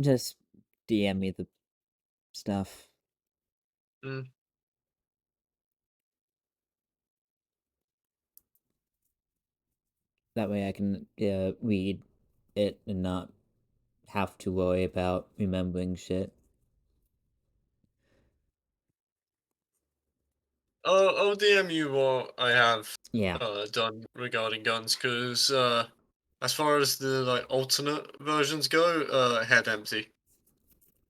Just DM me the stuff. Mm. That way I can read it and not have to worry about remembering shit. I'll DM you what I have Yeah. done regarding guns, because as far as the like alternate versions go, head empty.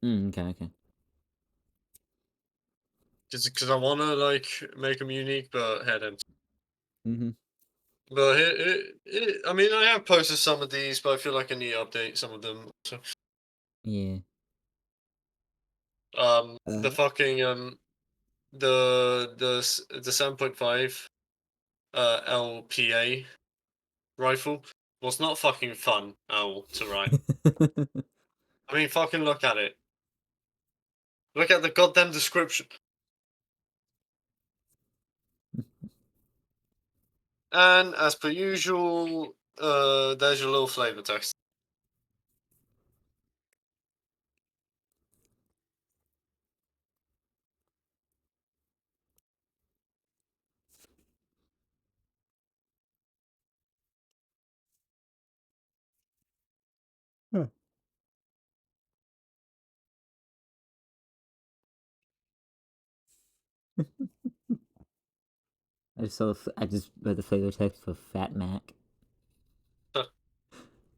Okay, okay. Just because I want to like make them unique, but head empty. Mm-hmm. But I mean, I have posted some of these, but I feel like I need to update some of them. So, Yeah. the fucking the 7.5 LPA rifle was not fucking fun at all to ride. I mean, fucking look at it. Look at the goddamn description. And as per usual, there's your little flavor text. Huh. I just read the flavor text for Fat Mac. Huh.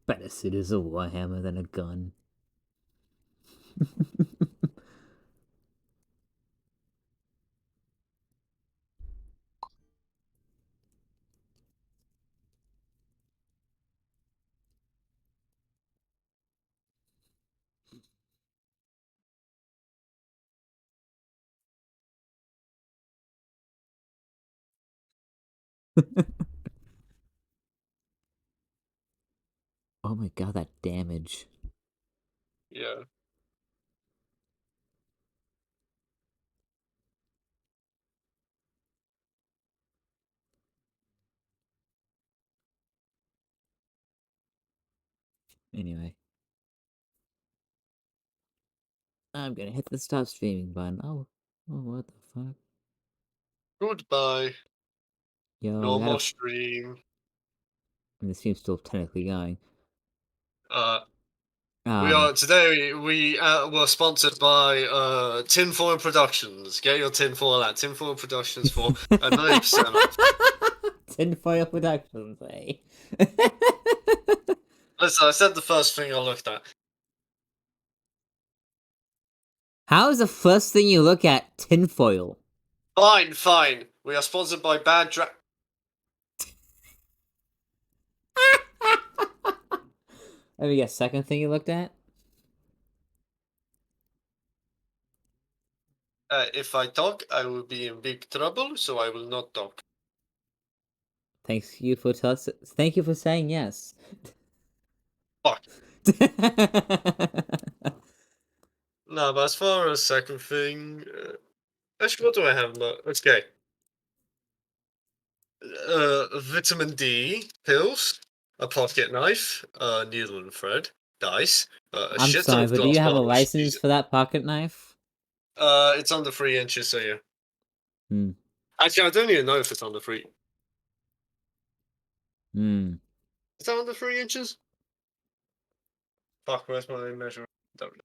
Better suit is a warhammer than a gun. Oh my god, that damage. Yeah. Anyway. I'm gonna hit the stop streaming button. Oh, what the fuck? Goodbye. Yo, No we had a. more stream. And the stream's still technically going. Uh, we are today. We were sponsored by Tinfoil Productions. Get your tinfoil at Tinfoil Productions for a 90% off. Tinfoil Productions, eh? Listen, I said the first thing I looked at. How is the first thing you look at tinfoil? Fine, fine. We are sponsored by Bad Dra. Maybe a second thing you looked at? If I talk, I will be in big trouble, so I will not talk. Thank you for saying yes. Fuck. No, but as far as second thing, actually, what do I have? Okay. Vitamin D pills, a pocket knife, a needle and thread, dice, a I'm shit ton sorry, of but do glass you have a bottles. license for that pocket knife? It's under 3 inches, so yeah. Hmm. Actually, I don't even know if it's under 3. Hmm. Is that under 3 inches? Fuck, where's my measure? Don't know.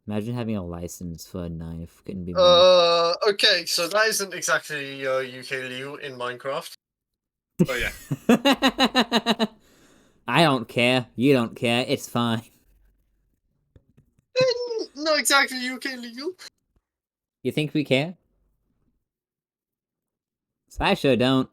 Imagine having a license for a knife. Couldn't be more. Okay, so that isn't exactly UK legal in Minecraft. Oh yeah. I don't care. You don't care. It's fine. Not exactly UK legal. You think we care? 'Cause I sure don't.